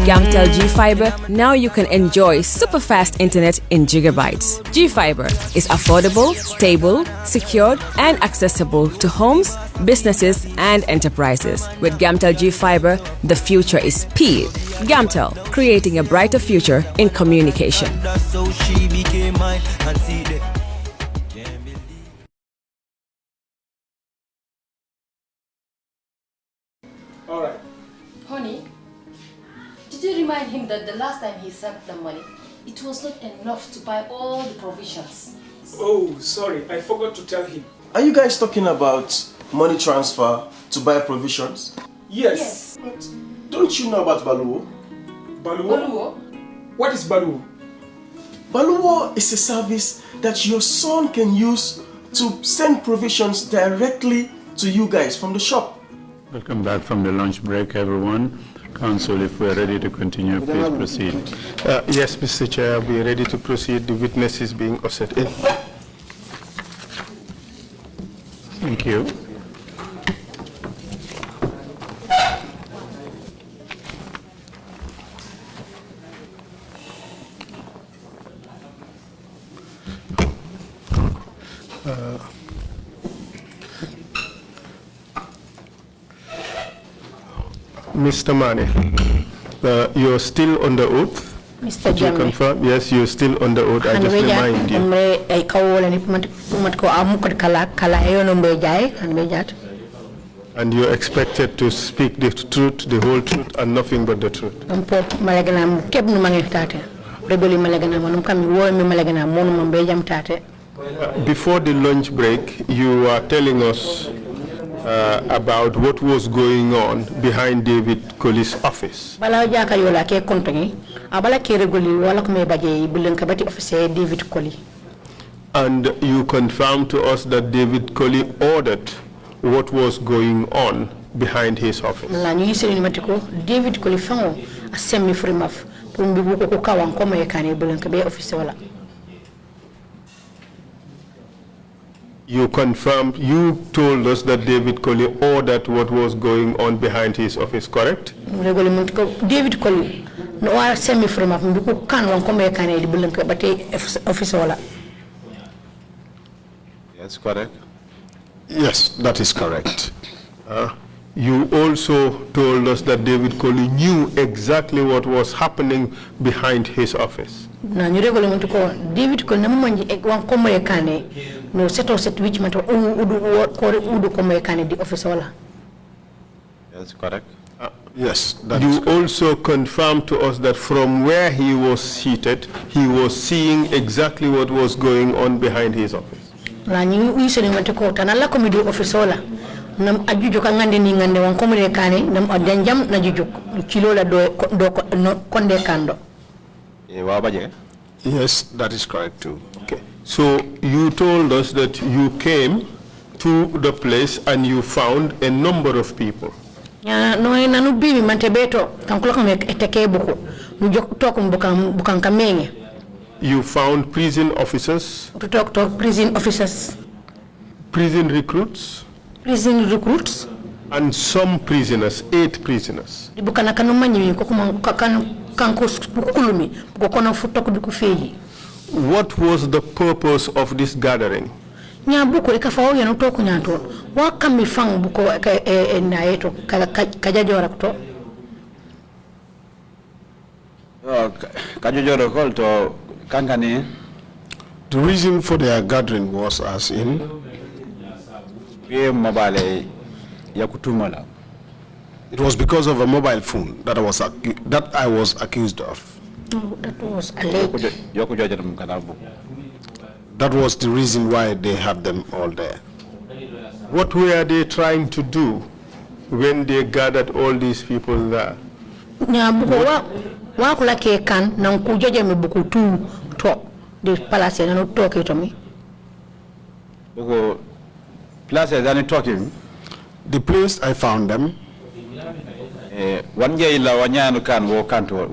Gamtel G-Fiber, now you can enjoy super fast internet in gigabytes. G-Fiber is affordable, stable, secured, and accessible to homes, businesses, and enterprises. With Gamtel G-Fiber, the future is speed. Gamtel, creating a brighter future in communication. All right. Honey, did you remind him that the last time he sent the money, it was not enough to buy all the provisions? Oh, sorry, I forgot to tell him. Are you guys talking about money transfer to buy provisions? Yes. But don't you know about Baluwo? Baluwo? Baluwo? What is Baluwo? Baluwo is a service that your son can use to send provisions directly to you guys from the shop. Welcome back from the lunch break, everyone. Council, if we're ready to continue, please proceed. Yes, Mr. Chair, we are ready to proceed. The witness is being ushered in. Thank you. Mr. Mane, you're still on the oath? Mr. Jammeh. You confirm? Yes, you're still on the oath. I just remind you. And you're expected to speak the truth, the whole truth, and nothing but the truth. Before the lunch break, you were telling us about what was going on behind David Colley's office. And you confirmed to us that David Colley ordered what was going on behind his office. David Colley found a semi-free muff. You confirmed, you told us that David Colley ordered what was going on behind his office, correct? David Colley, no semi-free muff, Yes, correct. Yes, that is correct. You also told us that David Colley knew exactly what was happening behind his office. David Colley no seto set which matter udu the office wala. Yes, correct. Yes, you also confirmed to us that from where he was seated, he was seeing exactly what was going on behind his office. La ñu useni mate ko tanala comedy office wala nam ajujo ka ngande ni ngande wan komune kane nam adanjam na jujuk kilo la do konde kando. Yes, that is correct too. Okay. So you told us that you came to the place and you found a number of people. Ya no nanu bibi mantebeto kankulo kame eteke buku mu jok tok bukan kamenge. You found prison officers. To talk prison officers. Prison recruits. Prison recruits. And some prisoners, 8 prisoners. Bukana kanumanyi ko kanko kulumi kono futok du feyi. What was the purpose of this gathering? Nya buko ikafawo ya ntoku nyanto wa kami fang buko na yeto kajajora kuto. Kajajora kolto kankani. The reason for their gathering was as in mobile yakutumala. It was because of a mobile phone that I was accused of. No, that was alleged. That was the reason why they had them all there. What were they trying to do when they gathered all these people there? Wa kula ke kan na kujaje me buku tu to the palace na no talk to me. Buku place is talking. The place I found them. One year ila wanyano kan wo kanto.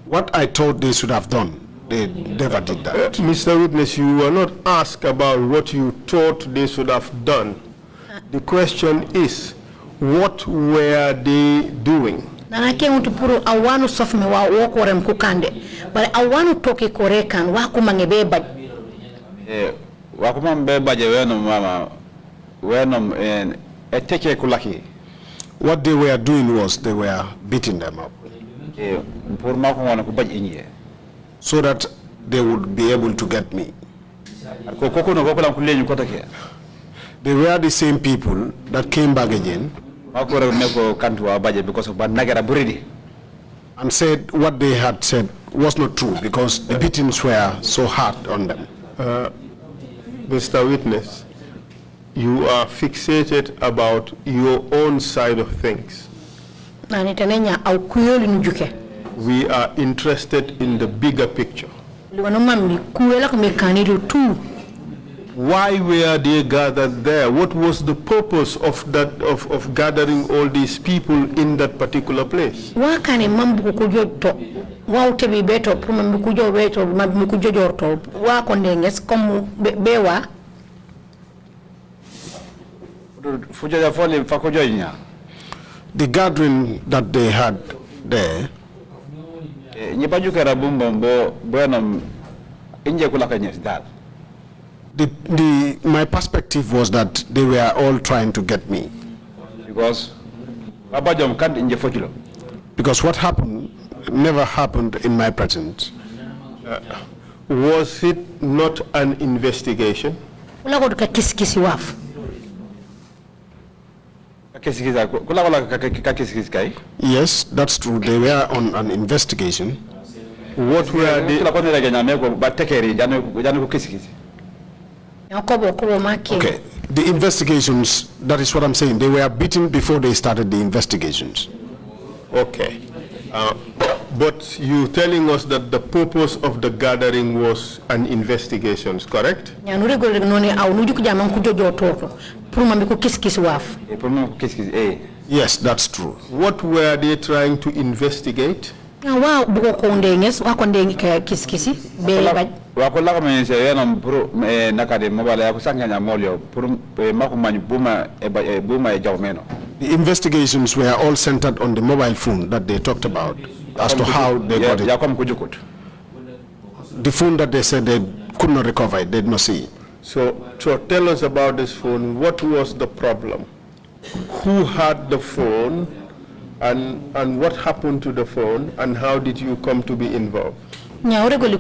What I thought they should have done, they never did that. Mr. Witness, you were not asked about what you thought they should have done. The question is, what were they doing? Nana ke mutu puru awanu sofme wa woko rem kukande. But awanu toke korekan waku mangebe baj. Waku mangebe baje wenom mama wenom eteke kulaki. What they were doing was they were beating them up. So that they would be able to get me. They were the same people that came back again and said what they had said was not true because the beatings were so hard on them. Mr. Witness, you are fixated about your own side of things. We are interested in the bigger picture. Why were they gathered there? What was the purpose of that of gathering all these people in that particular place? The gathering that they had there, my perspective was that they were all trying to get me. Because what happened never happened in my presence. Was it not an investigation? Yes, that's true. They were on an investigation. What were they? Okay, the investigations, that is what I'm saying. They were beaten before they started the investigations. Okay. But you telling us that the purpose of the gathering was an investigation, correct? Yes, that's true. What were they trying to investigate? The investigations were all centered on the mobile phone that they talked about as to how they got it. The phone that they said they could not recover it, they did not see it. So tell us about this phone. What was the problem? Who had the phone and what happened to the phone and how did you come to be involved? Mobile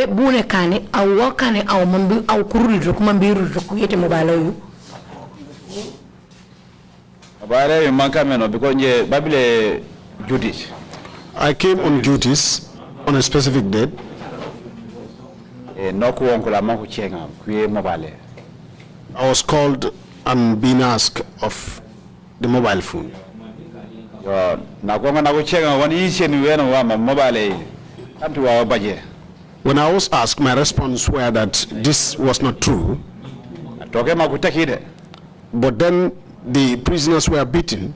bune kane au wakane au mambi au kururi kumambiru kuyete mobile babile duties. I came on duties on a specific date. I was called and been asked of the mobile phone. When I was asked, my response was that this was not true. But then the prisoners were beaten.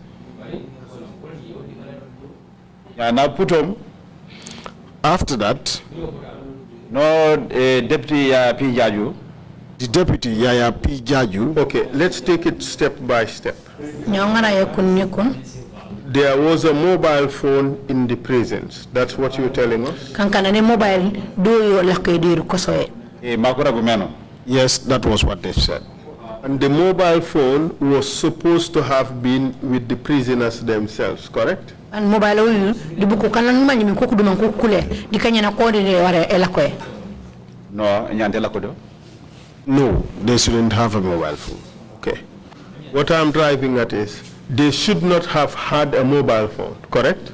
After that, Deputy P. Jaju. The deputy Yaya P. Jaju. Okay, let's take it step by step. There was a mobile phone in the prisons. That's what you're telling us? Yes, that was what they said. And the mobile phone was supposed to have been with the prisoners themselves, correct? And mobile No, they shouldn't have a mobile phone. Okay. What I'm driving at is, they should not have had a mobile phone, correct?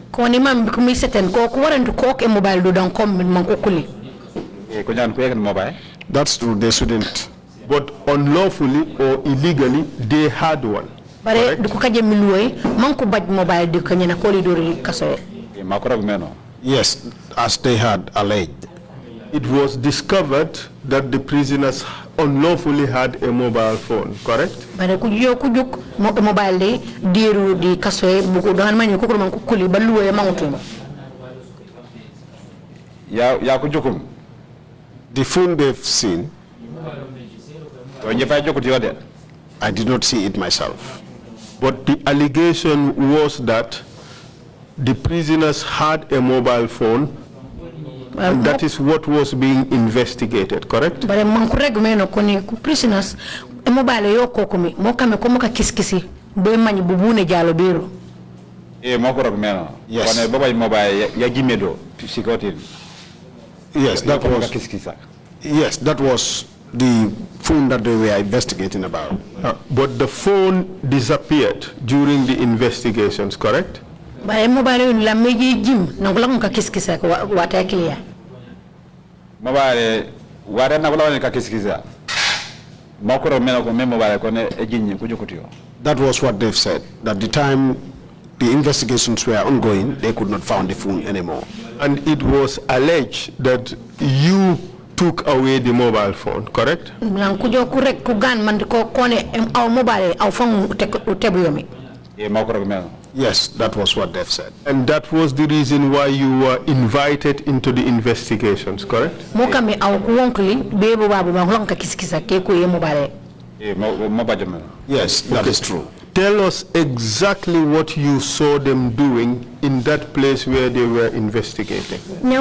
That's true, they shouldn't. But unlawfully or illegally, they had one. Yes, as they had alleged. It was discovered that the prisoners unlawfully had a mobile phone, correct? The phone they've seen, I did not see it myself. But the allegation was that the prisoners had a mobile phone, and that is what was being investigated, correct? But prisoners a mobile yo kokomi mo kame ko mo ka kiskisi be mani bubune jalo biro. Yes. Yes, that was. Yes, that was the phone that they were investigating about. But the phone disappeared during the investigations, correct? But mobile la meji jim nangula ka kiskisa ko wata clear. Mobile wara na kula ka kiskisa. That was what they've said. That the time the investigations were ongoing, they could not find the phone anymore. And it was alleged that you took away the mobile phone, correct? Yes, that was what they've said. And that was the reason why you were invited into the investigations, correct? Yes, that is true. Tell us exactly what you saw them doing in that place where they were investigating. When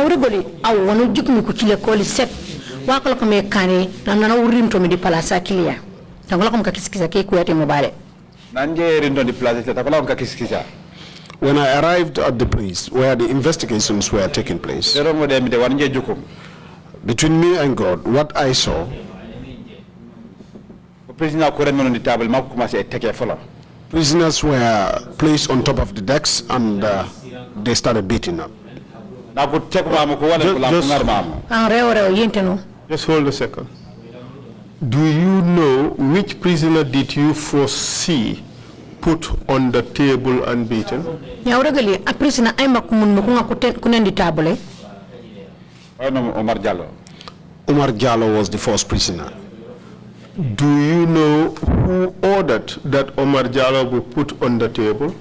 I arrived at the place where the investigations were taking place, between me and God, what I saw, prisoners were placed on top of the decks and they started beating up. Just hold a second. Do you know which prisoner did you foresee put on the table and beaten? Omar Jallo was the first prisoner. Do you know who ordered that Omar Jallo be put on the table?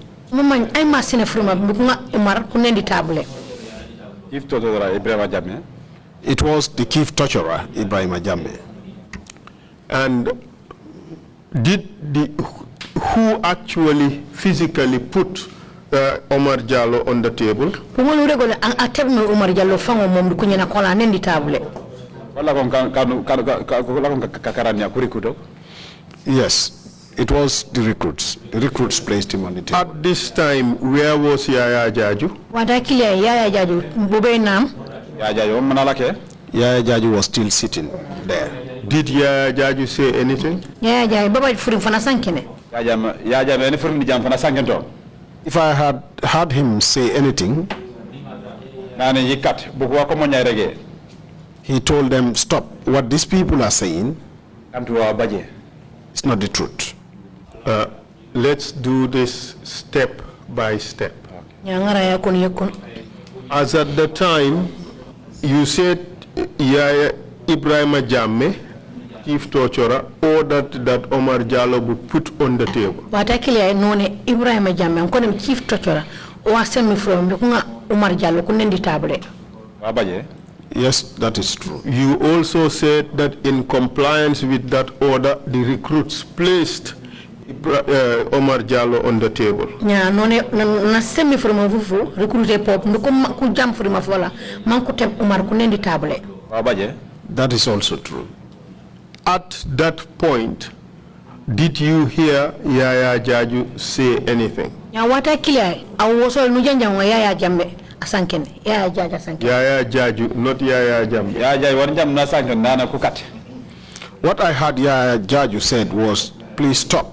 It was the chief torturer, Ibrahim Jammeh. And who actually physically put Omar Jallo on the table? Yes, it was the recruits. The recruits placed him on the table. At this time, where was Yaya Jaju? Yaya Jaju was still sitting there. Did Yaya Jaju say anything? If I had heard him say anything, he told them, stop. What these people are saying is not the truth. Let's do this step by step. As at the time, you said Yaya Ibrahim Jammeh, chief torturer, ordered that Omar Jallo be put on the table. Ibrahim Jammeh, chief torturer, Omar Jallo table. Yes, that is true. You also said that in compliance with that order, the recruits placed Omar Jallo on the table. That is also true. At that point, did you hear Yaya Jaju say anything? Yaya Jaju, not Yaya Jammeh. What I heard Yaya Jaju said was, please stop.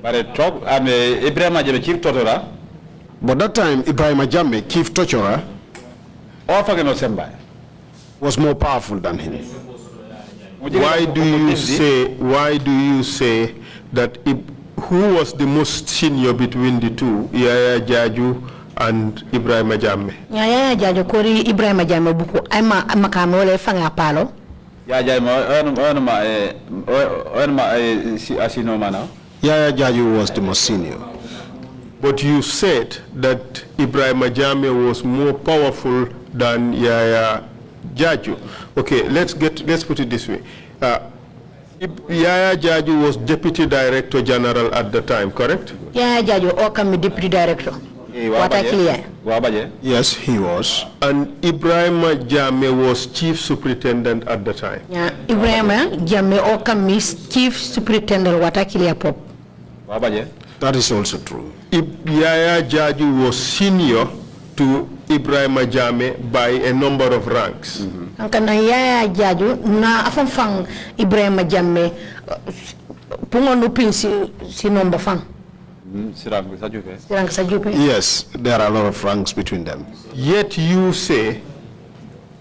But that time, Ibrahim Jammeh, chief torturer, was more powerful than him. Why do you say that who was the most senior between the two, Yaya Jaju and Ibrahim Jammeh? Yaya Jaju kori Ibrahim Jammeh buku ama kamole fanga palo. Yaya Jaju was the most senior. But you said that Ibrahim Jammeh was more powerful than Yaya Jaju. Okay, let's put it this way. Yaya Jaju was Deputy Director General at the time, correct? Yaya Jaju Okami Deputy Director. What I clear? Yes, he was. And Ibrahim Jammeh was Chief Superintendent at the time. Yeah, Ibrahim Jammeh Okami Chief Superintendent what I clear pop. That is also true. Yaya Jaju was senior to Ibrahim Jammeh by a number of ranks. Kana Yaya Jaju na afang Ibrahim Jammeh pungono pinsi si number fang. Yes, there are a lot of ranks between them. Yet you say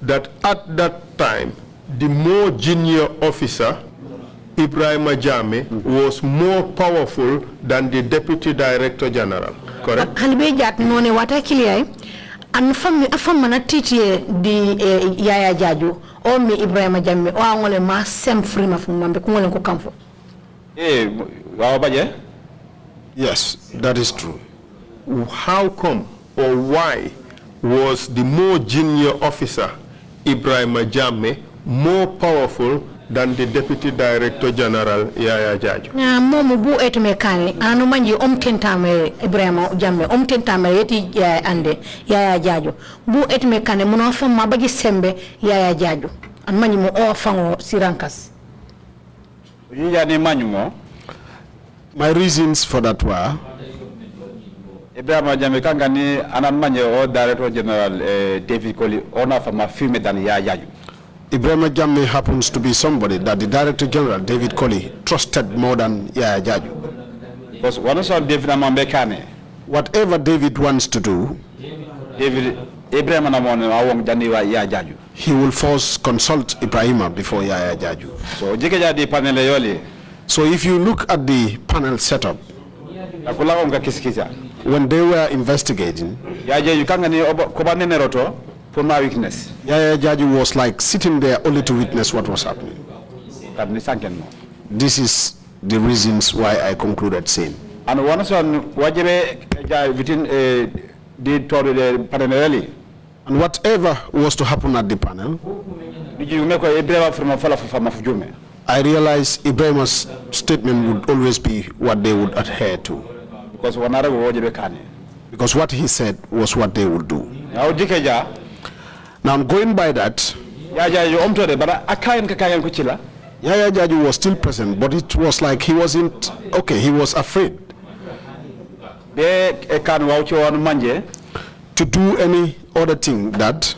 that at that time, the more junior officer, Ibrahim Jammeh, was more powerful than the Deputy Director General, correct? Halbejat none wata clear. And from mana titi di Yaya Jaju o mi Ibrahim Jammeh o angole ma sem frima fu mambe ko ngole ko kamfo. Yes, that is true. How come or why was the more junior officer, Ibrahim Jammeh, more powerful than the Deputy Director General, Yaya Jaju? Na momu bu etme kani anu manji tentame Ibrahim Jammeh tentame yeti ande Yaya Jaju bu etme kani muno fam mabaji sembe Yaya Jaju an manji mo o fango sirankas. My reasons for that were Ibrahim Jammeh kangani anamanye o Director General David Colley ona fama firme than Yaya Jaju. Ibrahim Jammeh happens to be somebody that the Director General David Colley trusted more than Yaya Jaju. Because one of David Amambekane, whatever David wants to do, Ibrahim he will first consult Ibrahim before Yaya Jaju. So if you look at the panel setup, when they were investigating, Yaya Jaju was like sitting there only to witness what was happening. This is the reasons why I concluded same. And one son within the panel early. And whatever was to happen at the panel, I realized Ibrahim's statement would always be what they would adhere to. Because what he said was what they would do. Now I'm going by that. Yaya Jaju was still present, but it was like he wasn't, okay, he was afraid to do any other thing that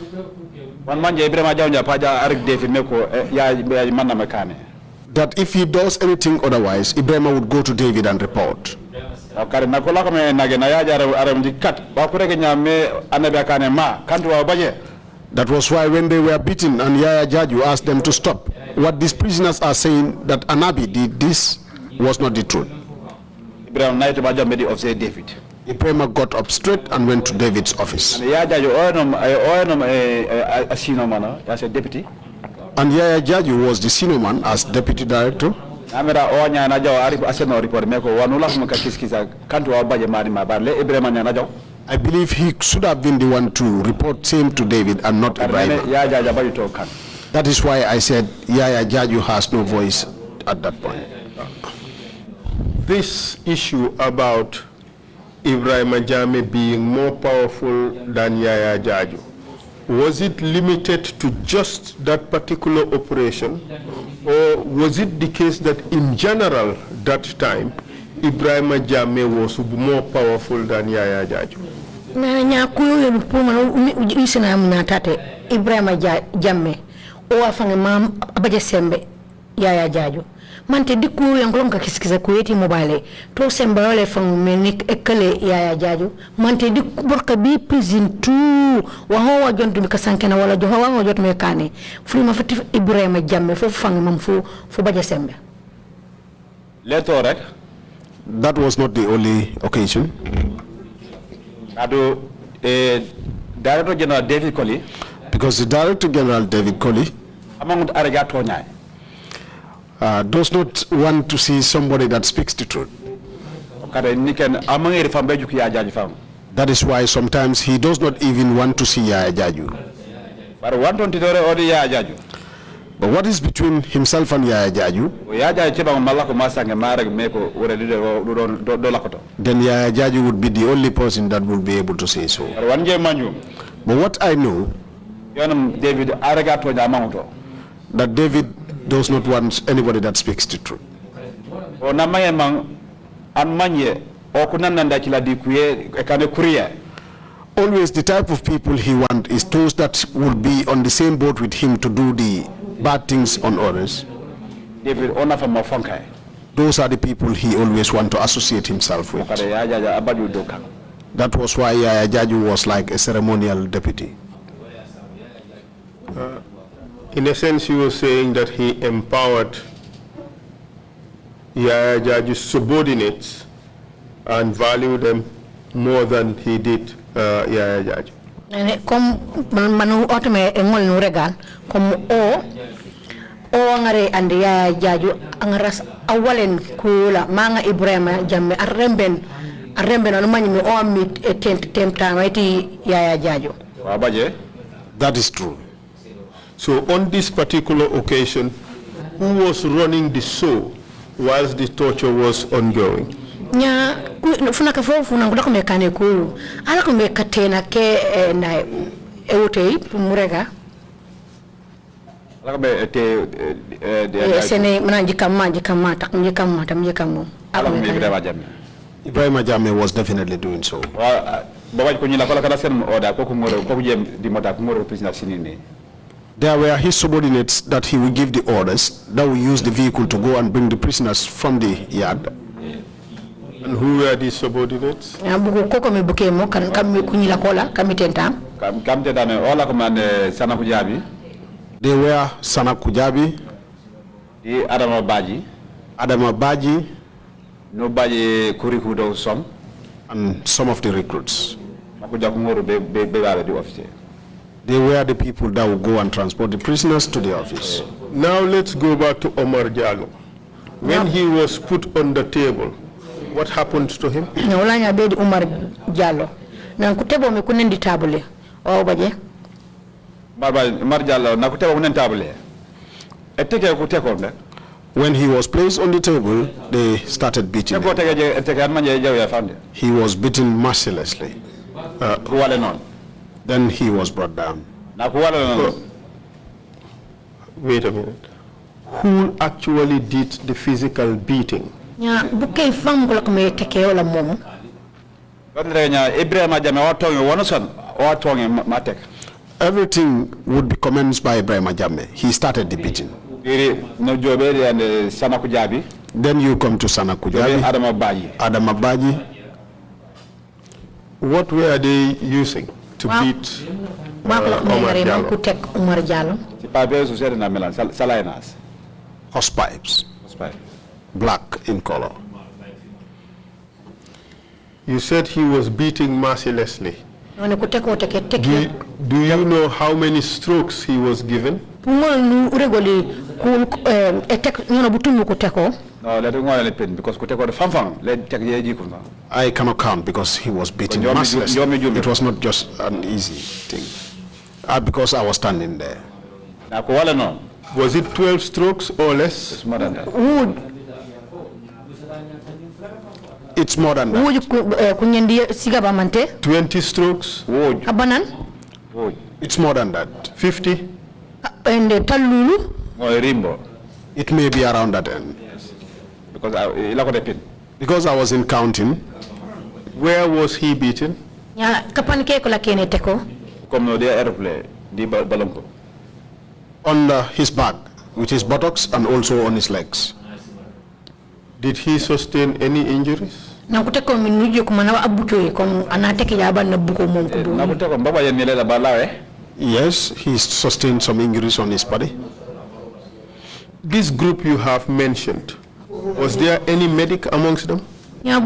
if he does anything otherwise, Ibrahim would go to David and report. That was why when they were beaten and Yaya Jaju asked them to stop, what these prisoners are saying that Anabi did this was not the truth. Ibrahim got up straight and went to David's office. And Yaya Jaju was the senior man as deputy director. I believe he should have been the one to report same to David and not Ibrahim. That is why I said Yaya Jaju has no voice at that point. This issue about Ibrahim Jammeh being more powerful than Yaya Jaju, was it limited to just that particular operation, or was it the case that in general that time Ibrahim Jammeh was more powerful than Yaya Jaju? Ibrahim Jammeh o afanga mam abaje sembe Yaya Jaju mante dikku yankolon ka kiskiza kuyeti mobile to sembe wale fangu menik ekale Yaya Jaju mante dikku borka bi prison tu wa ho jontu ka sankena wala jo wa jot me kane frima fati Ibrahim Jammeh fo fangu mam fo baje sembe leto rek. That was not the only occasion. Abdou, Director General David Colley, because the Director General David Colley does not want to see somebody that speaks the truth. That is why sometimes he does not even want to see Yaya Jaju. But what is between himself and Yaya Jaju? Then Yaya Jaju would be the only person that would be able to say so. But what I know, that David does not want anybody that speaks the truth. Always the type of people he wants is those that would be on the same boat with him to do the bad things on others. Those are the people he always wants to associate himself with. That was why Yaya Jaju was like a ceremonial deputy. In a sense, you were saying that he empowered Yaya Jaju's subordinates and valued them more than he did Yaya Jaju. Comme manu otome engol nu regal comme o ngare ande Yaya Jaju angaras awalen kula manga Ibrahima Jammeh arremben anu manyi o mi temta maiti Yaya Jaju. That is true. So on this particular occasion, who was running the show whilst the torture was ongoing? Nya funaka fofu na ngudako mekane ku ala ko mekatena ke na ewotei pumurega ala be te sene mananji kamma tam Ibrahima Jammeh was definitely doing so. There were his subordinates that he would give the orders that will use the vehicle to go and bring the prisoners from the yard. And who were these subordinates? They were Sana Kujabi, Adama Baji, nobody Kuriku some, and some of the recruits. They were the people that would go and transport the prisoners to the office. Now let's go back to Omar Jallo. When he was put on the table, what happened to him? Omar Jallo. Na kutebo mekunendi tabule. O baje. Omar Jallo na kutebo kunendi tabule. Eteke kuteko ne. When he was placed on the table, they started beating him. He was beaten mercilessly. Then he was brought down. Wait a minute. Who actually did the physical beating? Everything would be commenced by Ibrahima Jammeh. He started the beating. Then you come to Sana Kujabi, Adama Baji. What were they using to beat Omar Jallo? Hose pipes, black in color. You said he was beating mercilessly. Do you know how many strokes he was given? No, I cannot count because he was beating mercilessly. It was not just an easy thing. Because I was standing there. Was it 12 strokes or less? It's more than that. It's more than that. 20 strokes? It's more than that. 50? It may be around that end. Because I wasn't counting. Where was he beaten? On his back, with his buttocks and also on his legs. Did he sustain any injuries? Yes, he sustained some injuries on his body. This group you have mentioned, was there any medic amongst them? No,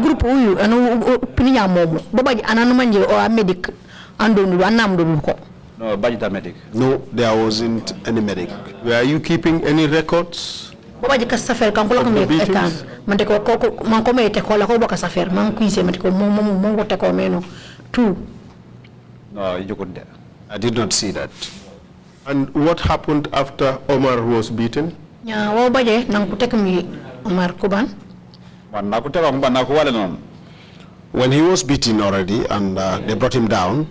there wasn't any medic. Were you keeping any records of the beatings? No, you couldn't. I did not see that. And what happened after Omar was beaten? Nya wo baje nang kutek mi Omar Kuban. When he was beaten already and they brought him down,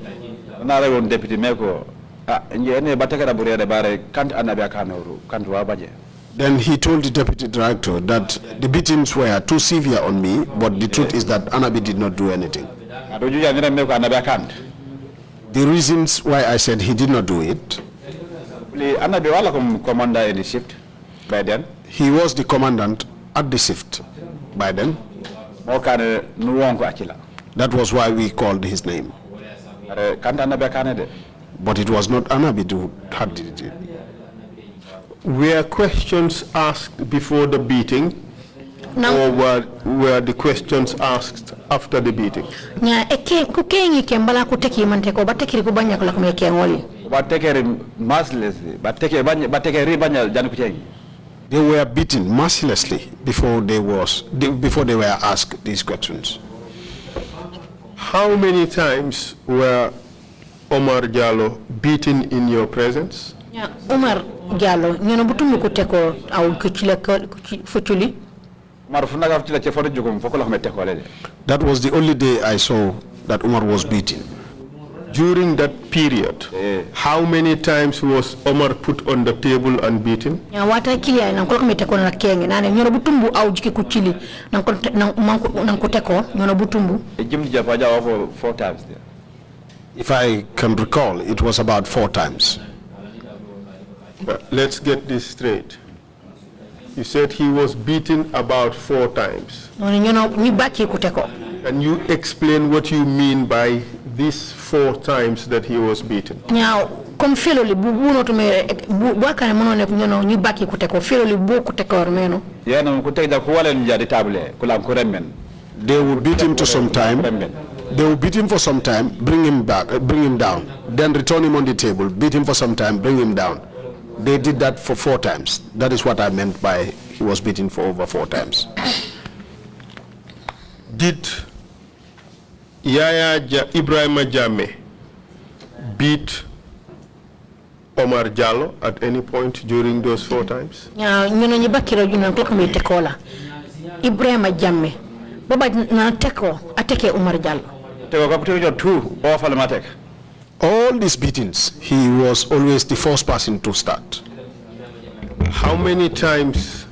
then he told the deputy director that the beatings were too severe on me, but the truth is that Anabi did not do anything. The reasons why I said he did not do it. Anabi wala commander in the shift by then. He was the commandant at the shift by then. That was why we called his name. But it was not Anabi who had did it. Were questions asked before the beating, or were the questions asked after the beating? Nya kukengi kembala kuteki manteko batekiri kubanya kula kumeke ngoli. They were beaten mercilessly before they were asked these questions. How many times were Omar Jallo beaten in your presence? Yeah, Omar Jallo, nyono butumu kuteko au kuchile fuchuli. That was the only day I saw that Omar was beaten. During that period, how many times was Omar put on the table and beaten? Ya wata kilia na nkola kumeteko na kenge nane nyono butumbu au jiki kuchili na nkoteko nyono butumbu. Four times there. If I can recall, it was about 4 times. Let's get this straight. You said he was beaten about 4 times. Can you explain what you mean by these 4 times that he was beaten? Now, come feloli bubuno to me waka na mono nyono ni baki kuteko feloli bu kuteko ormeno. Yeah, no kuteka kuwale njadi table kula mkuremen. They will beat him to some time. They will beat him for some time, bring him down, then return him on the table, beat him for some time, bring him down. They did that for 4 times. That is what I meant by he was beaten for over 4 times. Did Ibrahim Jammeh beat Omar Jallo at any point during those 4 times? Yeah, nyono nyibakiro juna kloko mitekola. Ibrahim Jammeh. Baba na teko ateke Omar Jallo. All these beatings, he was always the first person to start. How many times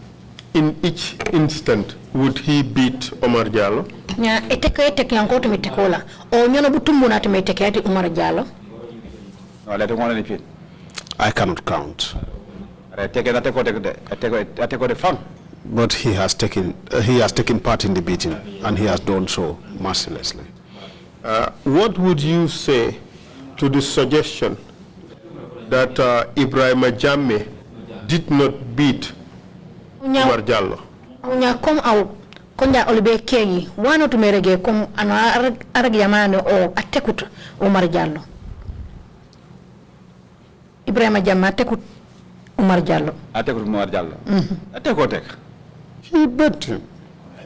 in each instant would he beat Omar Jallo? Nya eteke yango to mitekola. O nyono butumbu na tumeteke ati Omar Jallo. I cannot count. But he has taken part in the beating, and he has done so mercilessly. What would you say to the suggestion that Ibrahim Jammeh did not beat Omar Jallo? Nya kom au konja olibe kenyi wano tumerege kom ana aragi yamane o atekut Omar Jallo. Ibrahim Jammeh atekut Omar Jallo. Atekut Omar Jallo. Atekotek. He beat him.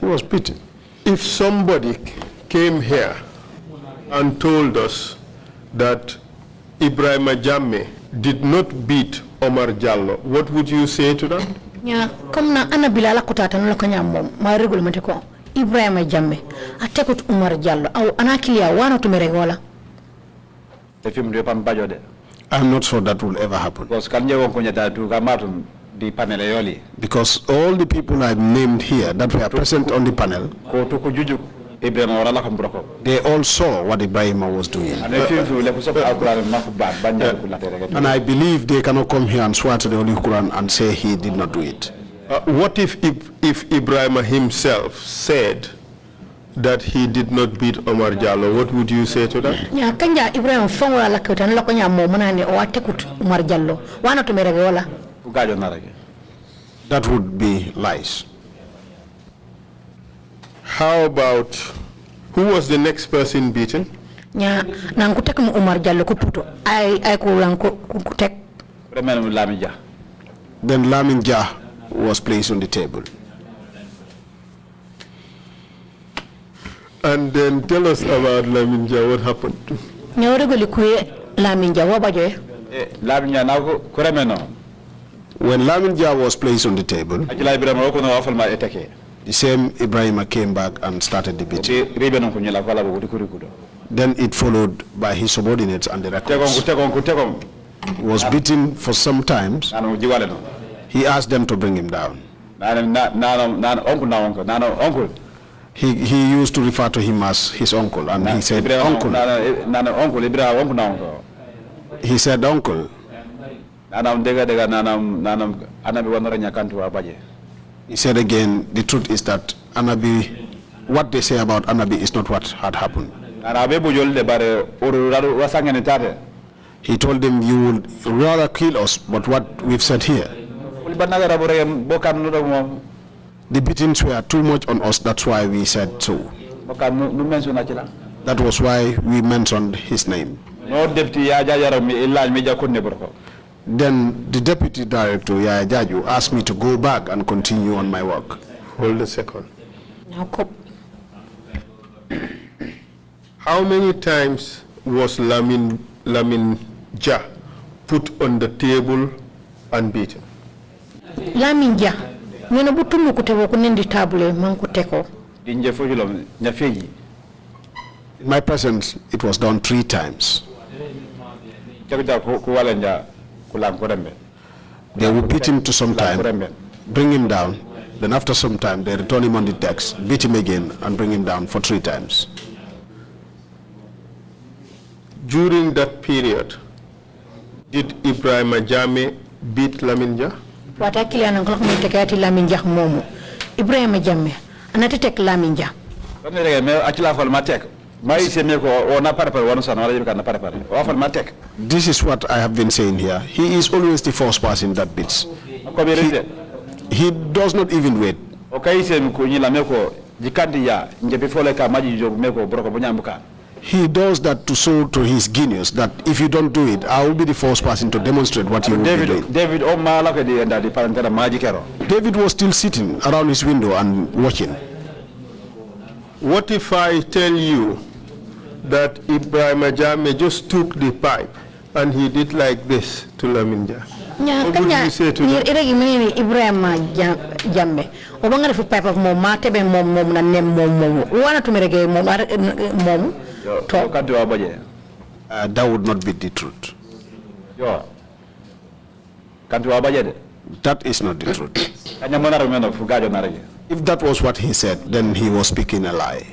He was beaten. If somebody came here and told us that Ibrahim Jammeh did not beat Omar Jallo, what would you say to that? Yeah, come na Anabi la kutata no kanya mom ma regulamente ko Ibrahim Jammeh atekut Omar Jallo au anakilia wano tumeregola. I'm not sure that will ever happen. Because all the people I've named here that were present on the panel, they all saw what Ibrahim was doing. And I believe they cannot come here and swear to the Holy Quran and say he did not do it. What if Ibrahim himself said that he did not beat Omar Jallo? What would you say to that? Yeah, kanja Ibrahim fongola la kutan la konya mo manane o atekut Omar Jallo. Wana tumeregola. That would be lies. How about who was the next person beaten? Nya nangutek mu Omar Jallo kuputo. Ay ko lanko kutek. Then Lamin Jah was placed on the table. And then tell us about Lamin Jah, what happened? Nyaore goli kuye Lamin Jah wabaje. When Lamin Jah was placed on the table, the same Ibrahima came back and started the beating. Then it followed by his subordinates and the records. He was beaten for some time. He asked them to bring him down. He used to refer to him as his uncle, and he said, uncle. He said, uncle. He said again, the truth is that Anabi, what they say about Anabi is not what had happened. He told them, you would rather kill us, but what we've said here. The beatings were too much on us, that's why we said so. That was why we mentioned his name. Then the deputy director, Yaya Jaju, asked me to go back and continue on my work. Hold a second. How many times was Lamin Jah put on the table and beaten? Lamin Jah, nena butumu kutewo kunendi table mankuteko. In my presence, it was done 3 times. They will beat him to some time, bring him down, then after some time they return him on the desk, beat him again and bring him down for 3 times. During that period, did Ibrahim Jammeh beat Lamin Jah? Watakili anangolok mtekati Lamin Jah momo. Ibrahim Jammeh anatetek Lamin Jah. This is what I have been saying here. He is always the first person that beats. He does not even wait. He does that to show to his genius that if you don't do it, I will be the first person to demonstrate what you will be doing. David was still sitting around his window and watching. What if I tell you that Ibrahim Jammeh just took the pipe and he did like this to Lamin Jah? What would you say to that? Ibrahim Jammeh. Obanga fu pipe of mom mate be mom na nem mom. Wana tumerege mom. That would not be the truth. That is not the truth. If that was what he said, then he was speaking a lie.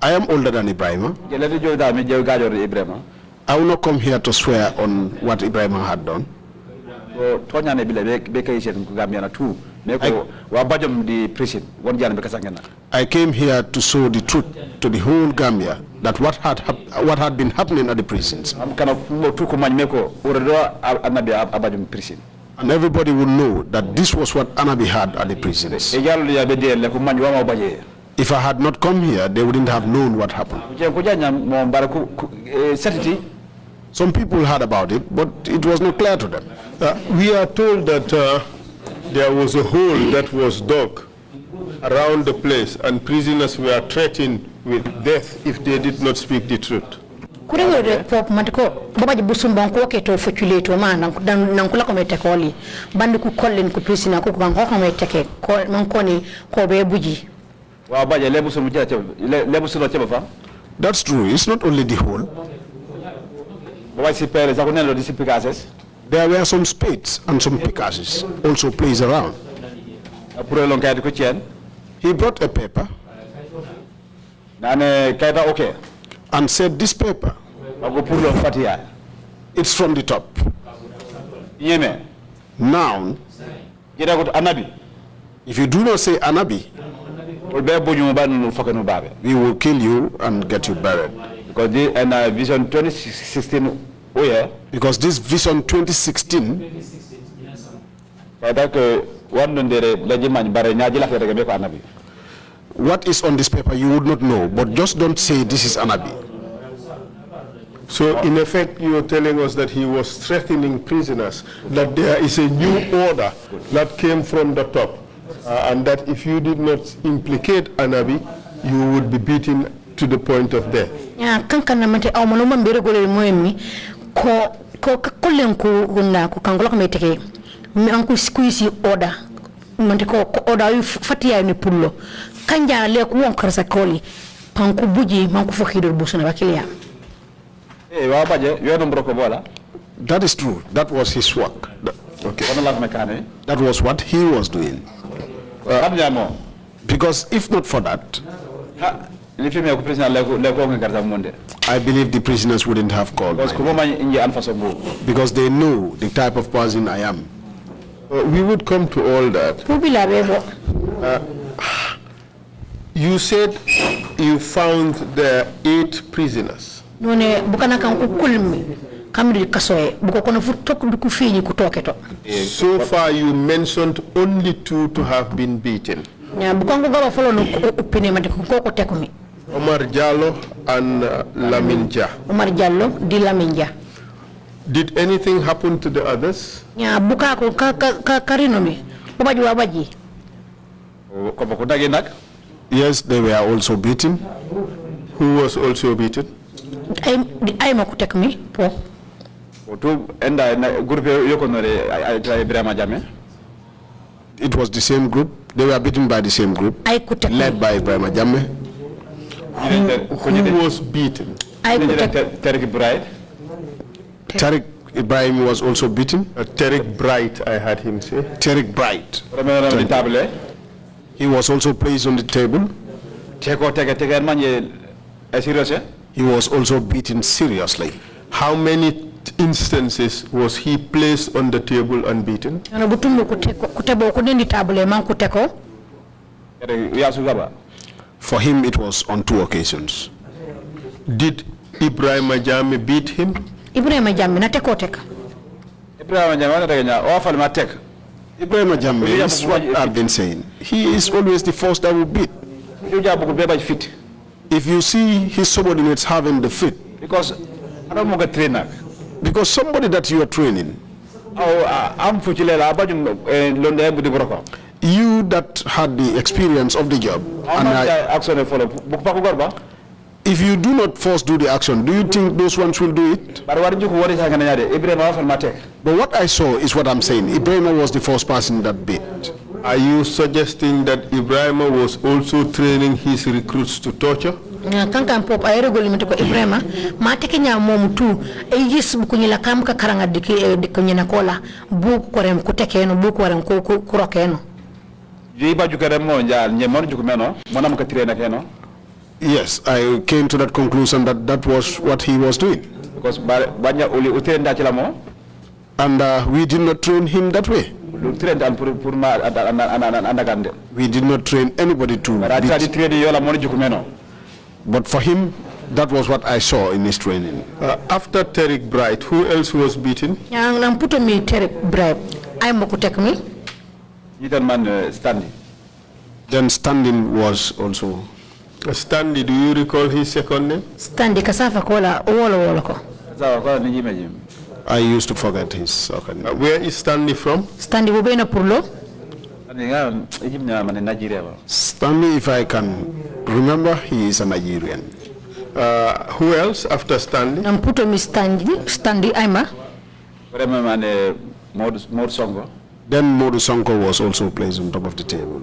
I am older than Ibrahim. I will not come here to swear on what Ibrahim had done. I came here to show the truth to the whole Gambia that what had been happening at the prisons. And everybody would know that this was what Anabi had at the prisons. If I had not come here, they wouldn't have known what happened. Some people heard about it, but it was not clear to them. We are told that there was a hole that was dug around the place and prisoners were threatened with death if they did not speak the truth. Pop matiko babaji busumba ko keto foculeto ma nan kula ko metekoli bandi ku kollen ku prisina ko kan ko meteke ko man ko ni ko be buji wa baje lebusumu lebusulo cheba fa. That's true. It's not only the whole. There were some spades and some pickaxes also placed around. He brought a paper and said, this paper, it's from the top. Now, if you do not say Anabi, we will kill you and get you buried. Because Vision 2016, because this Vision 2016, what is on this paper you would not know, but just don't say this is Anabi. So in effect, you are telling us that he was threatening prisoners, that there is a new order that came from the top, and that if you did not implicate Anabi, you would be beaten to the point of death? Yeah, kankana mate au mano mambere gole moemi ko kolenku gunda ko kangola ko meteke mi anku squeeze order mante ko order yu fatiya ni pullo kanja le ko won karsa koli panku buji manku fokido busuna bakilia wa baje yo no broko bola. That is true. That was his work. Okay. That was what he was doing. Because if not for that, I believe the prisoners wouldn't have called me. Because they knew the type of person I am. We would come to all that. You said you found the 8 prisoners. So far you mentioned only 2 to have been beaten. Omar Jallo and Laminja. Omar Jallo di Laminja. Did anything happen to the others? Yes, they were also beaten. Who was also beaten? It was the same group. They were beaten by the same group, led by Jammeh. Who was beaten? Tariq Ibrahim was also beaten. Tariq Bright, I heard him say. Tariq Bright. He was also placed on the table. He was also beaten seriously. How many instances was he placed on the table and beaten? For him, it was on 2 occasions. Did Ibrahim Jammeh beat him? Ibrahim Jammeh is what I've been saying. He is always the first that will beat. If you see his subordinates having the fit, because somebody that you are training, you that had the experience of the job, if you do not first do the action, do you think those ones will do it? But what I saw is what I'm saying. Ibrahim was the first person that beat. Are you suggesting that Ibrahim was also training his recruits to torture? Kankan pop ayero goli mito ko Ibrahima mateke nya mom tu yis bu ko nyila kam ka karanga diki ko nyina kola bu ko rem ko tekeno bu ko rem ko rokeno ba jukere mo njal nye mon jukumeno monam ka trainer keno. Yes, I came to that conclusion that that was what he was doing. Because banya uli utenda chila mo, and we did not train him that way. We did not train anybody to beat. But for him, that was what I saw in his training. After Tariq Bright, who else was beaten? Yang put me Tariq Bright. I am take me. You don't man standing. Then standing was also. Stanley, do you recall his second name? Stanley Kasafa Kola Woloko. I used to forget his second name. Where is Stanley from? Stanley Bubena Purlo. Stanley, if I can remember, he is a Nigerian. Who else after Stanley? I'm putting me Stanley Aima. Then Modu Sonko was also placed on top of the table.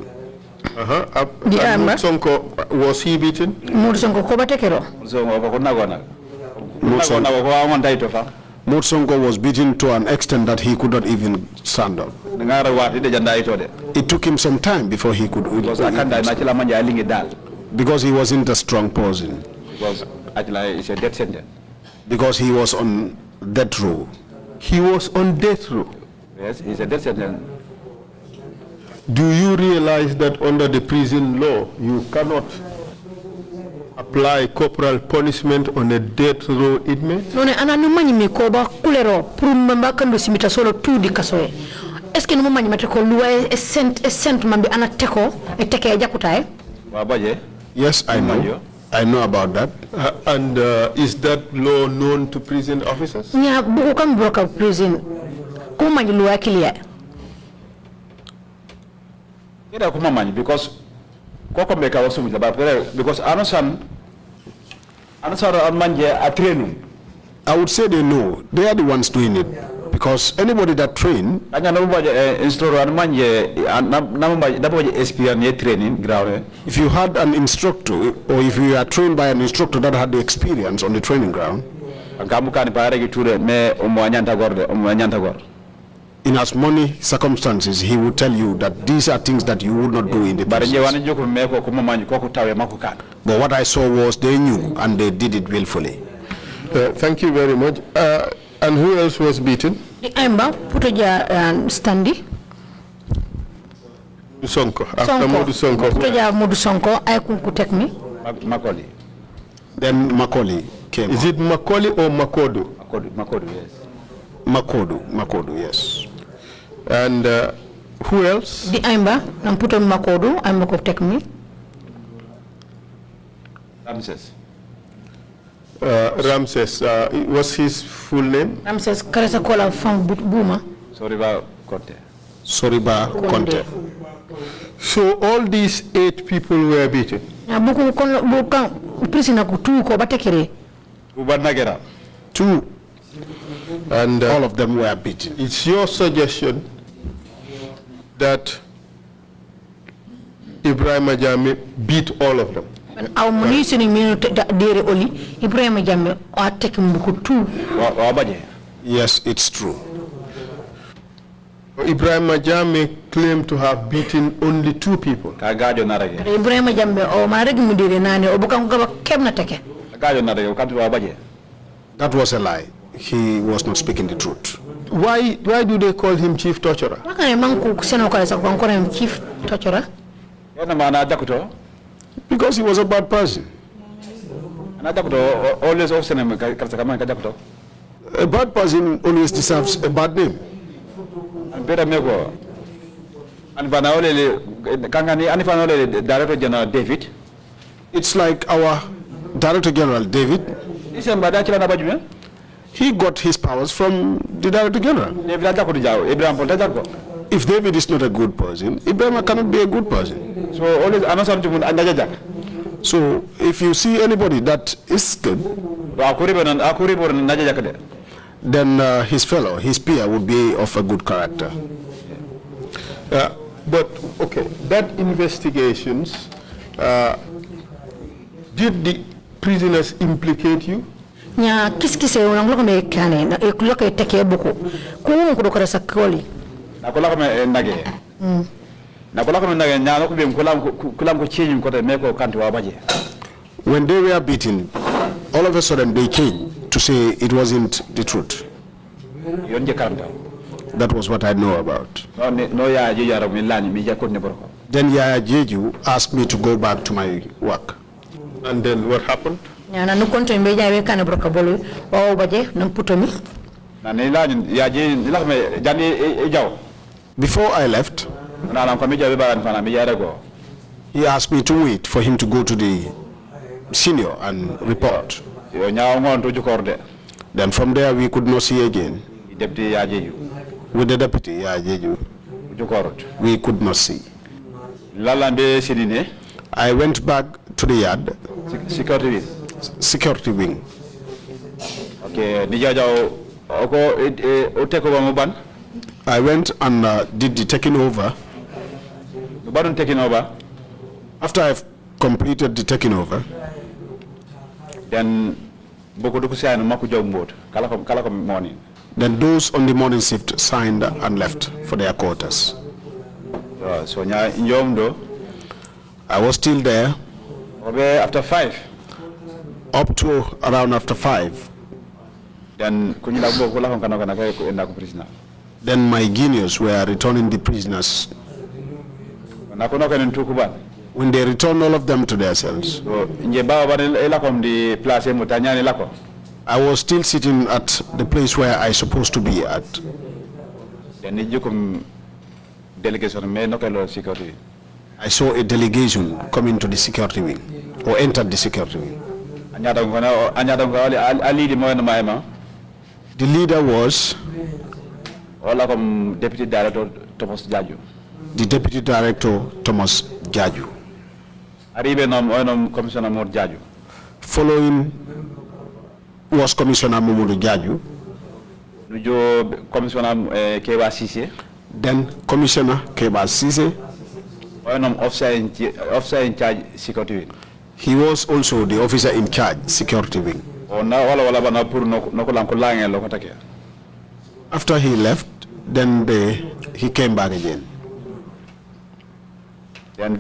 Sonko, was he beaten? Sonko was beaten to an extent that he could not even stand up. It took him some time before he could. Because he wasn't a strong person. Because he was on death row. He was on death row? Yes, he's a death sentence. Do you realize that under the prison law, you cannot apply corporal punishment on a death row inmate? No, ana numanyi mikoba kulero purumba kando simita solo tu di kasoe. Eske numanyi mateko luwa sent mambi ana teko teke ejakuta Wabaje? Yes, I know. I know about that. And is that law known to prison officers? Nya buku kam broka prison. Kumanyi luwa kilia. Because because Anosan I would say they know. They are the ones doing it. Because anybody that train, if you had an instructor or if you are trained by an instructor that had the experience on the training ground, in as many circumstances, he would tell you that these are things that you would not do in the process. But what I saw was they knew and they did it willfully. Thank you very much. And who else was beaten? Amba putoja Standi. Sonko. After Modu Sonko. Putoja Modu Sonko. I could take me. Macaulay. Then Macaulay came. Is it Macaulay or Makodo? Makodo, yes. Makodo, yes. And who else? The Amba. I'm put on Makodo. I'm could take me. Ramses. Ramses, what's his full name? Ramses Karasa Kola from Buma. Soriba Conte. Soriba Conte. So all these 8 people were beaten? Two. And all of them were beaten. It's your suggestion that Ibrahim Jammeh beat all of them? Yes, it's true. Ibrahim Jammeh claimed to have beaten only 2 people. That was a lie. He was not speaking the truth. Why do they call him chief torturer? Because he was a bad person. A bad person always deserves a bad name. Director General David. It's like our Director General David. He got his powers from the Director General. If David is not a good person, Ibrahim cannot be a good person. So if you see anybody that is good, then his fellow, his peer would be of a good character. But, okay, that investigations, did the prisoners implicate you? Nya kiskise unanglo kame kane na ekuloka itake buku kuungu kudokora sakoli nakola kame nage nakola kame nage nyano kubim kulam ko change ko meko kanti wa baje. When they were beaten, all of a sudden they came to say it wasn't the truth. That was what I know about. Then Yaya Jeju asked me to go back to my work. And then what happened? Before I left, he asked me to wait for him to go to the senior and report. Then from there we could not see again. With the deputy, we could not see. I went back to the yard. Security wing. Okay, I went and did the taking over. After I've completed the taking over, then then those on the morning shift signed and left for their quarters. So I was still there. After 5. Up to around after 5. Then my Guineas were returning the prisoners. When they returned all of them to their cells, I was still sitting at the place where I supposed to be at. I saw a delegation come into the security wing, or entered the security wing. The leader was Deputy Director Thomas Jaju. The Deputy Director Thomas Jaju. Commissioner Jaju. Following was Commissioner Mamadou Jaju. Commissioner Keba Sise. Then Commissioner Keba Sise. Officer in charge security wing. He was also the officer in charge security wing. After he left, then he came back again. Then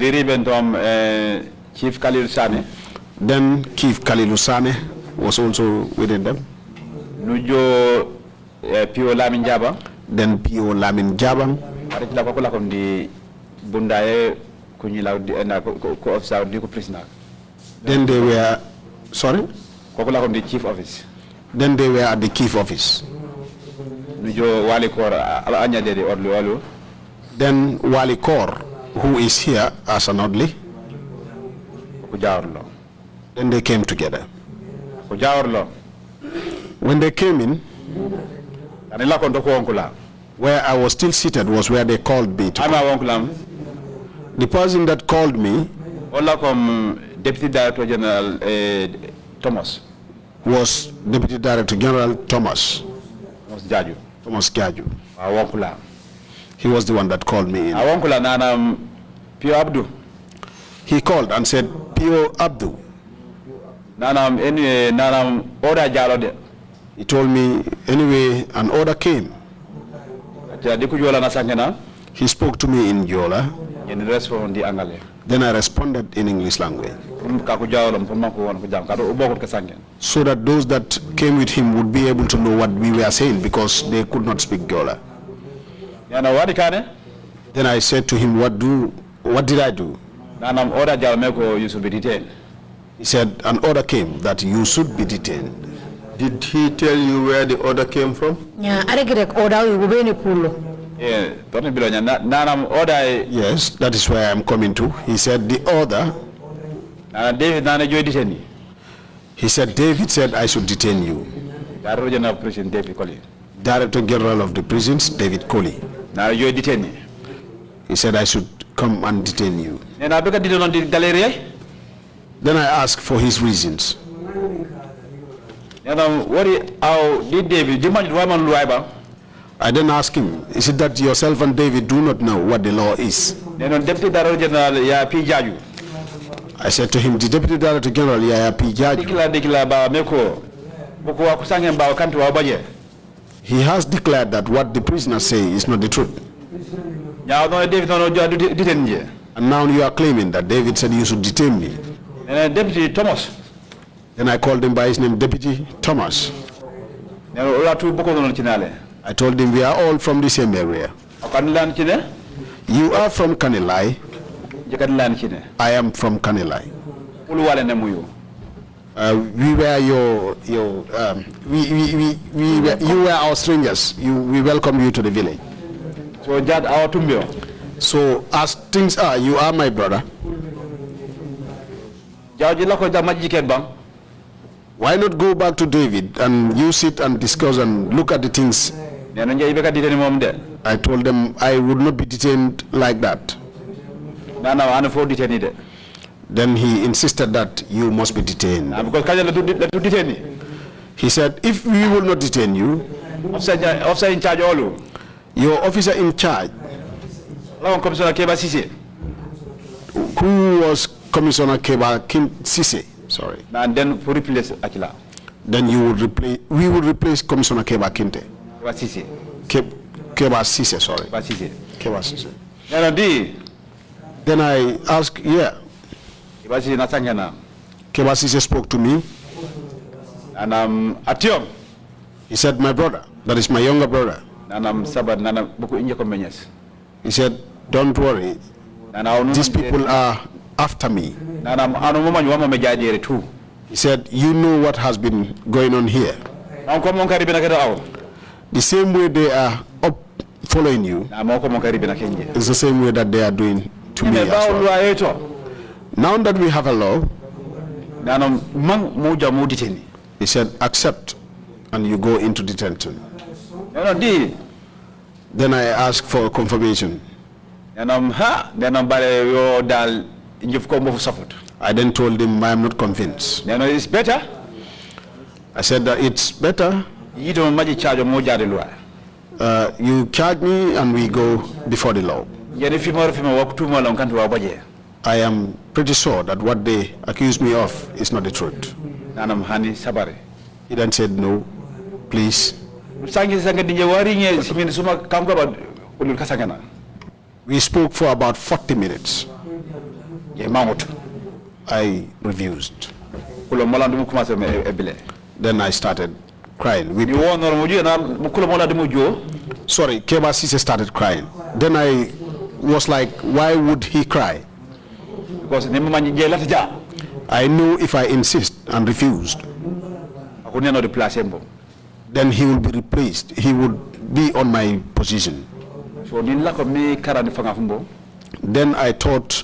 Chief Khalil Sane. Then Chief Khalil Sane was also within them. Nujo Pio Lamin Jabang. Then Pio Lamin Jabang. Then they were, sorry? The chief office. Then they were at the chief office. Then Wali Kor, who is here as an oddly, then they came together. When they came in, where I was still seated was where they called me to come. The person that called me Deputy Director General Thomas was Deputy Director General Thomas Jaju. Thomas Jaju. He was the one that called me in. Pio Abdou. He called and said, Pio Abdou. He told me, anyway, an order came. He spoke to me in Jola. Then I responded in English language, so that those that came with him would be able to know what we were saying, because they could not speak Jola. Then I said to him, what did I do? You should be detained. He said, an order came that you should be detained. Did he tell you where the order came from? Yes, that is where I'm coming to. He said the order. He said David said I should detain you. Director General of the prisons, David Colley. He said I should come and detain you. Then I asked for his reasons. I then asked him, is it that yourself and David do not know what the law is? I said to him, the Deputy Director General, he has declared that what the prisoners say is not the truth. And now you are claiming that David said you should detain me. Deputy Thomas. Then I called him by his name, Deputy Thomas. I told him we are all from the same area. You are from Kanilai. I am from Kanilai. You were our strangers. We welcome you to the village. So as things are, you are my brother. Why not go back to David and you sit and discuss and look at the things? I told them I would not be detained like that. Then he insisted that you must be detained. He said, if we will not detain you, officer in charge, your officer in charge, who was Commissioner Keba Sise, sorry. And then replace Akila. Then we would replace Commissioner Keba Kinte. Keba Sise, sorry. Keba Sise. Then I asked, yeah. Keba Sise spoke to me. And Atiom. He said, my brother, that is my younger brother. He said, don't worry. These people are after me. He said, you know what has been going on here. The same way they are up following you is the same way that they are doing to me as well. Now that we have a law, he said, accept and you go into detention. Then I asked for confirmation. I then told him I am not convinced. It's better. I said that it's better. You don't maji charge mo jare loi. You charge me and we go before the law. Yene fi mo waktu mo lon kantu wa baje. I am pretty sure that what they accuse me of is not the truth. Nanam hani sabare. He then said, no, please. We spoke for about 40 minutes. I refused. Then I started crying. Sorry, Keba Sise started crying. Then I was like, why would he cry? Because I knew if I insist and refused, then he will be replaced. He would be on my position. Then I thought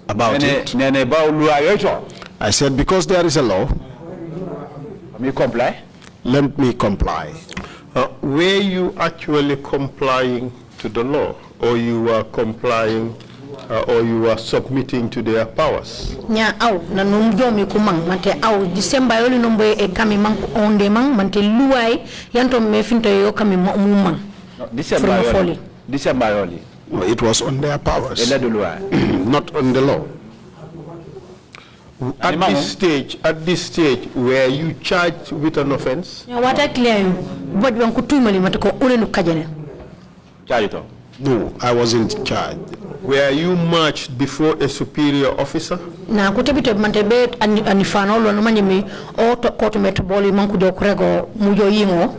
about it. I said, because there is a law, let me comply. Were you actually complying to the law, or you were complying or you were submitting to their powers? Nya au na numjo mi kumang mante au December yoli nombe e kami mang onde mang mante luai yanto me finto yo kami mumang. December yoli. No, it was on their powers, not on the law. At this stage, were you charged with an offense? Nya wata clear but wan kutumali mate ko ulenu kajene. No, I wasn't charged. Were you marched before a superior officer? Na kutebite mantebe anifano lo nomanyemi o to koto metaboli manku do kurego mujo yingo.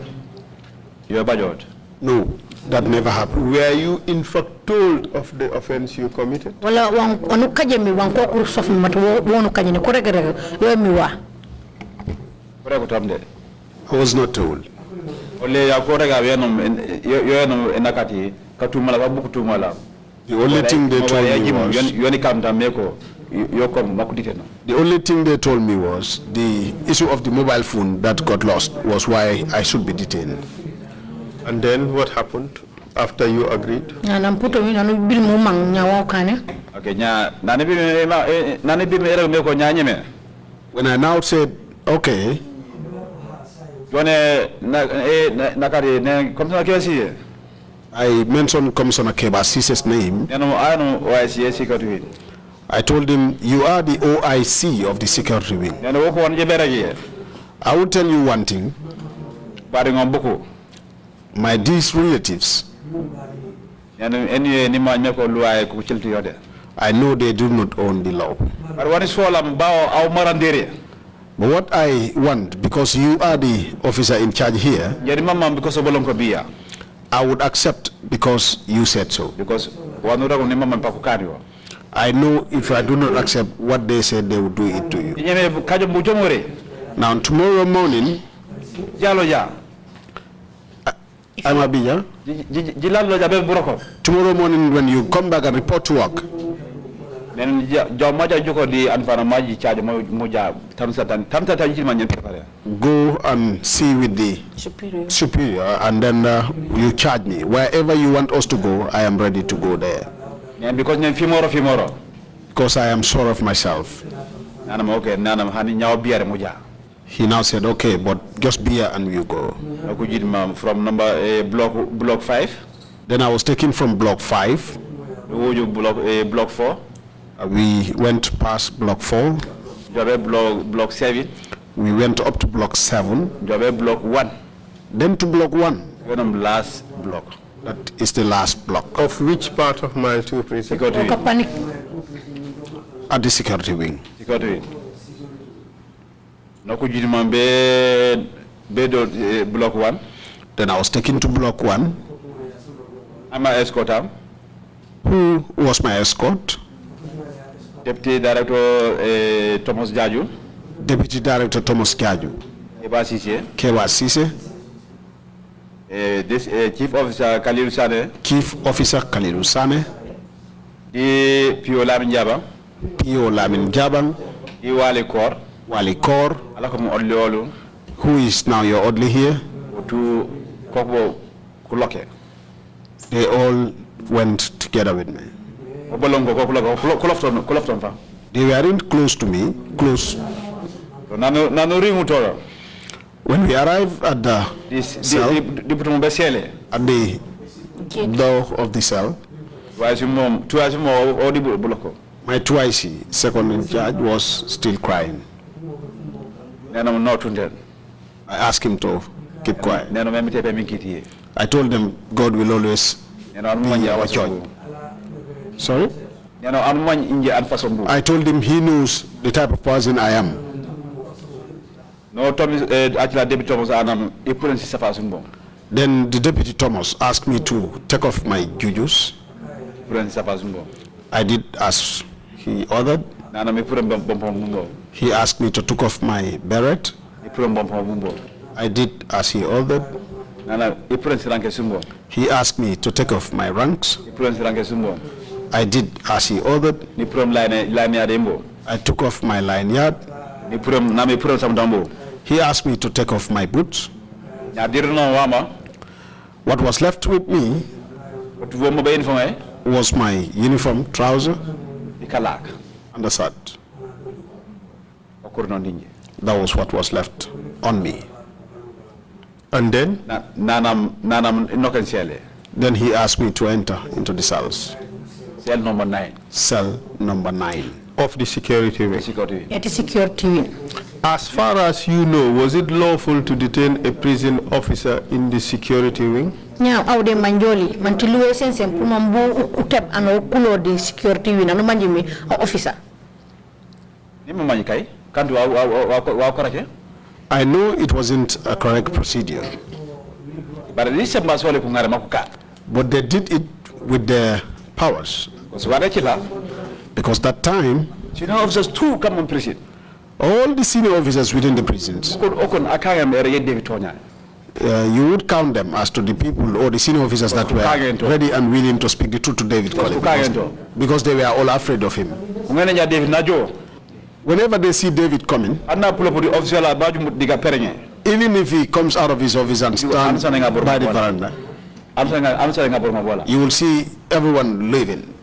You are bajot? No, that never happened. Were you in fact told of the offense you committed? Wala wanu kajemi wanko kurusof matu wonu kajene kurego yo miwa. I was not told. Ole ya kurega yo no enakati katumala babukutumala. The only thing they told me was the issue of the mobile phone that got lost was why I should be detained. And then what happened after you agreed? Okay, when I now said, okay, I mentioned Commissioner Keba Sise's name. I told him, you are the OIC of the security wing. I will tell you one thing. My these relatives, I know they do not own the law. But what I want, because you are the officer in charge here, I would accept because you said so. Because I know if I do not accept what they said, they will do it to you. Now tomorrow morning, tomorrow morning when you come back and report to work, Go and see with the superior and then you charge me. Wherever you want us to go, I am ready to go there. Because I am sure of myself. He now said, okay, but just beer and you go. From number block 5. Then I was taken from block 5. Block 4. We went past block 4. Block 7. We went up to block 7. Block 1. Then to block 1. Last block. That is the last block. Of which part of Mile 2 prison? At the security wing. Security wing. Block 1. Then I was taken to block 1. I'm my escort. Who was my escort? Deputy Director Thomas Jaju. Deputy Director Thomas Jaju. Kewa Sise. This Chief Officer Khalil Sane. Chief Officer Khalil Sane. The Pio Lamin Jabang. Pio Lamin Jabang. The Wali Kor. Wali Kor. Who is now your oddly here? To Kobo Kuloke. They all went together with me. They weren't close to me, close. Nano ring utoro. When we arrived at the cell, at the door of the cell, my twice second in charge was still crying. I asked him to keep quiet. I told them God will always be our judge. Sorry? I told him he knows the type of person I am. Then the Deputy Thomas asked me to take off my jujus. I did as he ordered. He asked me to take off my beret. I did as he ordered. He asked me to take off my ranks. I did as he ordered. I took off my lanyard. He asked me to take off my boots. What was left with me was my uniform, trouser, and the shirt. That was what was left on me. And then? Then he asked me to enter into the cells. Cell number 9. Cell number 9. Of the security wing. It is security wing. As far as you know, was it lawful to detain a prison officer in the security wing? Now, out de manjoli, mantilu essence and pumambo utep and okulo the security wing and manjimi officer. I know it wasn't a correct procedure. But they did it with their powers. Because that time, senior officers too come in prison. All the senior officers within the prisons, you would count them as to the people or the senior officers that were ready and willing to speak the truth to David Collins, because they were all afraid of him. Whenever they see David coming, even if he comes out of his office and stands by the veranda, you will see everyone leaving.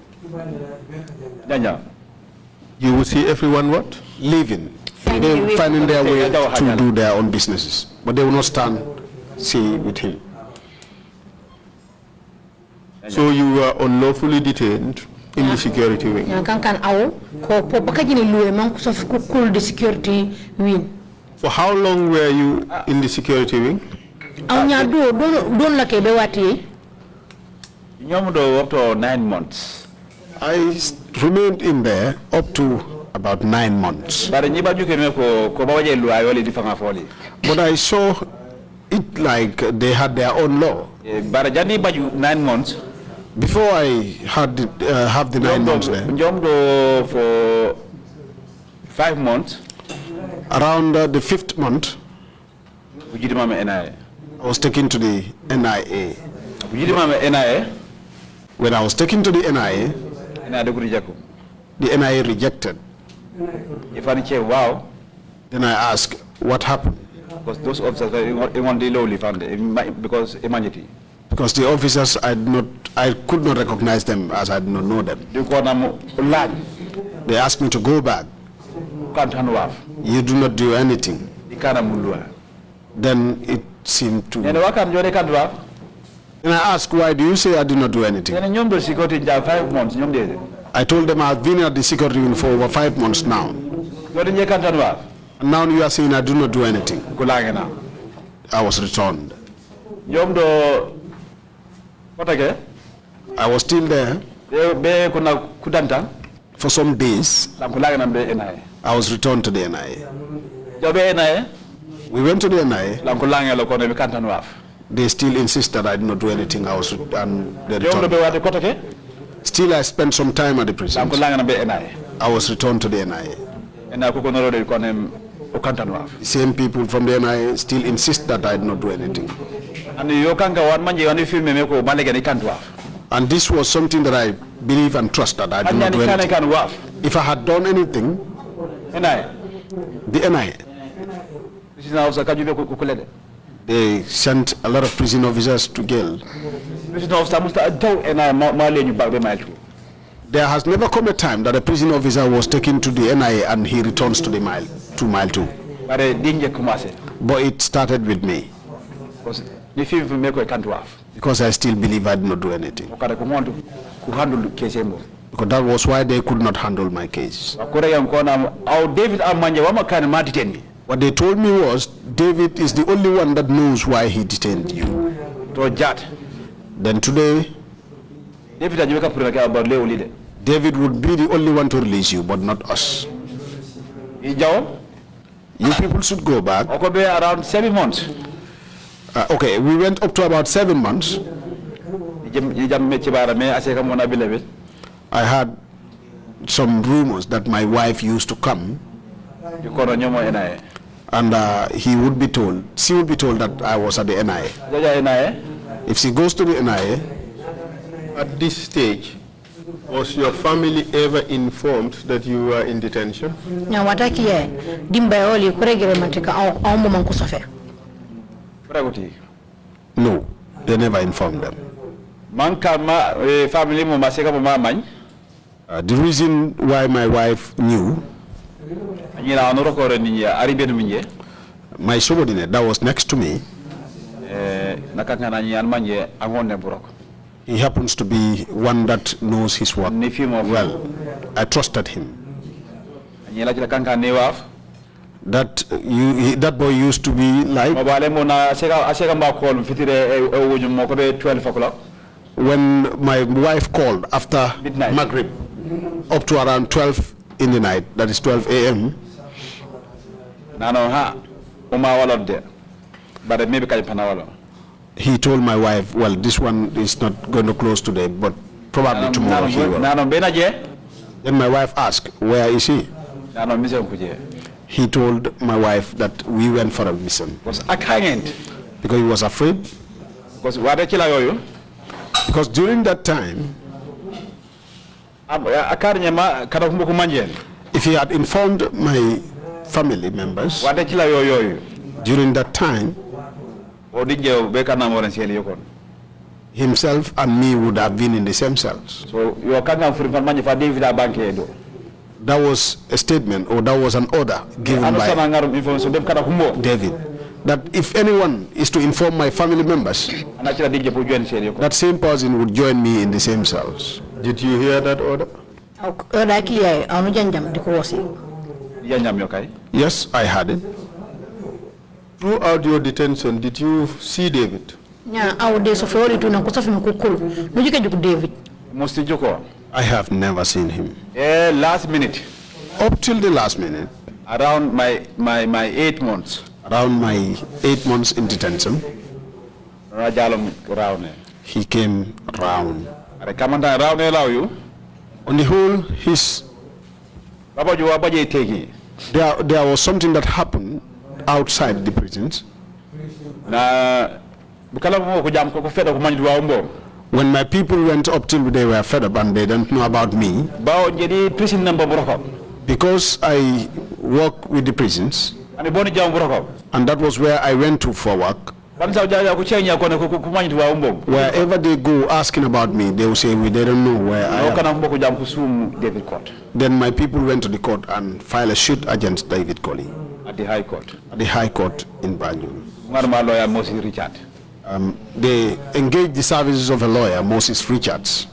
You will see everyone what? Leaving. Finding their way to do their own businesses. But they will not stand, see with him. So you were unlawfully detained in the security wing? For how long were you in the security wing? Up to 9 months. I remained in there up to about 9 months. But I saw it like they had their own law. 9 months. Before I had have the 9 months there. For 5 months. Around the 5th month, I was taken to the NIA. When I was taken to the NIA, the NIA rejected. Wow. Then I asked, what happened? Because those officers because humanity. Because the officers I could not recognize them as I did not know them. They asked me to go back. You do not do anything. Then it seemed to. And I asked, why do you say I did not do anything? I told them I've been at the security room for over 5 months now. And now you are saying I do not do anything. I was returned. I was still there for some days. I was returned to the NIA. We went to the NIA. They still insist that I did not do anything. I was and they returned. Still, I spent some time at the prison. I was returned to the NIA. The same people from the NIA still insist that I did not do anything. And this was something that I believe and trust that I did not do anything. If I had done anything, the NIA, they sent a lot of prison officers to jail. There has never come a time that a prison officer was taken to the NIA and he returns to the mile 2. But it started with me. Because I still believe I did not do anything. Because that was why they could not handle my case. What they told me was, David is the only one that knows why he detained you. Then today, David would be the only one to release you, but not us. You people should go back. Around 7 months. Okay, we went up to about 7 months. I had some rumors that my wife used to come, and she would be told that I was at the NIA. If she goes to the NIA, at this stage, was your family ever informed that you were in detention? No, they never informed them. The reason why my wife knew, my subordinate that was next to me, he happens to be one that knows his work well. I trusted him. That boy used to be like, when my wife called after midnight, Maghrib, up to around 12 in the night, that is 12 a.m. He told my wife, well, this one is not going to close today, but probably tomorrow he will. Then my wife asked, where is he? He told my wife that we went for a mission. Because he was afraid. Because during that time, if he had informed my family members, during that time, himself and me would have been in the same cells. So that was a statement, or that was an order given by David, that if anyone is to inform my family members, that same person would join me in the same cells. Did you hear that order? Yes, I had it. Throughout your detention, did you see David? I have never seen him. Last minute. Up till the last minute. Around my 8 months. Around my 8 months in detention. He came round. On the whole, there was something that happened outside the prisons. When my people went up till they were fed up and they didn't know about me, because I work with the prisons, and that was where I went to for work. Wherever they go asking about me, they will say they don't know where I am. Then my people went to the court and filed a suit against David Colley. At the High Court? At the High Court in Banjul. They engaged the services of a lawyer, Moses Richards.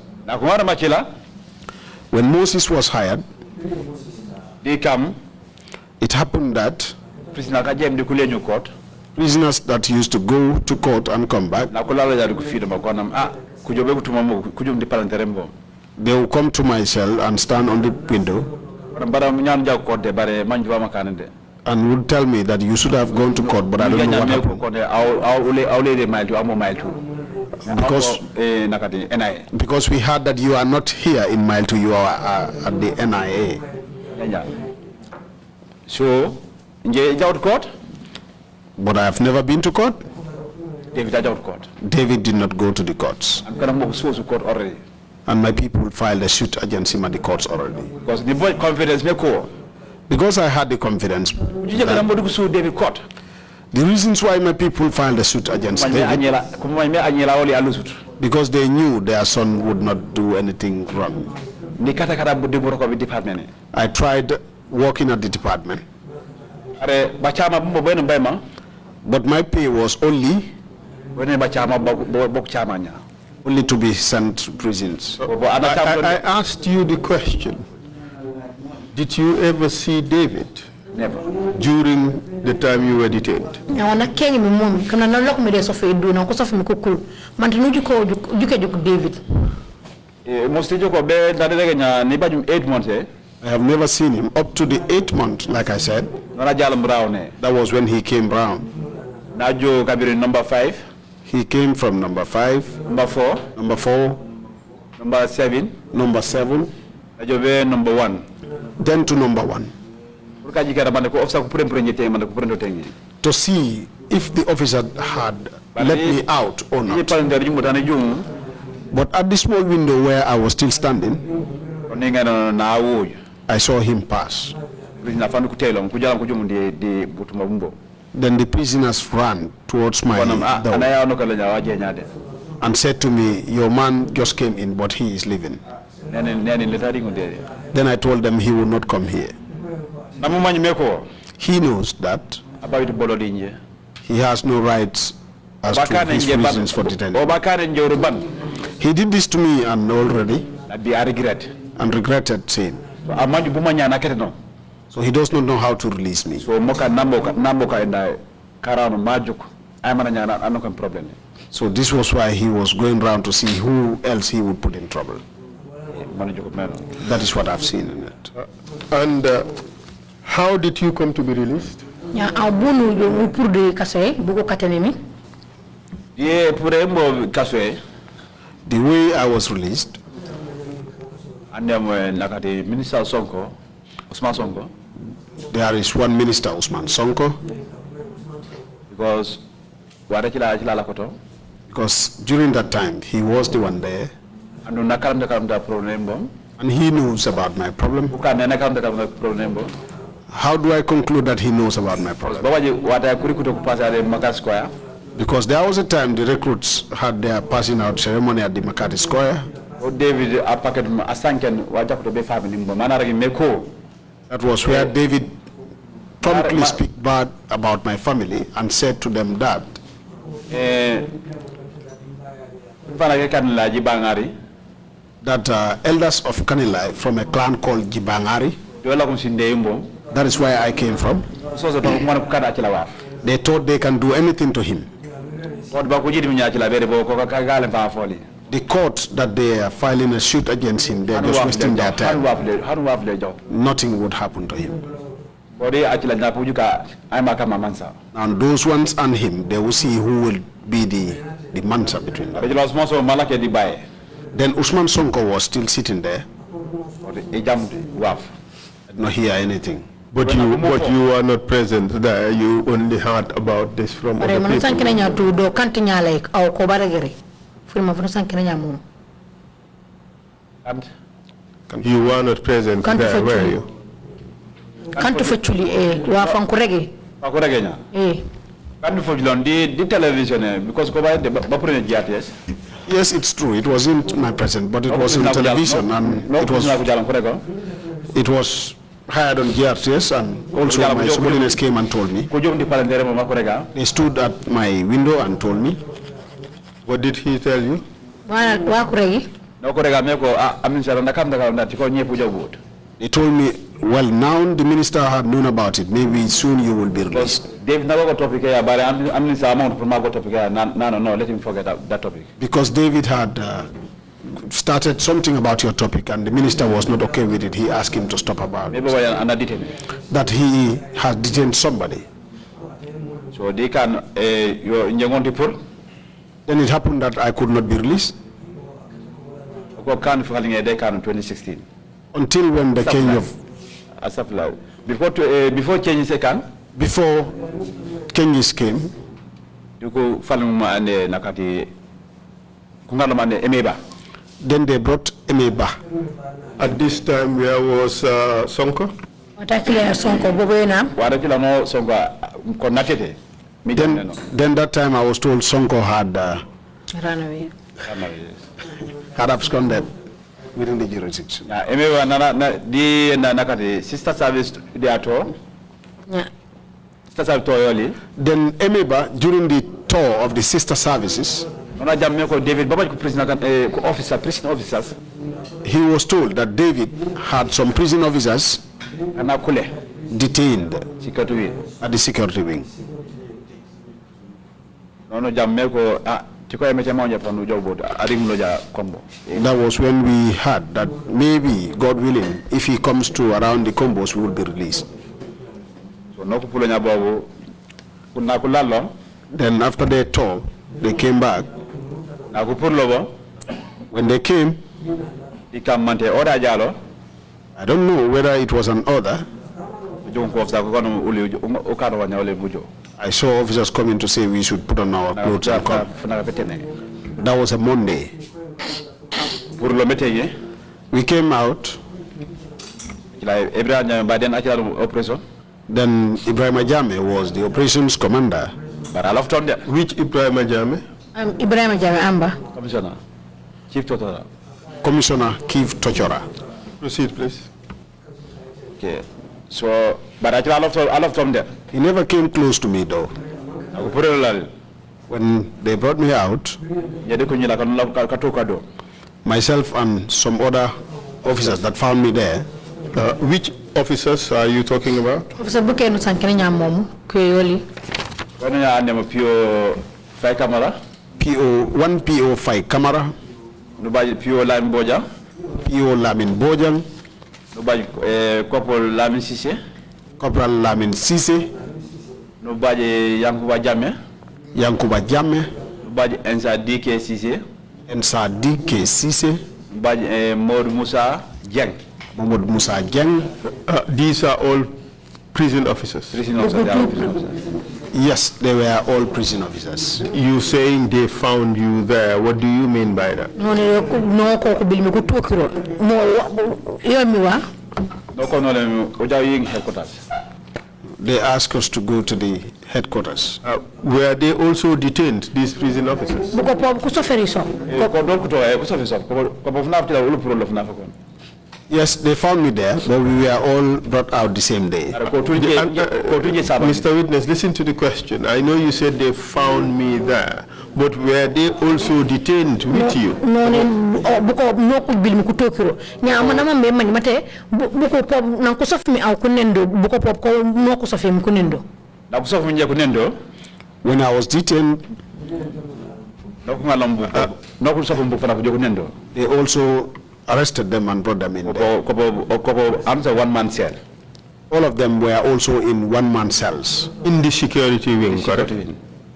When Moses was hired, it happened that prisoners that used to go to court and come back, they will come to my cell and stand on the window and would tell me that you should have gone to court, but I don't know what happened. Because we heard that you are not here in Mile 2, you are at the NIA. So, court? But I have never been to court. David did not go to the courts. And my people filed a suit against him at the courts already. Because the boy confidence me ko. Because I had the confidence. The reasons why my people filed a suit against David, because they knew their son would not do anything wrong. I tried working at the department. But my pay was only to be sent to prisons. I asked you the question. Did you ever see David? Never. During the time you were detained? David. I have never seen him up to the 8th month, like I said. That was when he came round. Number 5. He came from number 5. Number 4. Number 4. Number 7. Number 7. Number 1. Then to number 1. To see if the officer had let me out or not. But at the small window where I was still standing, I saw him pass. Then the prisoners ran towards my door and said to me, your man just came in, but he is leaving. Then I told them he will not come here. He knows that he has no rights as to his reasons for detention. He did this to me and already and regretted saying. So he does not know how to release me. So this was why he was going around to see who else he would put in trouble. That is what I've seen in it. And how did you come to be released? The way I was released, there is one minister, Usman Sonko, because during that time he was the one there, and he knows about my problem. How do I conclude that he knows about my problem? Because there was a time the recruits had their passing out ceremony at the Makati Square. That was where David promptly speak bad about my family and said to them that elders of Kanilai from a clan called Jibangari, that is where I came from. They thought they can do anything to him. The court that they are filing a suit against him, they are just wasting their time. Nothing would happen to him. And those ones and him, they will see who will be the mansa between them. Then Usman Sonko was still sitting there. I did not hear anything. But you were not present there. You only heard about this from other people. You were not present there, were you? Yes, it's true. It wasn't my present, but it was in television, and it was hired on GRTS, and also my subordinates came and told me. They stood at my window and told me. What did he tell you? They told me, well, now the minister had known about it. Maybe soon you will be released. Let him forget that topic. Because David had started something about your topic, and the minister was not okay with it. He asked him to stop about it. That he has detained somebody. So they can, then it happened that I could not be released. 2016. Until when the change of before changes came. Before changes came. Then they brought Emeba. At this time, where was Sonko? Then that time I was told Sonko had run away. Had absconded within the jurisdiction. The sister service they are told. Then Emeba, during the tour of the sister services, he was told that David had some prison officers detained at the security wing. That was when we heard that maybe, God willing, if he comes to around the combos, we will be released. Then after their tour, they came back. When they came, I don't know whether it was an order. I saw officers coming to say we should put on our clothes and come. That was a Monday. We came out. Then Ibrahim Jammeh was the operations commander. Which Ibrahim Jammeh? Ibrahim Jammeh Amba. Commissioner, Chief Totora. Commissioner Chief Totora. Proceed, please. Okay. So, but I love Tom there. He never came close to me though. When they brought me out, myself and some other officers that found me there. Which officers are you talking about? Officer Bukenu Sankenya Momu, Kuyoli. One PO 5 camera. PO Lamin Bojang. PO Lamin Bojang. Corporal Lamin Sise. Corporal Lamin Sise. Nobody Yankuba Jammeh. Yankuba Jammeh. Nobody Ensa DK Sise. Ensa DK Sise. Nobody Mod Musa Jeng. Mahmoud Musa Jeng. These are all prison officers. Prison officers, they are prison officers. Yes, they were all prison officers. You saying they found you there, what do you mean by that? They asked us to go to the headquarters. Were they also detained, these prison officers? Yes, they found me there, but we were all brought out the same day. Mr. Witness, listen to the question. I know you said they found me there, but were they also detained with you? When I was detained, they also arrested them and brought them in there. One-man cell. All of them were also in one-man cells. In the security wing, correct?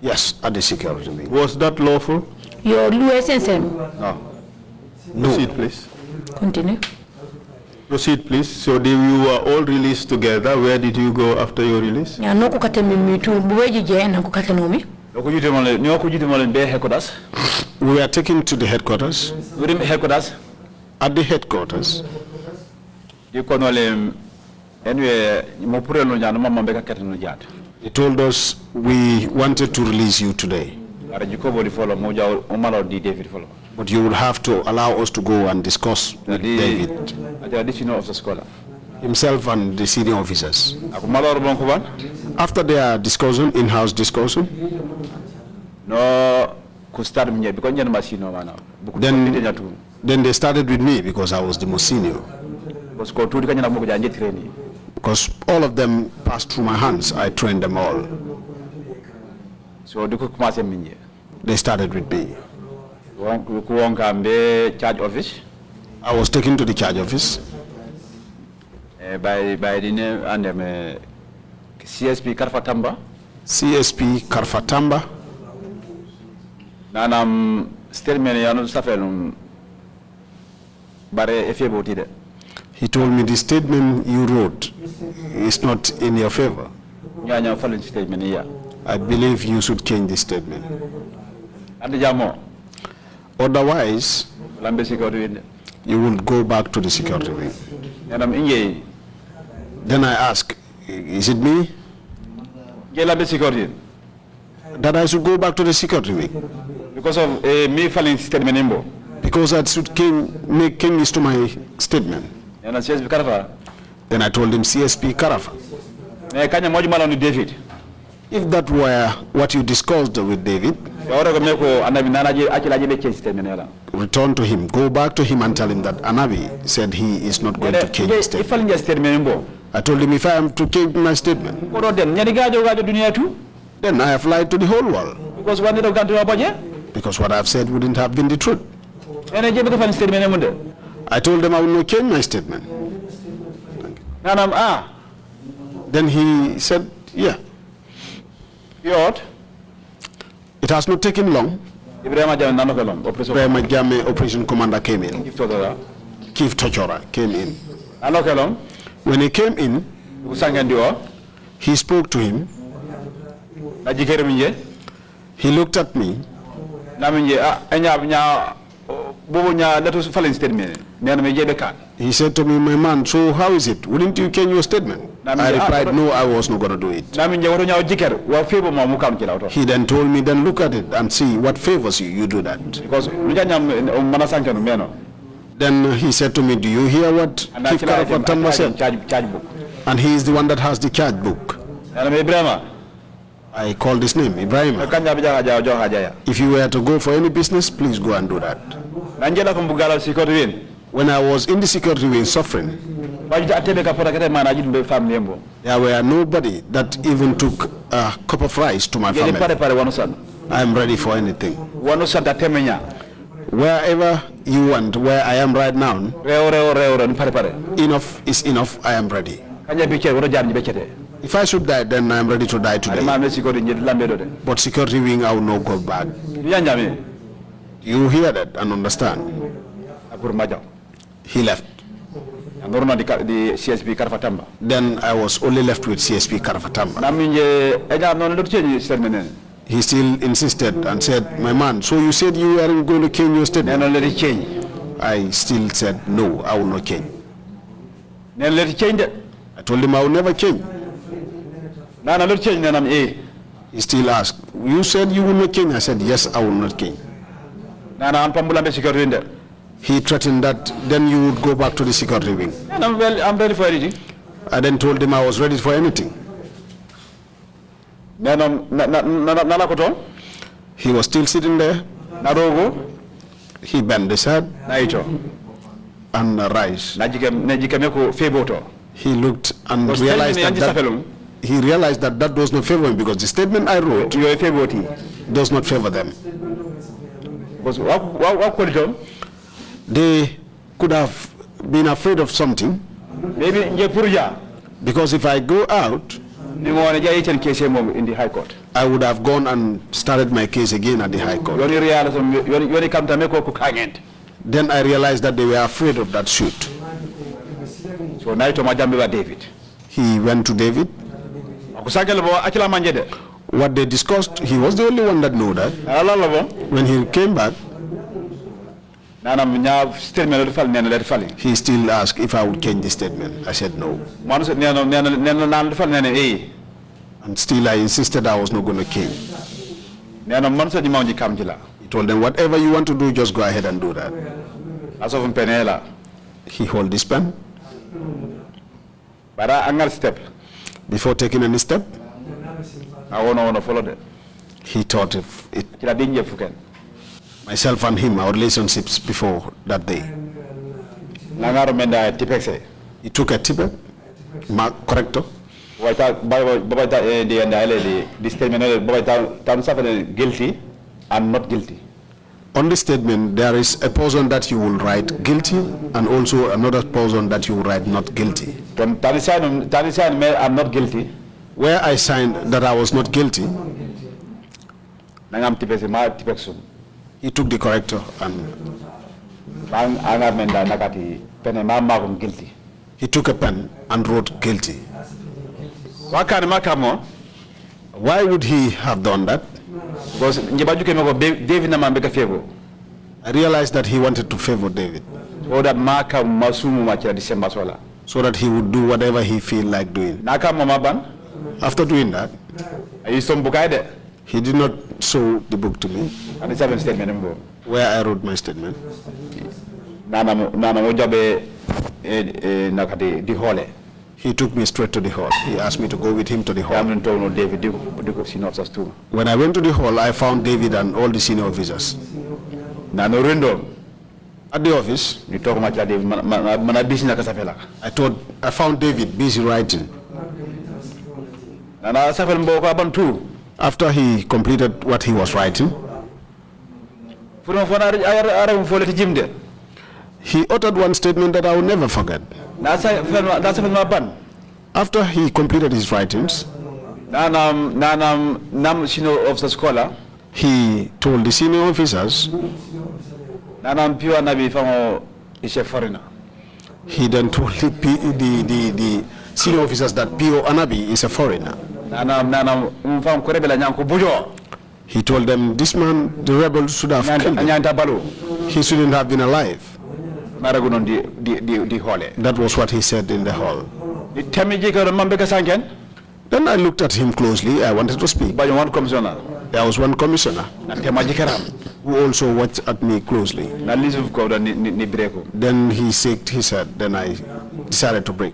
Yes, at the security wing. Was that lawful? Your No. Proceed, please. Continue. Proceed, please. So you were all released together. Where did you go after your release? We were taken to the headquarters. At the headquarters. He told us we wanted to release you today, but you would have to allow us to go and discuss with David, himself and the senior officers. After their discussion, in-house discussion, then they started with me because I was the most senior. Because all of them passed through my hands, I trained them all. So they started with me. Charge office. I was taken to the charge office. By the name and CSP Karfatamba. CSP Karfatamba. Nanam statement yanu safelum. He told me the statement you wrote is not in your favor. I believe you should change the statement. Otherwise, you will go back to the security wing. Then I asked, is it me? That I should go back to the security wing? Because of me filing statement. Because I should make changes to my statement. Then I told him CSP Karafa. If that were what you discussed with David, return to him, go back to him and tell him that Anabi said he is not going to change his statement. I told him if I am to change my statement, then I have lied to the whole world. Because what I have said wouldn't have been the truth. I told him I will not change my statement. Then he said, yeah. It has not taken long. Jammeh operation commander came in. Chief Tochora came in. When he came in, he spoke to him. He looked at me. He said to me, my man, so how is it? Wouldn't you change your statement? I replied, no, I was not going to do it. He then told me, then look at it and see what favors you, you do that. Then he said to me, do you hear what Chief Kerr said? And he is the one that has the charge book. I called his name, Ibrahim. If you were to go for any business, please go and do that. When I was in the security wing suffering, there were nobody that even took a cup of rice to my family. I am ready for anything. Wherever you want, where I am right now, enough is enough, I am ready. If I should die, then I am ready to die today. But security wing, I will not go back. You hear that and understand? He left. Then I was only left with CSP Karafatamba. He still insisted and said, my man, so you said you weren't going to change your statement? I still said, no, I will not change. I told him I will never change. He still asked, you said you will not change? I said, yes, I will not change. He threatened that then you would go back to the security wing. I'm ready for anything. I then told him I was ready for anything. He was still sitting there. He bent his head and rise. He looked and realized that that does not favor him, because the statement I wrote does not favor them. They could have been afraid of something, because if I go out, in the High Court, I would have gone and started my case again at the High Court. Then I realized that they were afraid of that suit. So David. He went to David. What they discussed, he was the only one that knew that. When he came back, he still asked if I would change the statement. I said no. And still I insisted I was not going to change. He told them, whatever you want to do, just go ahead and do that. He held this pen. Before taking any step, I want to follow that. He thought of it. Myself and him, our relationships before that day. He took a tippet, mark corrector. Guilty and not guilty. On the statement, there is a portion that you will write guilty and also another portion that you will write not guilty. I'm not guilty. Where I signed that I was not guilty, he took the corrector and he took a pen and wrote guilty. Why would he have done that? Because I realized that he wanted to favor David, so that he would do whatever he feel like doing. After doing that, he did not show the book to me, where I wrote my statement. He took me straight to the hall. He asked me to go with him to the hall. When I went to the hall, I found David and all the senior officers. At the office, I found David busy writing. After he completed what he was writing, he uttered one statement that I will never forget. After he completed his writings, he told the senior officers, he then told the senior officers that P.O. Anabi is a foreigner. He told them, this man, the rebel, should have killed him. He shouldn't have been alive. That was what he said in the hall. Then I looked at him closely. I wanted to speak. There was one commissioner who also watched at me closely. Then he shook his head. Then I decided to break.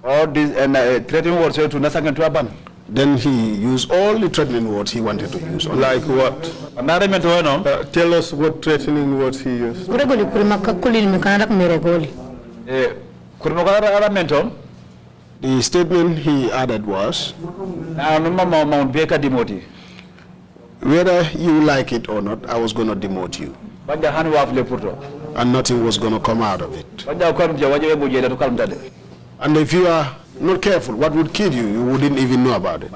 All these threatening words to then he used all the threatening words he wanted to use. Like what? Tell us what threatening words he used. The statement he added was, whether you like it or not, I was going to demote you. And nothing was going to come out of it. And if you are not careful, what would kill you, you wouldn't even know about it.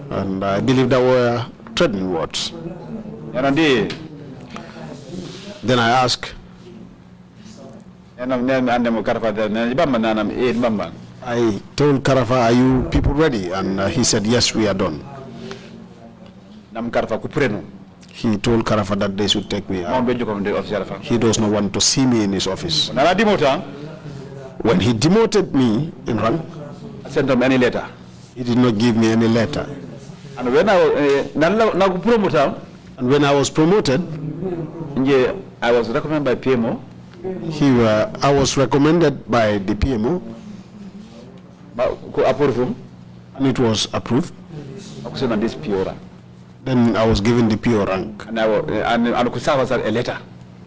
And I believe there were threatening words. Then I asked, I told Karafa, are you people ready? And he said, yes, we are done. He told Karafa that they should take me out. He does not want to see me in his office. When he demoted me in rank, I sent him any letter. He did not give me any letter. And when I was promoted, I was recommended by PMO. I was recommended by the PMO. And it was approved. Then I was given the PO rank. And I could serve as a letter.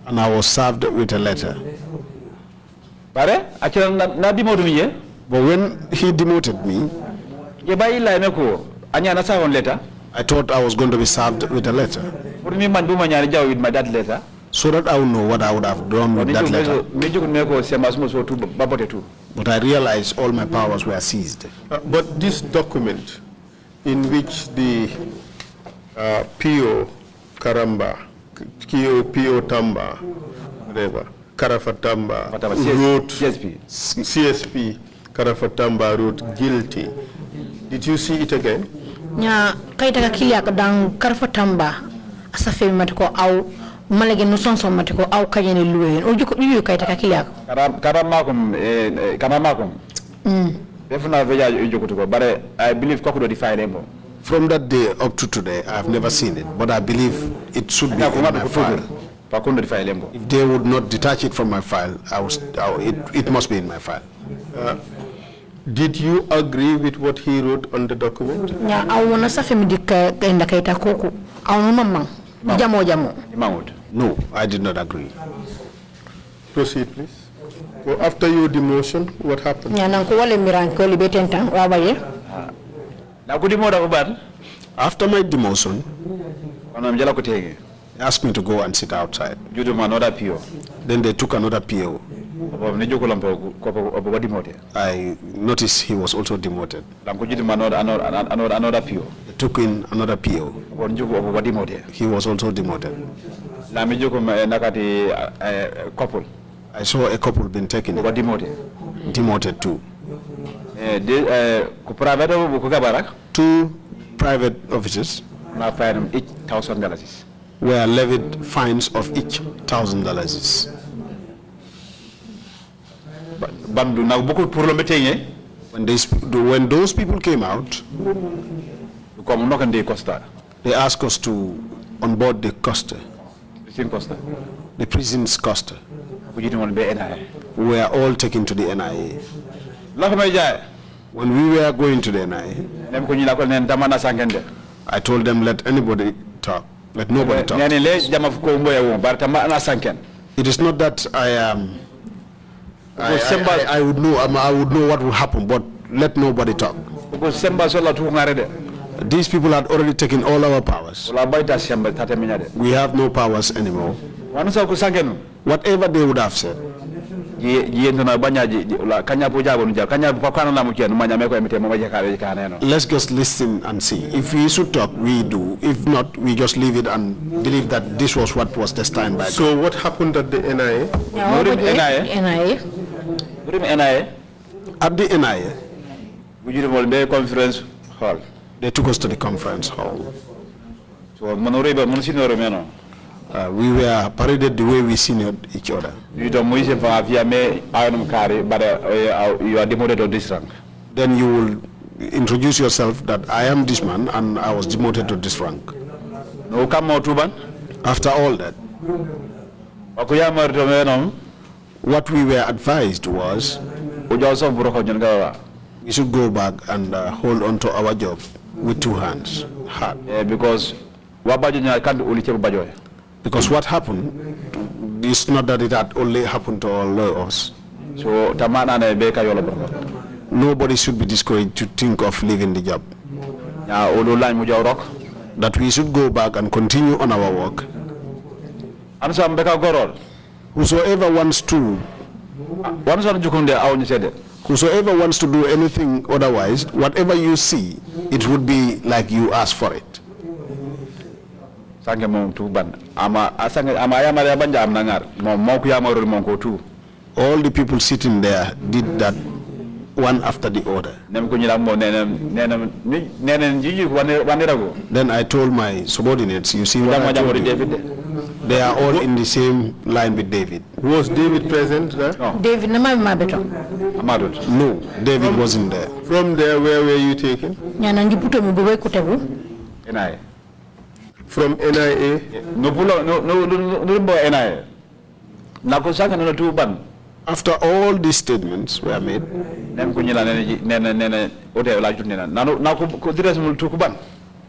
And I was served with a letter. But when he demoted me, I thought I was going to be served with a letter. So that I would know what I would have done with that letter. But I realized all my powers were seized. But this document in which the PO Karamba, PO Tamba, whatever, Karafatamba wrote, CSP Karafatamba wrote guilty. Did you see it again? Nya kaita kakilia kadang Karafatamba asafe matiko au malage nusonso matiko au kayeni luwe. Uju kaita kakilia. Karamakum. Defuna veja uju kutuko. But I believe kokudo define emo. From that day up to today, I have never seen it, but I believe it should be in my file. If they would not detach it from my file, it must be in my file. Did you agree with what he wrote on the document? No, I did not agree. Proceed, please. Well, after your demotion, what happened? After my demotion, they asked me to go and sit outside. Then they took another PO. I noticed he was also demoted. Another PO. They took in another PO. He was also demoted. I saw a couple being taken. Demoted too. Two private officers each $1,000 were levied fines of each $1,000. When those people came out, they asked us to onboard the Costa, the prison's Costa. We were all taken to the NIA. When we were going to the NIA, I told them, let anybody talk. Let nobody talk. It is not that I would know what will happen, but let nobody talk. These people had already taken all our powers. We have no powers anymore. Whatever they would have said. Let's just listen and see. If we should talk, we do. If not, we just leave it and believe that this was what was destined by God. So what happened at the NIA? NIA? At the NIA, conference hall. They took us to the conference hall. So we were paraded the way we seniored each other. You are demoted to this rank. Then you will introduce yourself that I am this man and I was demoted to this rank. After all that, what we were advised was we should go back and hold on to our job with two hands, hard. Because what happened is not that it had only happened to all of us. So nobody should be discouraged to think of leaving the job. That we should go back and continue on our work. Whosoever wants to do anything otherwise, whatever you see, it would be like you asked for it. All the people sitting there did that one after the other. Then I told my subordinates, you see what I told you? They are all in the same line with David. Was David present there? No. David, no, David wasn't there. From there, where were you taken? NIA. From NIA? No, NIA. After all these statements were made,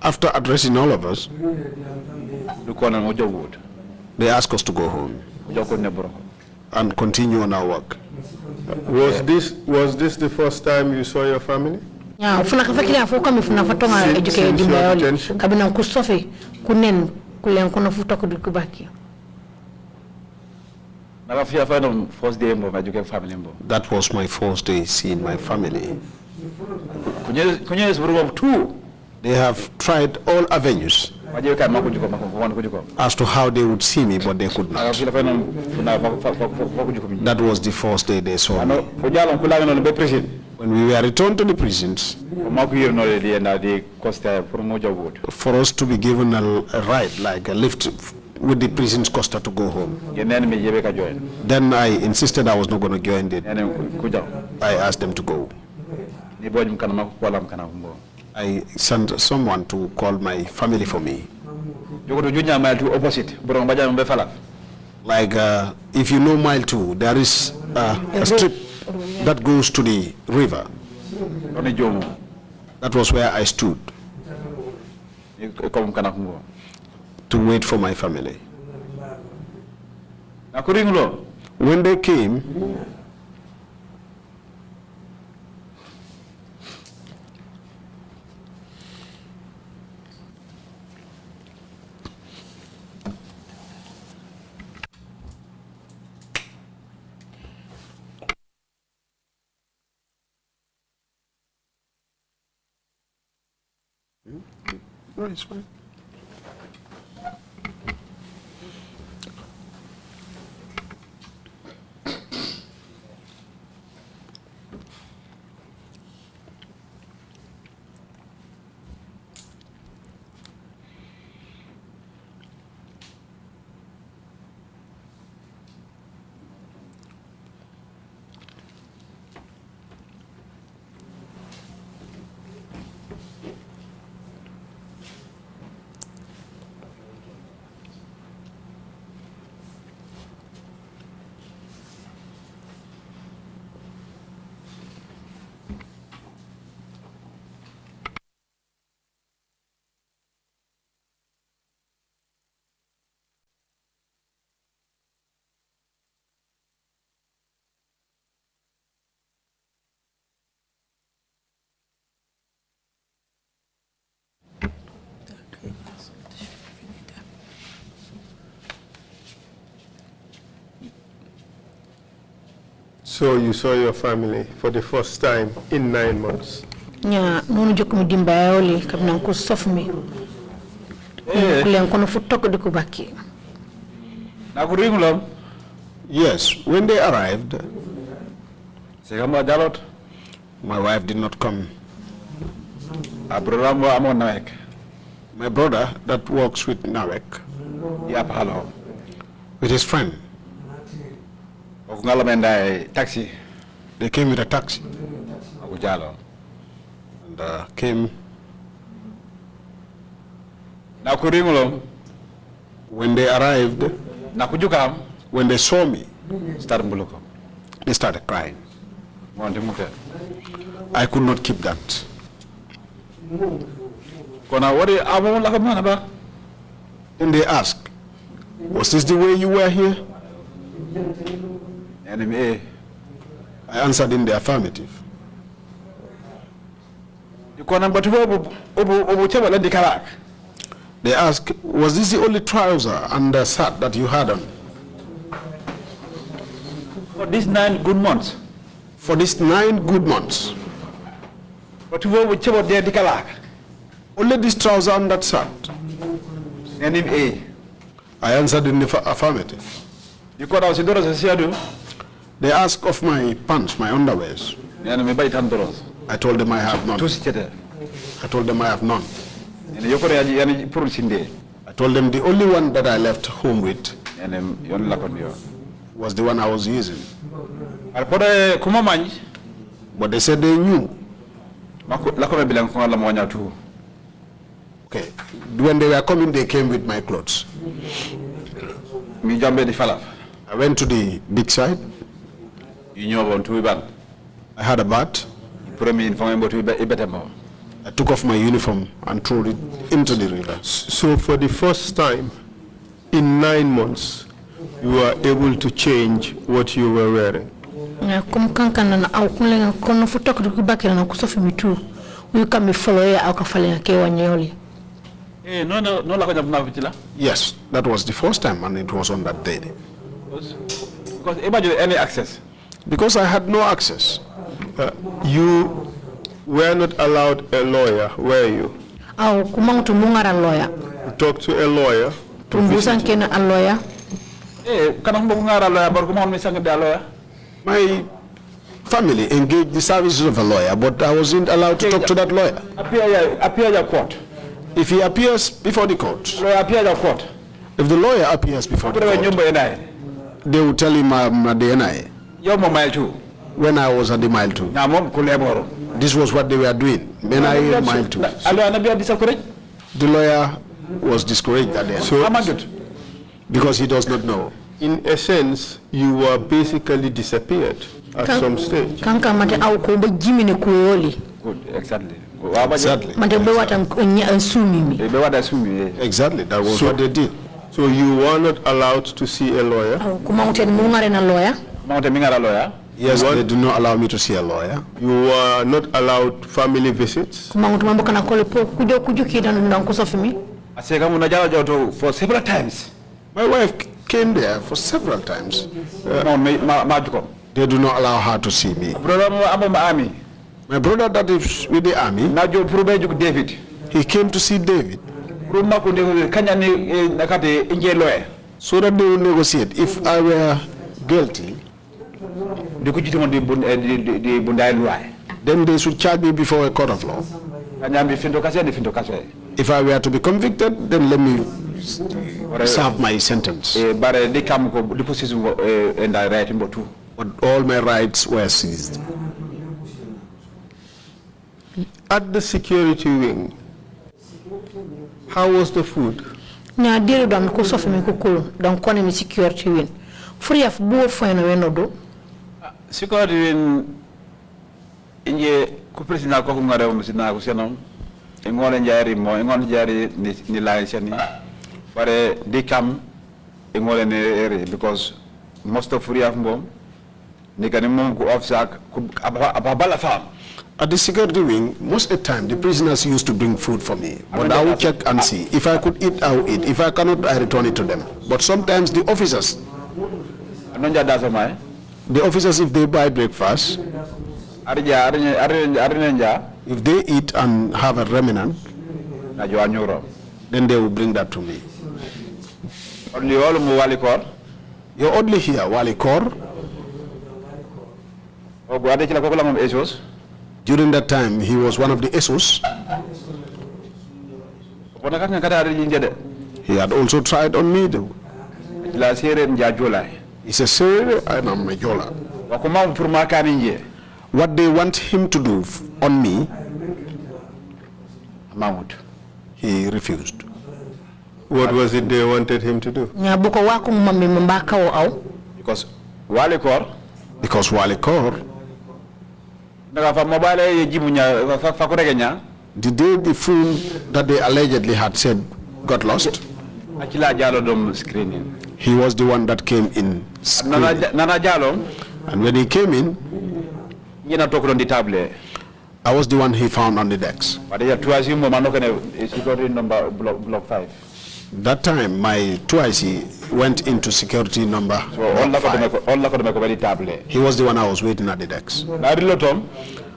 after addressing all of us, they asked us to go home and continue on our work. Was this the first time you saw your family? Since your detention? That was my first day seeing my family. They have tried all avenues as to how they would see me, but they could not. That was the first day they saw me. When we were returned to the prisons, for us to be given a ride, like a lift with the prison's costa to go home. Then I insisted I was not going to join it. I asked them to go. I sent someone to call my family for me. Like if you know Mile 2, there is a strip that goes to the river. That was where I stood to wait for my family. When they came, no, it's fine. So you saw your family for the first time in 9 months? Nya nonu jokumi dimbayoli kabna ko sofmi. Kulen kono fu tok de ko bakki. Na ko ringulom? Yes, when they arrived, my wife did not come. My brother that works with Nawek, with his friend, taxi. They came with a taxi and came. When they arrived, when they saw me, they started crying. I could not keep that. Then they asked, was this the way you were here? I answered in the affirmative. They asked, was this the only trouser and the shirt that you had on? For these 9 good months. For these 9 good months. Only this trouser and that shirt. I answered in the affirmative. They asked of my pants, my underwears. I told them I have none. I told them I have none. I told them the only one that I left home with was the one I was using. But they said they knew. Okay. When they were coming, they came with my clothes. I went to the big side. I had a bath. I took off my uniform and threw it into the river. So for the first time in 9 months, you were able to change what you were wearing. No, yes, that was the first time, and it was on that day. Because imagine any access. Because I had no access. You were not allowed a lawyer, were you? To talk to a lawyer. My family engaged the services of a lawyer, but I wasn't allowed to talk to that lawyer. Appear your court. If he appears before the court, if the lawyer appears before the court, they will tell him I'm at the NIA. When I was at the mile 2. This was what they were doing. NIA mile 2. The lawyer was discouraged at the end. So, because he does not know. In a sense, you were basically disappeared at some stage. Good, exactly. Exactly, that was what they did. So you were not allowed to see a lawyer? Yes, they do not allow me to see a lawyer. You were not allowed family visits? For several times. My wife came there for several times. They do not allow her to see me. My brother that is with the army, he came to see David. So that they will negotiate. If I were guilty, then they should charge me before a court of law. If I were to be convicted, then let me serve my sentence. But all my rights were seized. At the security wing, how was the food? Security wing inje ku president ko ngare mo sina ko senom e ngol njari mo e ngol njari ni la seni bare dikam e ngol ne ere because most of free of mom ni kan mom ko officer abala fam. At the security wing, most of the time, the prisoners used to bring food for me. But I will check and see. If I could eat, I will eat. If I cannot, I return it to them. But sometimes the officers, The officers, if they buy breakfast, if they eat and have a remnant, then they will bring that to me. You're only here, Wali Kerr. During that time, he was one of the ESOs. He had also tried on me. He says, sir, I'm a Majola. What they want him to do on me, he refused. What was it they wanted him to do? Because Wali Kerr. Because Wali Kerr, the day the phone that they allegedly had said got lost, he was the one that came in screening. And when he came in, I was the one he found on the decks. That time, my twice went into security number 5. He was the one I was waiting at the decks.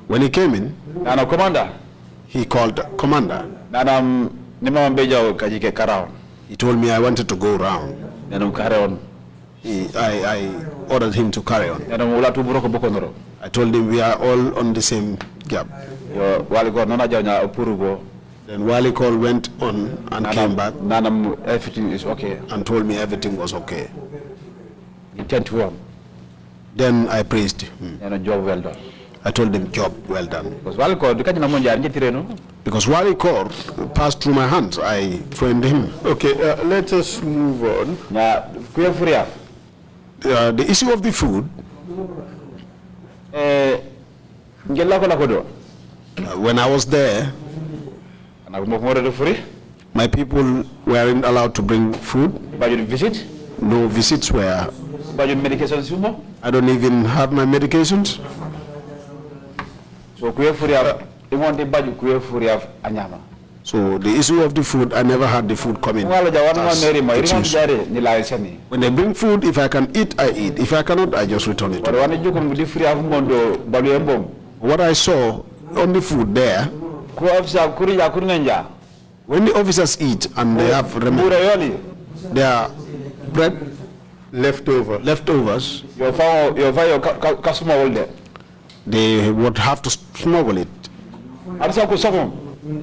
When he came in, he called commander. He told me I wanted to go round. I ordered him to carry on. I told him we are all on the same gap. Then Wali Kerr went on and came back. Everything is okay. And told me everything was okay. Then I praised him. Job well done. I told him, job well done. Because Wali Kerr passed through my hands, I trained him. Okay, let us move on. The issue of the food, when I was there, my people weren't allowed to bring food. No visits were. I don't even have my medications. So the issue of the food, I never had the food coming. When they bring food, if I can eat, I eat. If I cannot, I just return it. What I saw on the food there, when the officers eat and they have their bread leftovers, they would have to smuggle it.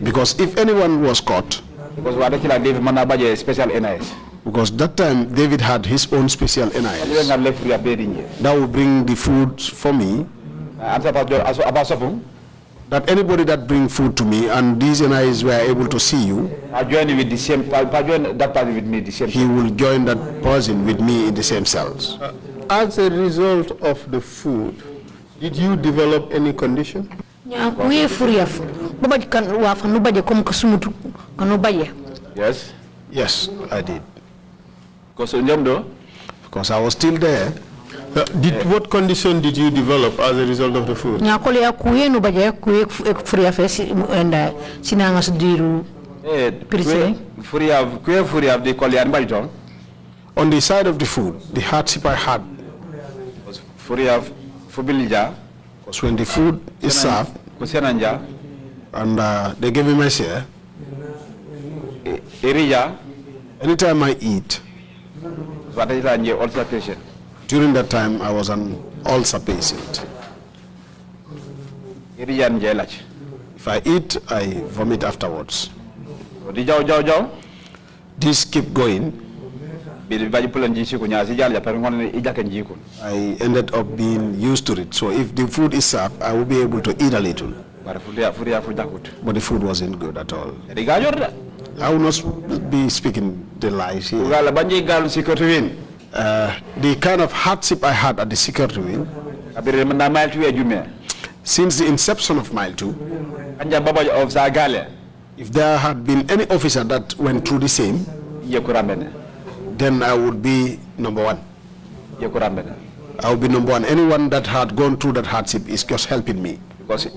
Because if anyone was caught, because that time David had his own special NIS, that would bring the food for me. That anybody that bring food to me and these NIS were able to see you, he will join that person with me in the same cells. As a result of the food, did you develop any condition? Yes. Yes, I did. Because I was still there. What condition did you develop as a result of the food? On the side of the food, the hardship I had was when the food is served and they give me my share. Anytime I eat, during that time I was an ulcer patient. If I eat, I vomit afterwards. This keep going. I ended up being used to it. So if the food is served, I will be able to eat a little. But the food wasn't good at all. I will not be speaking the lies here. The kind of hardship I had at the security wing, since the inception of Mile 2, if there had been any officer that went through the same, then I would be number one. I would be number one. Anyone that had gone through that hardship is just helping me. Because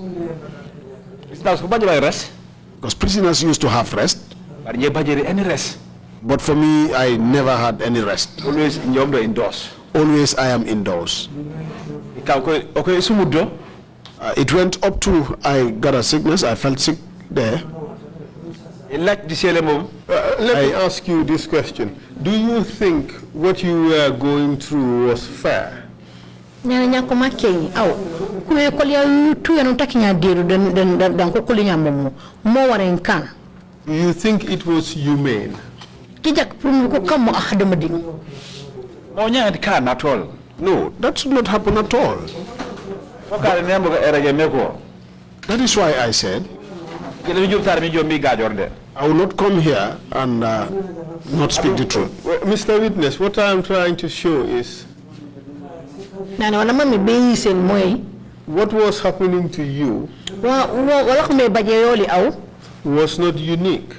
prisoners used to have rest. But for me, I never had any rest. Always indoors. always I am indoors. It went up to I got a sickness, I felt sick there. Let me ask you this question. Do you think what you were going through was fair? Do you think it was humane? At all. No, that should not happen at all. That is why I said I will not come here and not speak the truth. Mr. Witness, what I am trying to show is what was happening to you was not unique.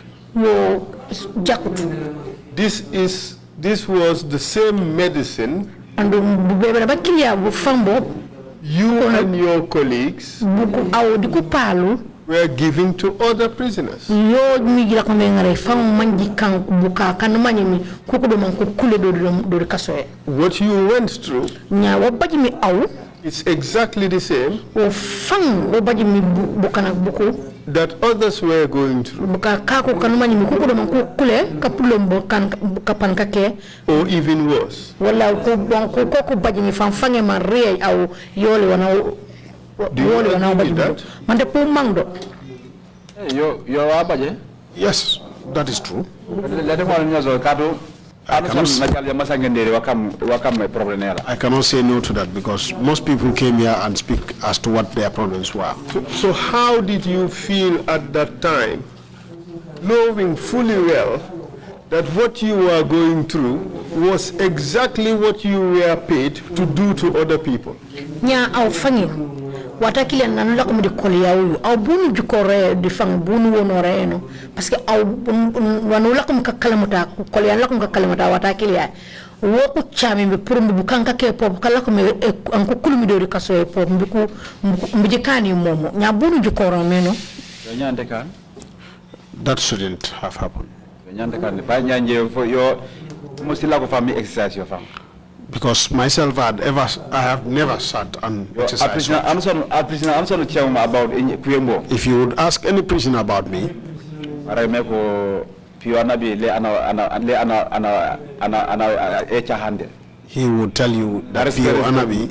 This was the same medicine you and your colleagues were giving to other prisoners. What you went through it's exactly the same that others were going through, or even worse. Do you agree with that? Yes, that is true. I cannot say no to that because most people came here and speak as to what their problems were. So how did you feel at that time, knowing fully well that what you were going through was exactly what you were paid to do to other people? Watakile nanula kumudi kolia uyu au bunu jukore difang bunu wonoreno paske au wanula kumkakalamuta kolia nula kumkakalamuta watakile ya woku chami mbipuru mbukanga ke popo kala kume ankukulu midori kaso popo mbiku mbijikani momo nyabunu jukore meno. That shouldn't have happened. Because myself, I have never sat and exercised. If you would ask any prisoner about me, he would tell you that Anabi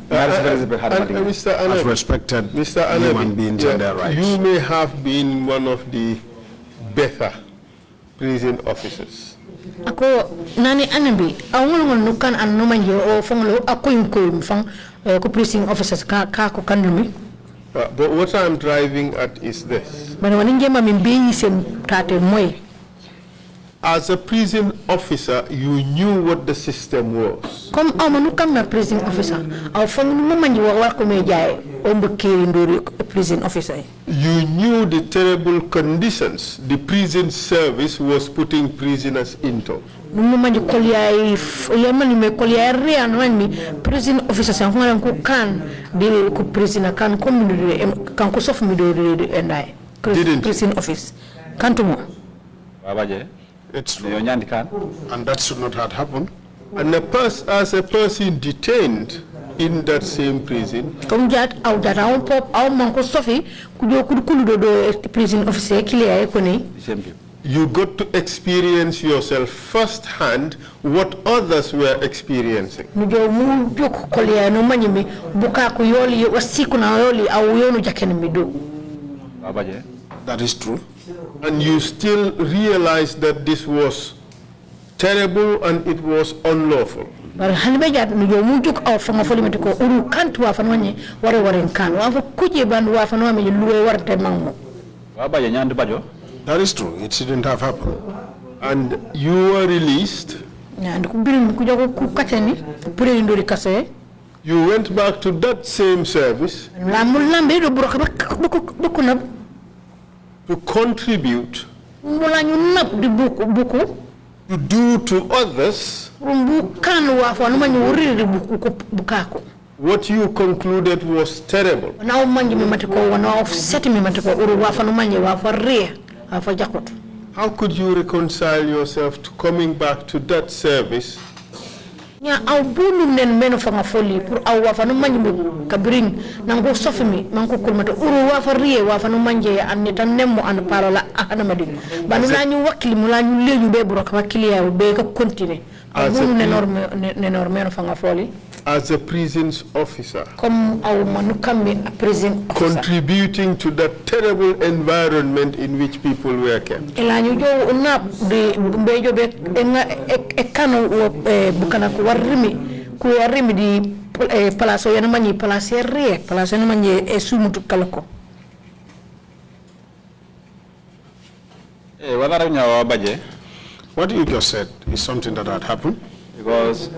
has respected human beings and their rights. You may have been one of the better prison officers. Ako nani Anabi awol nukan anomanyo o fonglo ako yung fang ko prison officers ka ko kanumi. But what I'm driving at is this. As a prison officer, you knew what the system was. Come a prison officer. Prison officer. You knew the terrible conditions the prison service was putting prisoners into. Prison officers prison office. It's true. And that should not have happened. And as a person detained in that same prison, prison officer you got to experience yourself firsthand what others were experiencing. That is true. And you still realize that this was terrible and it was unlawful. That is true. It shouldn't have happened. And you were released. You went back to that same service to contribute, to do to others what you concluded was terrible. How could you reconcile yourself to coming back to that service nya aw bunu nen meno fanga foli pour aw wa fanu manjbe kabring nango sofimi manko kulmata uru wa fa riye wa fanu manje an tan nemmo an parola Anabi banu lañu wakili mu lañu leñu be bro ka wakiliya be ka continue aw bunu nen norme fanga foli as a prisons officer, contributing to that terrible environment in which people were kept. What you just said is something that had happened. Because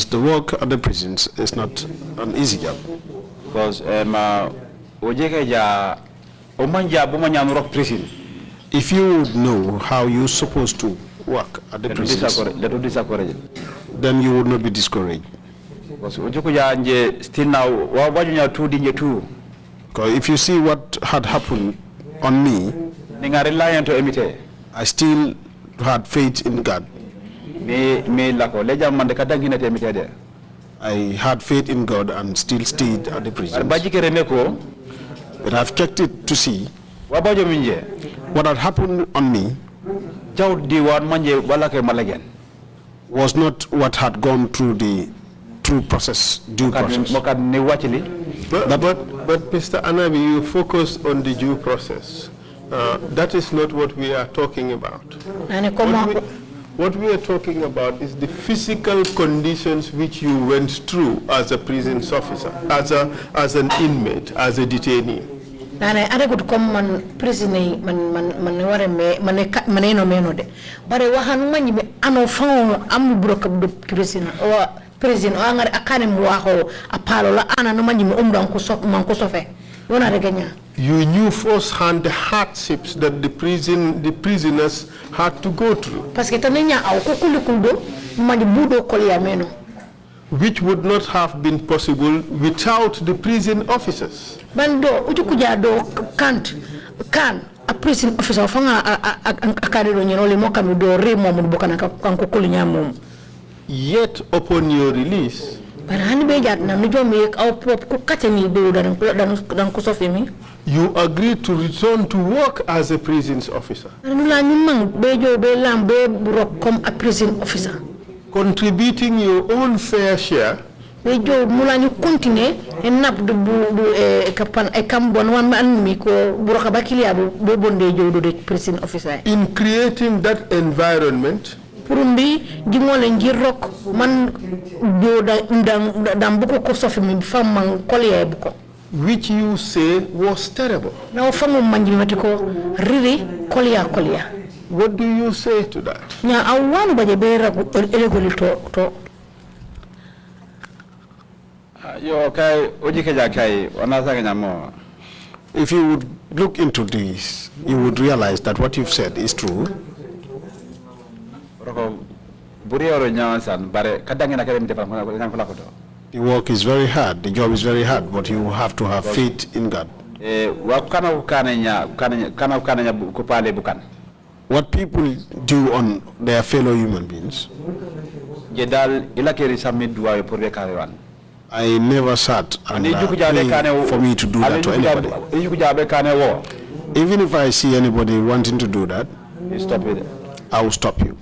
the work at the prisons is not an easy job. Because if you would know how you're supposed to work at the prisons, then you would not be discouraged. Because if you see what had happened on me, I still had faith in God. I had faith in God and still stayed at the prison. But I've checked it to see what had happened on me was not what had gone through the due process. But Mr. Anabi, you focus on the due process. That is not what we are talking about. What we are talking about is the physical conditions which you went through as a prison officer, as an inmate, as a detainee. Ada could come man prison maneno menode. But wahan man ano phone am broke up the prison or prison or angar akanem waho apalo la ana no manji umdan ko sofe. Wona reganya. You knew firsthand the hardships that the prisoners had to go through, which would not have been possible without the prison officers. A prison officer yet upon your release, you agreed to return to work as a prison officer, contributing your own fair share in creating that environment which you say was terrible. What do you say to that? If you would look into this, you would realize that what you've said is true. The work is very hard, the job is very hard, but you have to have faith in God. What people do on their fellow human beings, I never sat and prayed for me to do that to anybody. Even if I see anybody wanting to do that, I will stop you.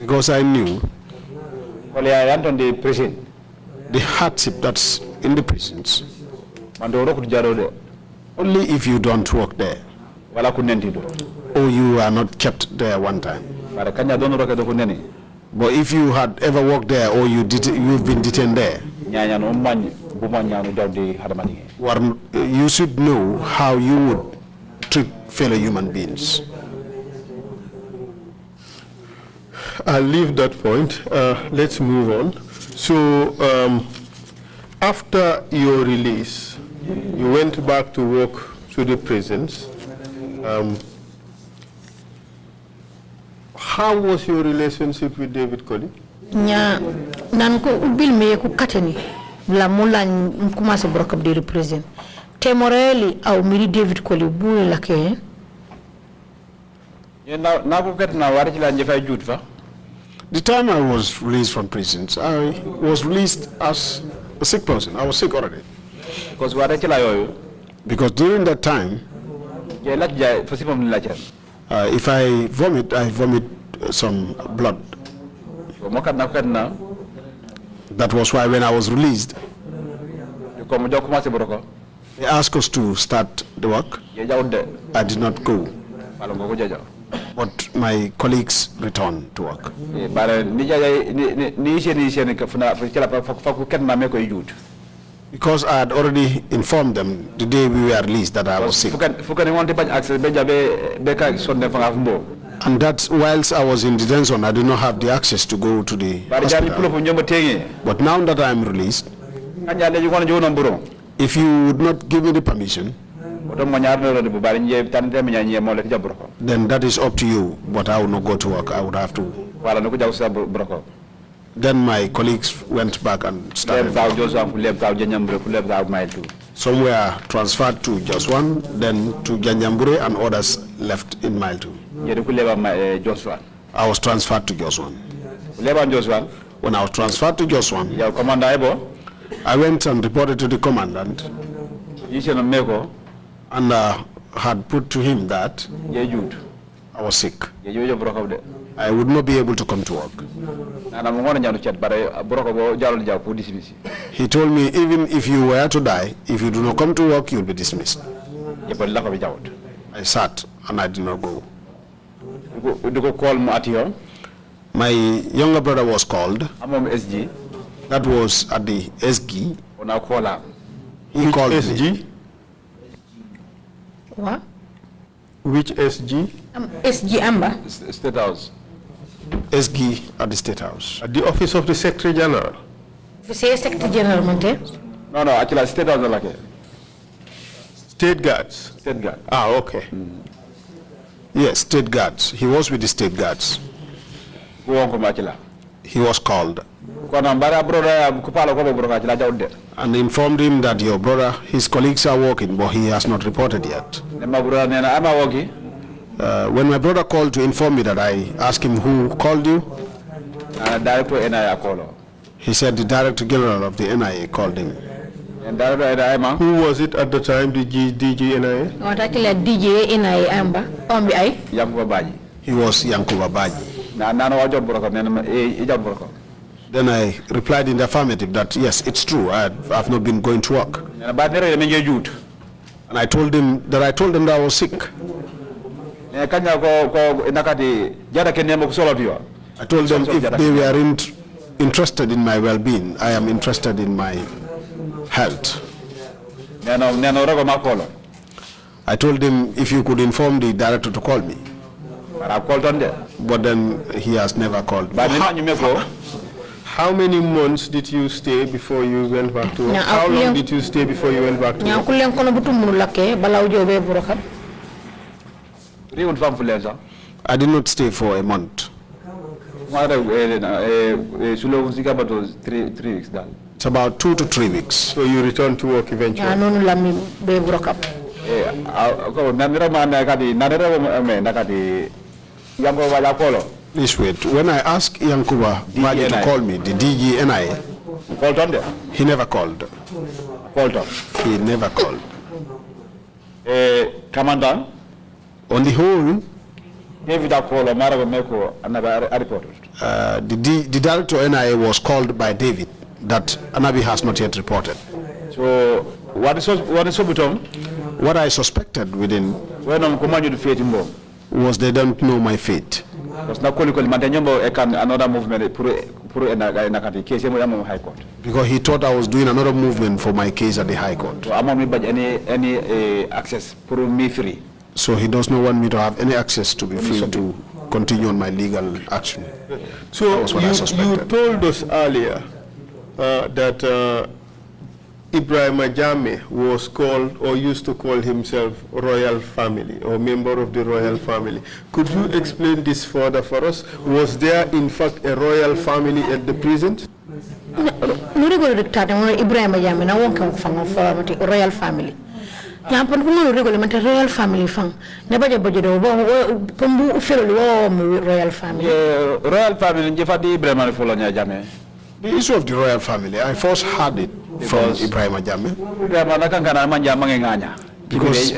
Because I knew the hardship that's in the prisons. Only if you don't work there, or you are not kept there one time. But if you had ever worked there or you've been detained there, you should know how you would treat fellow human beings. I'll leave that point. Let's move on. So, after your release, you went back to work to the prisons. How was your relationship with David Colley? Nanko ubil me ku kateni la mula nkumase broke up the prison. Temorelli au miri David Colley bule lake. The time I was released from prisons, I was released as a sick person. I was sick already. Because during that time, if I vomit some blood. That was why when I was released, they asked us to start the work. I did not go. But my colleagues returned to work. Because I had already informed them the day we were released that I was sick. And that whilst I was in detention, I did not have the access to go to the hospital. But now that I am released, if you would not give me the permission, then that is up to you, but I will not go to work. I would have to. Then my colleagues went back and started. Some were transferred to just one, then to Janyambure, and others left in Mile 2. I was transferred to just one. When I was transferred to just one, I went and reported to the commandant and had put to him that I was sick. I would not be able to come to work. He told me, even if you were to die, if you do not come to work, you'll be dismissed. I sat and I did not go. My younger brother was called. That was at the SG. He called SG. Me. What? Which SG? SG Amber. State House. SG at the State House. At the office of the Secretary General. If you say Secretary General, Monte? No, actually State House like State Guards. State Guard. Ah, okay. Yes, State Guards. He was with the State Guards. He was called and informed him that your brother, his colleagues are working, but he has not reported yet. When my brother called to inform me that, I asked him, who called you? He said the Director General of the NIA called him. Who was it at the time, the DG NIA? DJ NIA Amber. He was Yankuba Baji. Then I replied in the affirmative that yes, it's true, I've not been going to work. And I told him that I was sick. I told them if they weren't interested in my well-being, I am interested in my health. I told him if you could inform the director to call me. But then he has never called me. How many months did you stay before you went back to work? How long did you stay before you went back to work? I did not stay for a month. 3 weeks. It's about 2 to 3 weeks. So you returned to work eventually? Please wait. When I asked Yankuba Baji to call me, the DG NIA, he never called. He never called. Commandant? On the whole, the director NIA was called by David that Anabi has not yet reported. So what I suspected within was they don't know my fate. Another movement because he thought I was doing another movement for my case at the High Court. So any access me free. So he does not want me to have any access to be free to continue on my legal action. So you told us earlier that Ibrahim Jammeh was called or used to call himself royal family or member of the royal family. Could you explain this further for us? Was there in fact a royal family at the prison? Ibrahim Jammeh na wonka royal family. Nyampan kuma regular royal family fang. Never the budget over Pumbu fellow royal family. Royal family Jeffadi Ibrahim Folonia Jammeh. The issue of the royal family, I first heard it from Ibrahim Jammeh. Because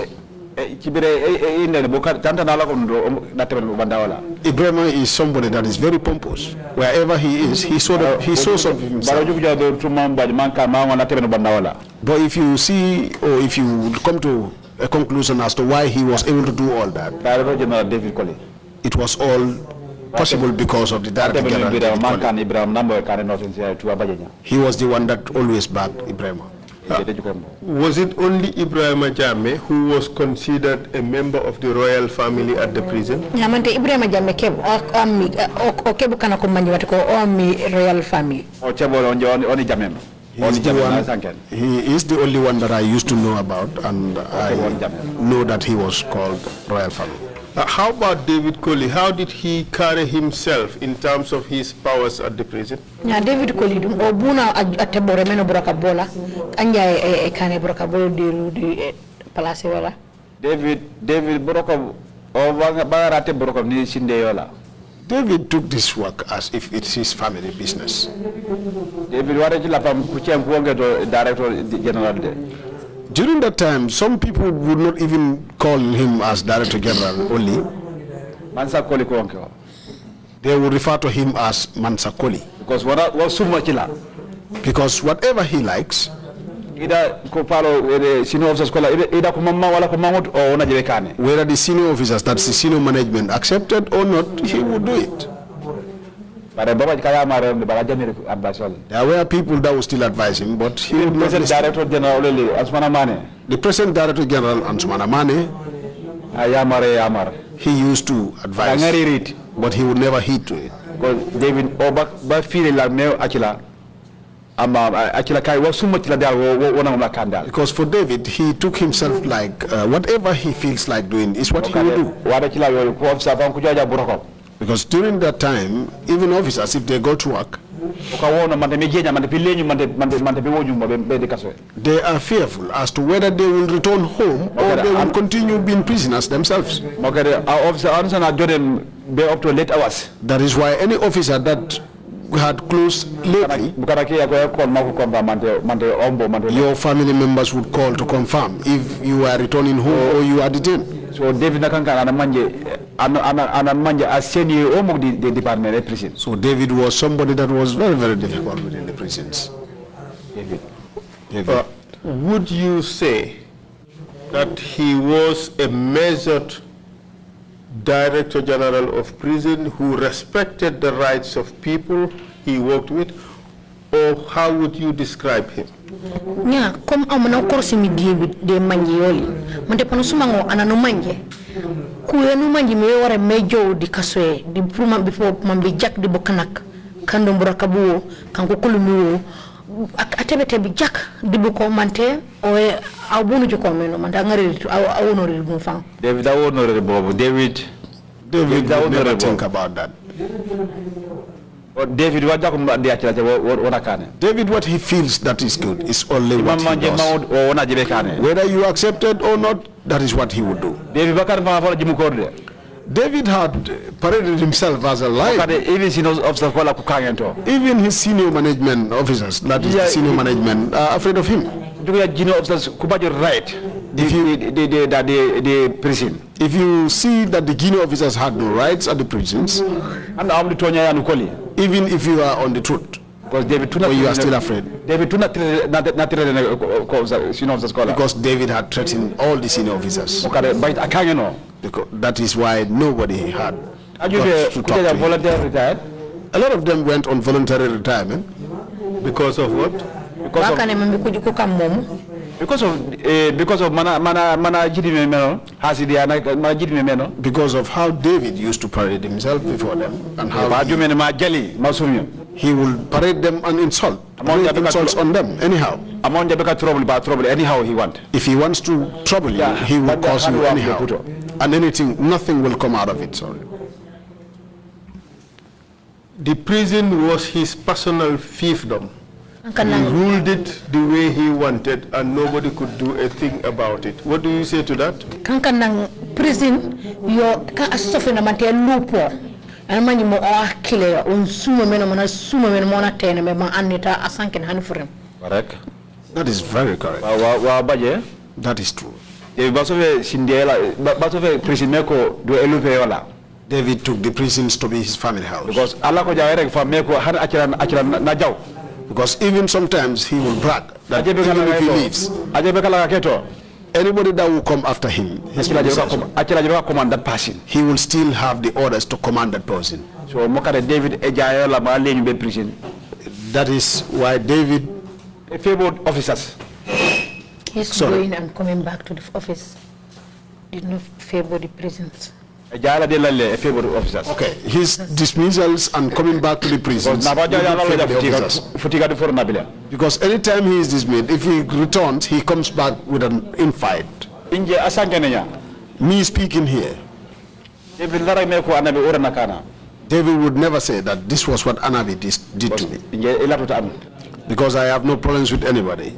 Ibrahim is somebody that is very pompous. Wherever he is, he shows of himself. But if you see, or if you come to a conclusion as to why he was able to do all that, it was all possible because of the Director General. He was the one that always backed Ibrahim. Was it only Ibrahim Jammeh who was considered a member of the royal family at the prison? Nyamante Ibrahim Jammeh keb okebu kana kumanyi watiko royal family. He is the only one that I used to know about, and I know that he was called royal family. How about David Colley? How did he carry himself in terms of his powers at the prison? Yeah, David Colley obuna atebore meno buraka bola anja kane buraka bolo di palace wala. David buraka o bagarate buraka ni sinde yola. David took this work as if it's his family business. David waraji la pam kuchem kuonge to director general de. During that time, some people would not even call him as Director General only. Mansa Koli kuonge. They would refer to him as Mansa Koli. Because whatever he likes, whether the senior officers, that's the senior management, accepted or not, he would do it. There were people that would still advise him, but he would not listen. The present Director General, Ansumana Mane, he used to advise, but he would never heed to it. Because for David, he took himself like whatever he feels like doing is what he will do. Because during that time, even officers, if they go to work, they are fearful as to whether they will return home or they will continue being prisoners themselves. That is why any officer that had closed lately, your family members would call to confirm if you are returning home or you are detained. So David the department at prison. So David was somebody that was very, very difficult within the prisons. David. Would you say that he was a measured Director General of Prison who respected the rights of people he worked with, or how would you describe him? Yeah, come amana korsi mi de manji yoli. Mante panosumango anano manje. Kuyenu manji me wara mejo di kaswe di pruma before mambi jack di bokanak kando mburakabu kanko kulumiwo atebete bi jack di boko mante o abunu joko meno manda ngari awonori bu fam. David awonori bobo David would never think about that. David, what he feels that is good is only what he does. Whether you accept it or not, that is what he would do. David had paraded himself as a lion. Even his senior management officers, that is the senior management, are afraid of him. The prison. If you see that the junior officers had no rights at the prisons, even if you are on the truth, because you are still afraid. Because David had threatened all the senior officers. Because that is why nobody had got to talk to him. A lot of them went on voluntary retirement. Because of what? Because of because of how David used to parade himself before them and how he will parade them and insult insults on them anyhow. Anyhow he wants. If he wants to trouble you, he will cause you anyhow, and nothing will come out of it. Sorry. The prison was his personal fiefdom. He ruled it the way he wanted and nobody could do a thing about it. What do you say to that? Kankanang prison yo ka asofe na mante lupo. Anmanyi mo akile on suma meno mona tene me ma anita asanken hanfurem. Correct. That is very correct. Wa baje? That is true. Basove Sindiela, basove prison meko do elupe yola. David took the prisons to be his family house. Because Allah ko jawere fa meko han akiran na jaw. Because even sometimes he will brag that even if he leaves, anybody that will come after him, that person, he will still have the orders to command that person. So David prison. That is why David favored officers. He's going and coming back to the office. Did not favor the prisons. Okay, his dismissals and coming back to the prisons. Because anytime he is dismissed, if he returns, he comes back with an infight. Me speaking here, David would never say that this was what Anabi did to me. Because I have no problems with anybody.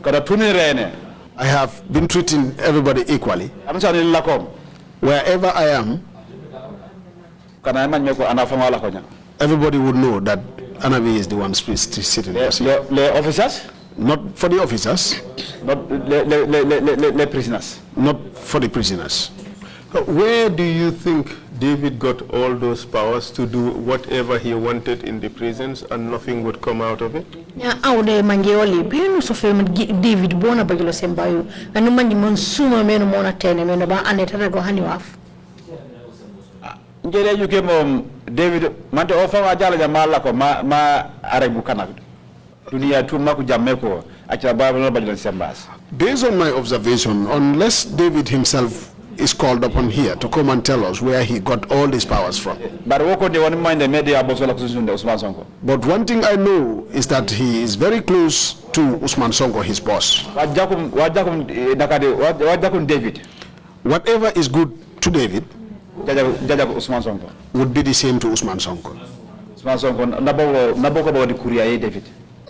I have been treating everybody equally. Wherever I am, everybody would know that Anabi is the one sitting there. The officers? Not for the officers. Not the prisoners. Not for the prisoners. Where do you think David got all those powers to do whatever he wanted in the prisons and nothing would come out of it? Yeah, aude mangeoli benu so fem David bona bagilo sembayo anu mangi monsuma meno mona tene meno ba aneta go hani waf. Ngere you came David mante ofa wa jala jamala ko ma arebu kana dunia tu maku Jammeh ko acha baba bagilo sembas. Based on my observation, unless David himself is called upon here to come and tell us where he got all these powers from. But one thing I know is that he is very close to Usman Sonko, his boss. David. Whatever is good to David would be the same to Usman Sonko.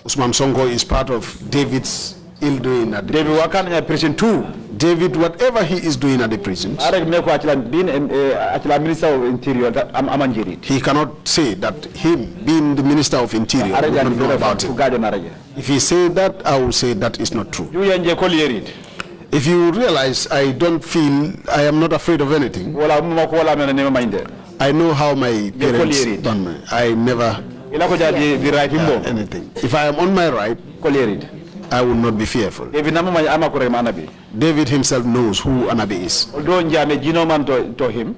Usman Sonko is part of David's ill doing at the David Wakan in prison too. David, whatever he is doing at the prisons, Minister of Interior, he cannot say that him being the Minister of Interior would not know about it. If he say that, I will say that is not true. If you realize I don't feel, I am not afraid of anything. I know how my parents done me. I never anything. If I am on my right, I will not be fearful. David himself knows who Anabi is. Although I am a genoman to him,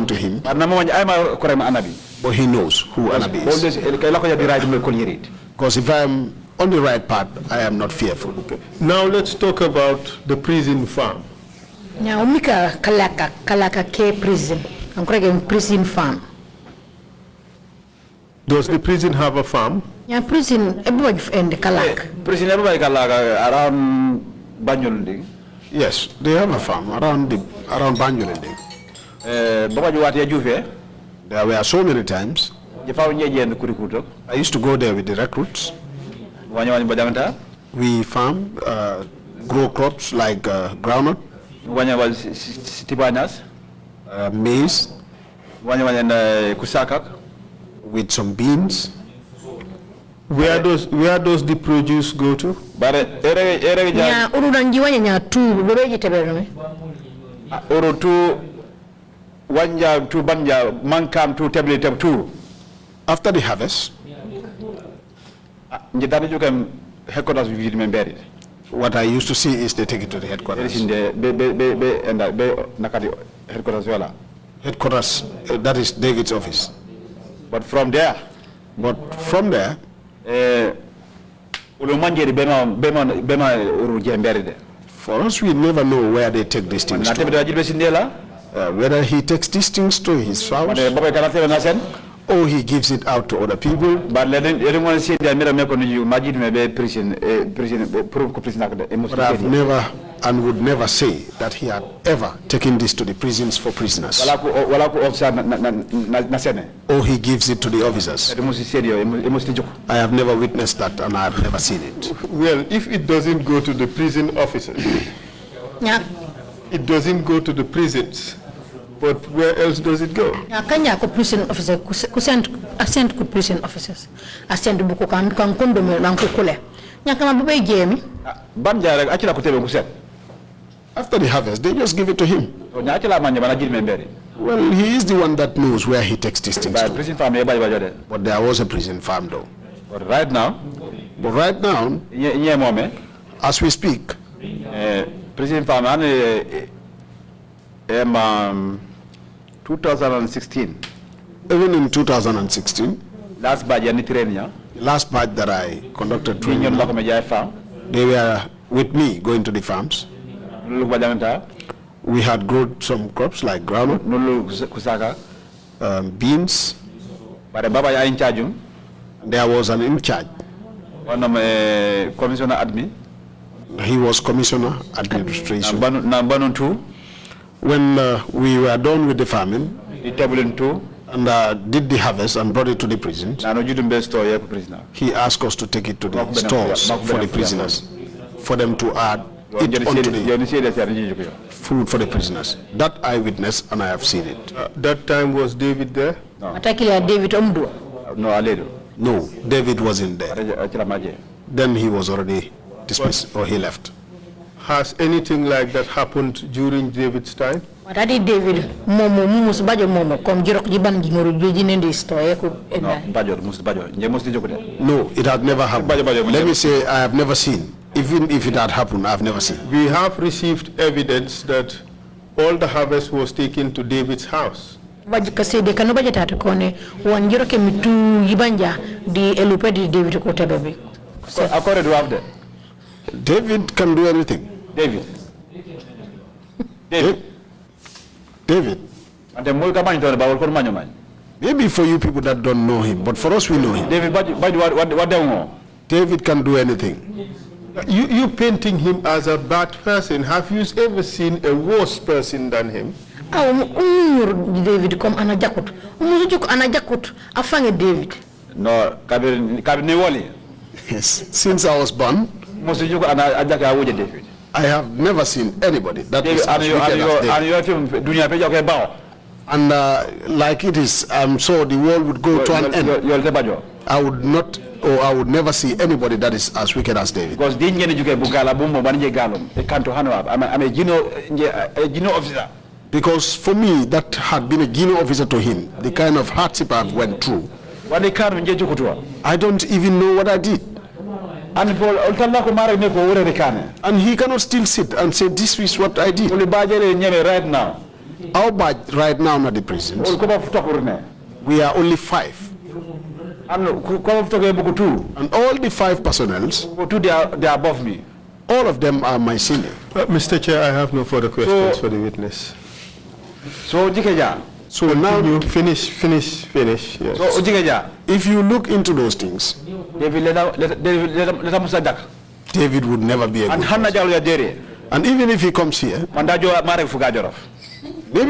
to him, but he knows who Anabi is. Because if I am on the right path, I am not fearful. Okay. Now let's talk about the prison farm. Now, Mika Kalaka K prison. I'm calling prison farm. Does the prison have a farm? Yeah, prison everybody in the Kalak. Prison everybody around Banjul. Yes, they have a farm around Banjul. There were so many times. I used to go there with the recruits. We farm, grow crops like groundnut, maize, with some beans. Where does the produce go to? After the harvest, what I used to see is they take it to the headquarters. Headquarters, that is David's office. But from there, for us, we never know where they take these things to. Whether he takes these things to his house, or he gives it out to other people. But I've never and would never say that he had ever taken this to the prisons for prisoners. Or he gives it to the officers. I have never witnessed that and I have never seen it. Well, if it doesn't go to the prison officers, it doesn't go to the prisons. But where else does it go? Kanya ko prison officer send to prison officers. Send buku kan kondo me nan ko kule. Nya kama babe jemi. Banja rek akila ko tebe ko set. After the harvest, they just give it to him. Well, he is the one that knows where he takes these things to. But there was a prison farm though. But right now, as we speak, prison farm 2016. Even in 2016, last batch that I conducted training, they were with me going to the farms. We had grown some crops like groundnut, beans. There was an in charge. Commissioner admin. He was commissioner administration. When we were done with the farming, and did the harvest and brought it to the prisons, he asked us to take it to the stores for the prisoners, for them to add it onto the food for the prisoners. That I witnessed and I have seen it. That time was David there? No, David wasn't there. Then he was already dismissed or he left. Has anything like that happened during David's time? No, it had never happened. Let me say I have never seen. Even if it had happened, I have never seen. We have received evidence that all the harvest was taken to David's house. David can do anything. David. Maybe for you people that don't know him, but for us we know him. David can do anything. You painting him as a bad person. Have you ever seen a worse person than him? David come anajakut. Anajakut afange David. No, yes, since I was born, I have never seen anybody that is as wicked as David. And like it is, I'm sure the world would go to an end. I would not, or I would never see anybody that is as wicked as David. Because I'm a Gino officer. Because for me, that had been a Guinea officer to him, the kind of hardship I went through. I don't even know what I did. And he cannot still sit and say, this is what I did. Right now. Our badge right now at the prisons, we are only 5. And all the 5 personnel, they are above me. All of them are my senior. Mr. Chair, I have no further questions for the witness. So now you finish. Yes. So if you look into those things, David would never be a good person. And even if he comes here, maybe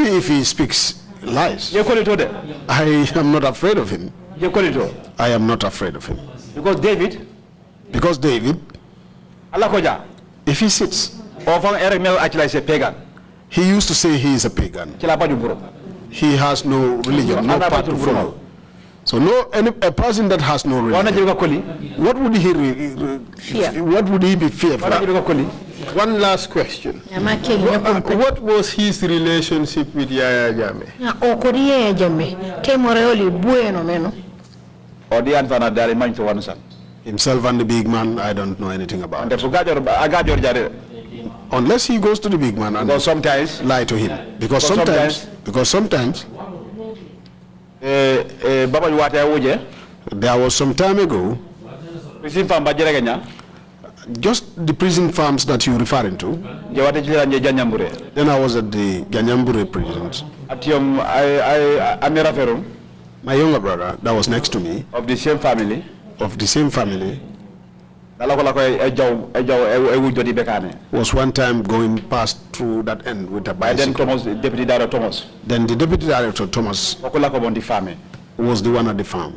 if he speaks lies, I am not afraid of him. I am not afraid of him. Because David, if he sits, he used to say he is a pagan. He has no religion, no path to follow. So a person that has no religion, what would he be fearful of? One last question. What was his relationship with Yaya Jammeh? Himself and the big man, I don't know anything about. Unless he goes to the big man and sometimes lie to him. Because sometimes there was some time ago, just the prison farms that you're referring to. Then I was at the Ganyambure prisons. My younger brother that was next to me, of the same family, was one time going past through that end with a bicycle. Then Deputy Director Thomas. Then the Deputy Director Thomas was the one at the farm.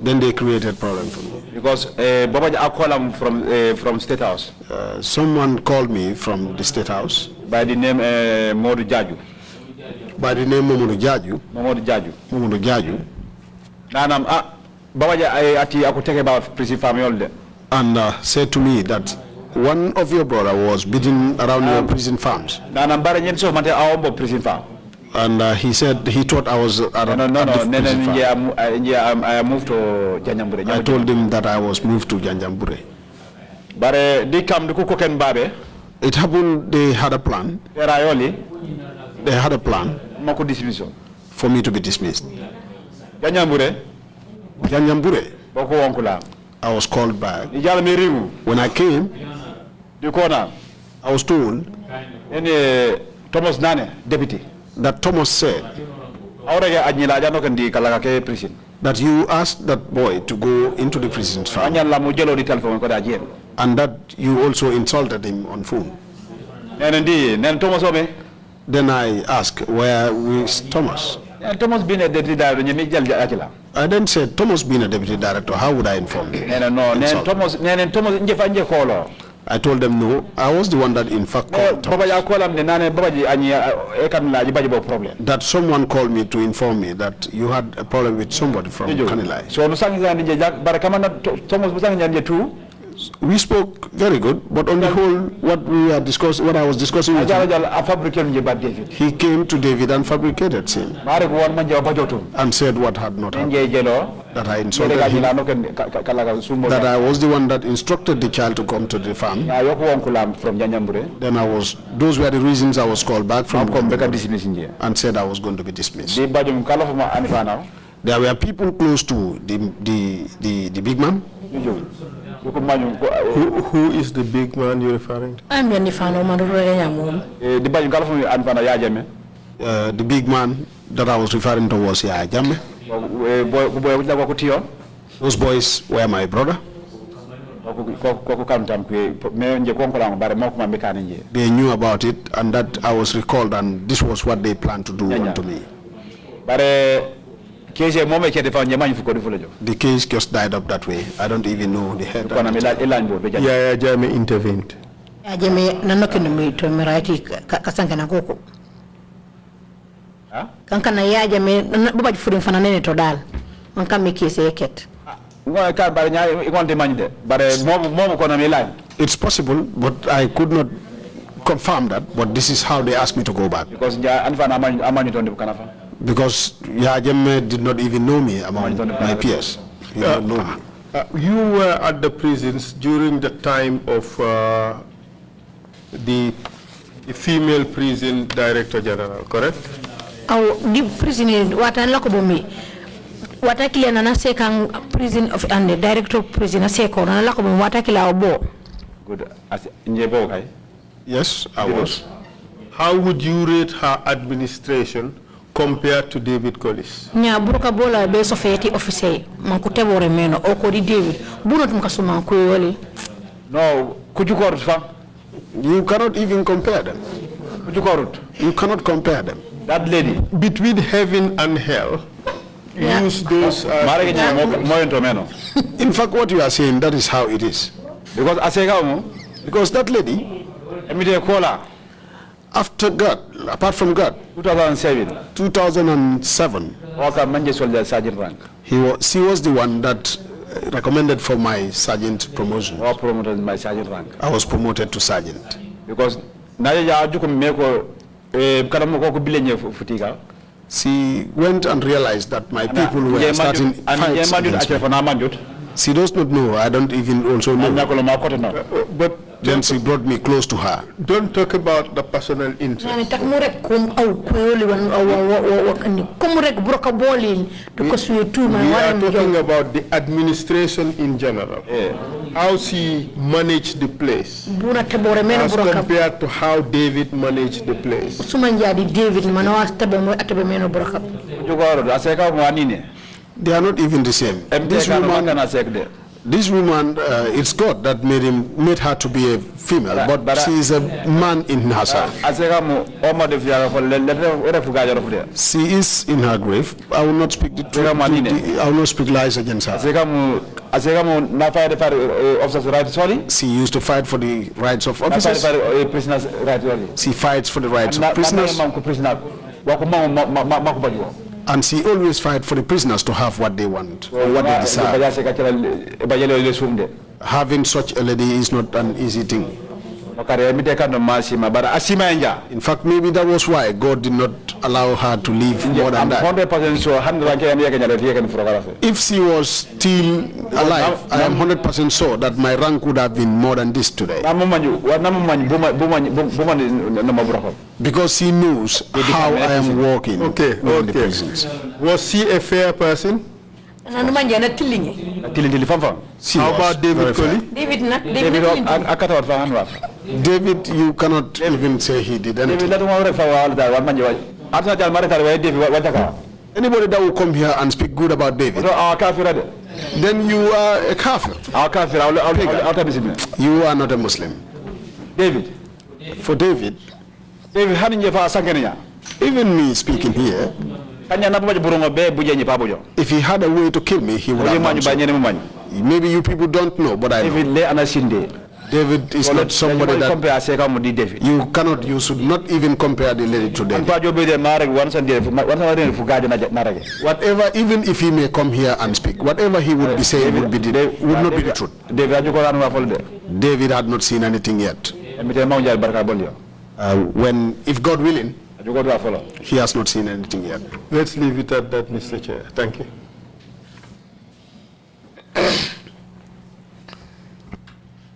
Then they created problem for me. Because I called him from State House. Someone called me from the State House. By the name Modu Jaju. By the name Modu Jaju. Modu Jaju. Modu Jaju. Nanam I could take about prison farm all day. And said to me that one of your brother was beating around your prison farms. Nanam Baranyen so mate our prison farm. And he said he thought I was at I moved to Janjambure. I told him that I was moved to Janjambure. But they come to Kukoken Babe. It happened they had a plan. They had a plan for me to be dismissed. Janjambure. I was called back. When I came, I was told Thomas Nane, deputy, that Thomas said that you asked that boy to go into the prison farm, and that you also insulted him on phone. Then I asked, where is Thomas? Thomas being a deputy director. I then said, Thomas being a deputy director, how would I inform you? I told them no, I was the one that in fact called Thomas. That someone called me to inform me that you had a problem with somebody from Kanilai. We spoke very good, but on the whole, what I was discussing with him, he came to David and fabricated him and said what had not happened. That I insulted him, that I was the one that instructed the child to come to the farm. Then those were the reasons I was called back from and said I was going to be dismissed. There were people close to the big man. Who is the big man you're referring to? I'm the big man that I was referring to was Jammeh. Those boys were my brother. They knew about it, and that I was recalled, and this was what they planned to do unto me. The case just died up that way. I don't even know the head. Yeah, Jammeh intervened. It's possible, but I could not confirm that. But this is how they asked me to go back. Because Jammeh did not even know me among my peers. He did not know me. You were at the prisons during the time of the female prison director general, correct? The prison prison of and the director of prison Good. Yes, I was. How would you rate her administration compared to David Collis? Nya buruka bola be society officer mankute bore meno okodi David bunot mkasuma kuyoli. No, could you call it? You cannot even compare them. Could you call it? You cannot compare them. That lady between heaven and hell. Use those. In fact, what you are saying, that is how it is. Because that lady, after God, apart from God, 2007, she was the one that recommended for my sergeant promotion. Or promoted my sergeant rank. I was promoted to sergeant. Because she went and realized that my people were starting fights against me. She does not know. I don't even also know. But then she brought me close to her. Don't talk about the personal interest. We are talking about the administration in general. How she managed the place as compared to how David managed the place. They are not even the same. This woman, This woman, it's God that made her to be a female, but she is a man in herself. She is in her grave. I will not speak the truth. I will not speak lies against her. She used to fight for the rights of officers. She fights for the rights of prisoners. And she always fights for the prisoners to have what they want, or what they desire. Having such a lady is not an easy thing. In fact, maybe that was why God did not allow her to live more than that. 100% sure. If she was still alive, I am 100% sure that my rank would have been more than this today. Because she knows how I am working in the prisons. Was she a fair person? How about David Colley? David, you cannot even say he did anything. Anybody that will come here and speak good about David, then you are a kafir. You are not a Muslim. David. For David, even me speaking here, if he had a way to kill me, he would have done so. Maybe you people don't know, but I know. David is not somebody that you cannot, you should not even compare the lady to David. Whatever, even if he may come here and speak, whatever he would be saying would not be the truth. David had not seen anything yet. If God willing, he has not seen anything yet. Let's leave it at that, Mr. Chair. Thank you.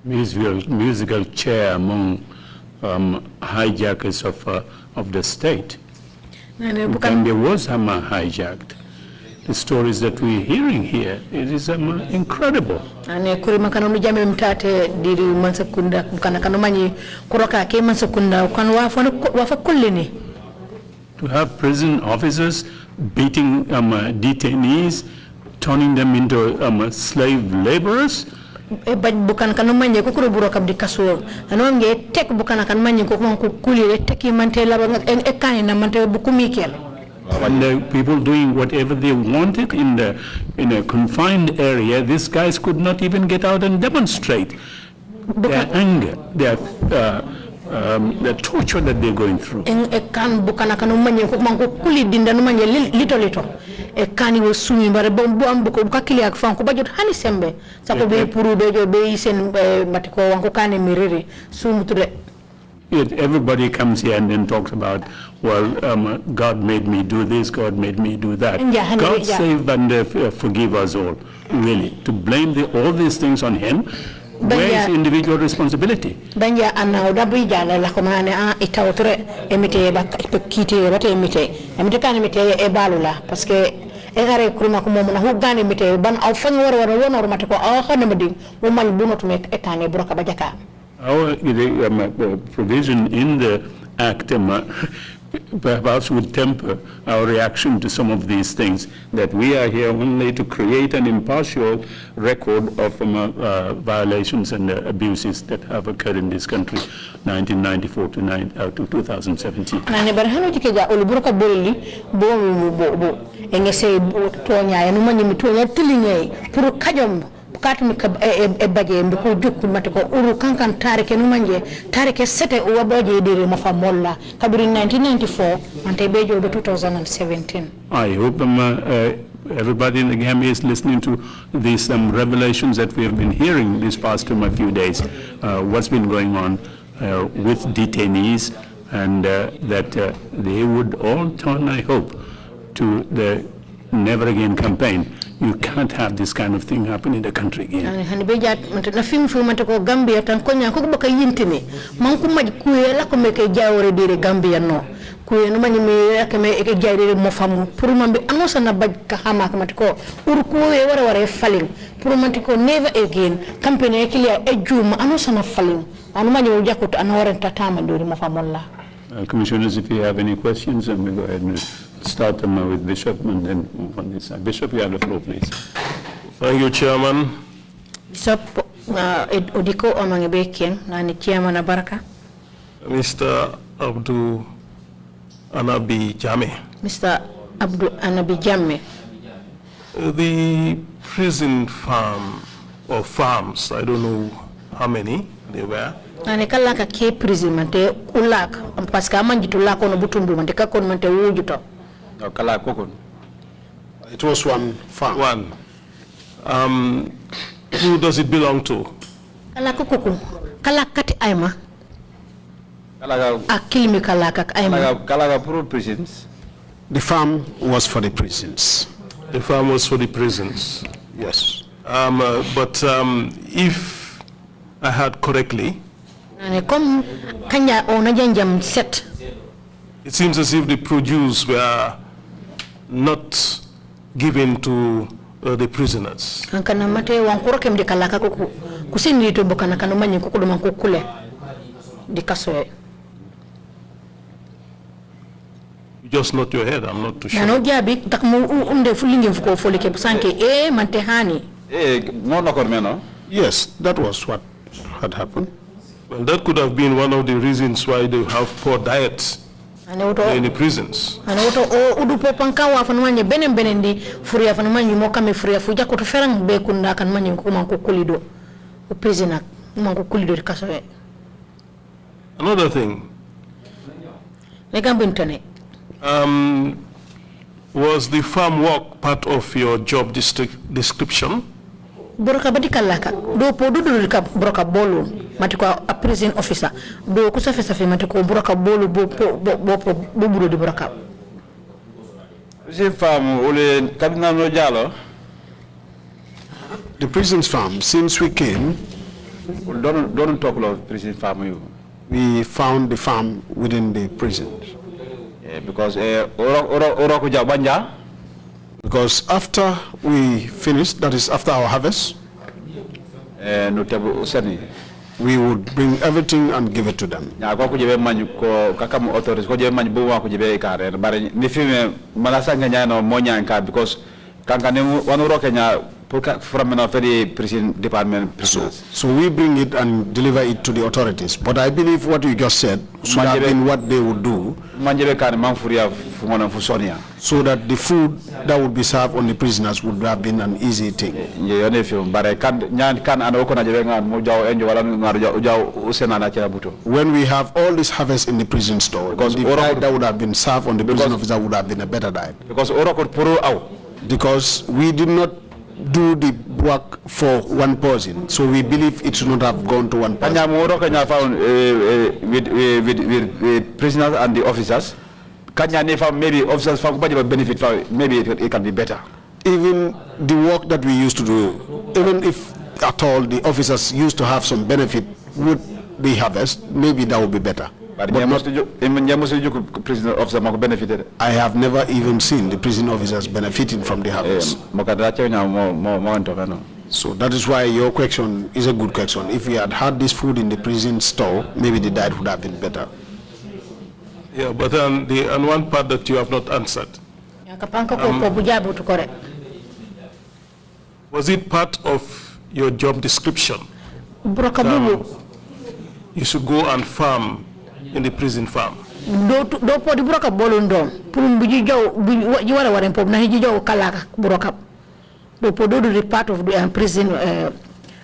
Musical chair among hijackers of the state. Gambia was hijacked. The stories that we're hearing here, it is incredible. To have prison officers beating detainees, turning them into slave laborers. Bukan kan manje ko kuro buro kam di kaso anonge tek bukan kan manje ko ko kuli teki mantela en ekani na mante buku mikel. And people doing whatever they wanted in a confined area, these guys could not even get out and demonstrate their anger, their the torture that they're going through. En ekan bukan kan manje ko man ko kuli dinda no manje lito ekani wo sumi bare bombo ambuko bukakili akfan ko bajot hani sembe sako be puru bejo be sen matiko wanko kane miriri sumutre. Yet everybody comes here and then talks about, well, God made me do this, God made me do that. God save and forgive us all. Really, to blame all these things on Him, where is individual responsibility? Banya anna odabi jala la komane itawtre emite ba kite bate emite kan emite e balula parce que engare kuruma ko mom na hugane emite ban aw fan wara wonor matiko aw xana madi mo man bunot mek etane broka ba jaka. Our provision in the Act perhaps would temper our reaction to some of these things, that we are here only to create an impartial record of violations and abuses that have occurred in this country, 1994 to 2017. Katmi e baje mbiko jukku matiko uru kankan tarike numanje tarike sete o waboje dire mo famolla kabiri 1994 ante bejo do 2017. I hope everybody in the Gambia is listening to these revelations that we have been hearing these past few days, what's been going on with detainees, and that they would all turn, I hope, to the Never Again campaign. You can't have this kind of thing happen in the country again. Hani beja na film matako Gambia tan konya ko baka yintini man ko maj kuye la ko meke jawre dire Gambia no kuye no mani me akame e jawre mo famu pour mambe anosa na baj ka hama ka matako ur kuye wara falling pour matiko Never Again campaign e kilia e juma anosa na falling anu mani o jakut an waranta tama dori mo famolla. Commissioners, if you have any questions, we go ahead and start them with Bishop and then on this side. Bishop, you have the floor, please. Thank you, Chairman. Bishop Odiko Omangebe Nani Chairman Baraka. Mr. Abdou Anabi Jammeh. Mr. Abdou Anabi Jammeh. The prison farm or farms, I don't know how many they were. Nani kalaka ke prison mante ulak paska manji tulak ono butumbu mante kakon mante wujuto. Kala kokon. It was one farm. One. Who does it belong to? Kala kukuku. Kala kati aima. Kala akilmi kala kak aima. Kala pro prisons. The farm was for the prisons. The farm was for the prisons. Yes. But if I heard correctly, it seems as if the produce were not given to the prisoners. You just nod your head, I'm not too sure. Yes, that was what had happened. Well, that could have been one of the reasons why they have poor diets in the prisons. Another thing, was the farm work part of your job description? Broka badika laka do podu do ka broka bolu matiko a prison officer do ku safe matiko broka bolu bo buru di broka prison farm ole kadina no jalo. The prisons farm, since we came, don't talk about prison farm you. We found the farm within the prisons. Because after we finished, that is after our harvest, we would bring everything and give it to them. Because from a very prison department. So we bring it and deliver it to the authorities. But I believe what you just said should have been what they would do, so that the food that would be served on the prisoners would have been an easy thing. When we have all this harvest in the prison store, because the diet that would have been served on the prison officer would have been a better diet. Because we did not do the work for one person, so we believe it should not have gone to one person. With prisoners and the officers, maybe officers benefit, maybe it can be better. Even the work that we used to do, even if at all the officers used to have some benefit with the harvest, maybe that would be better. But prison officer benefited. I have never even seen the prison officers benefiting from the harvest. So that is why your question is a good question. If we had had this food in the prison store, maybe the diet would have been better. Yeah, but then and one part that you have not answered. Was it part of your job description? You should go and farm in the prison farm. Do podi broka bolundo pulum buji jaw you wara waren pop na hiji jaw kala broka do podo do part of the prison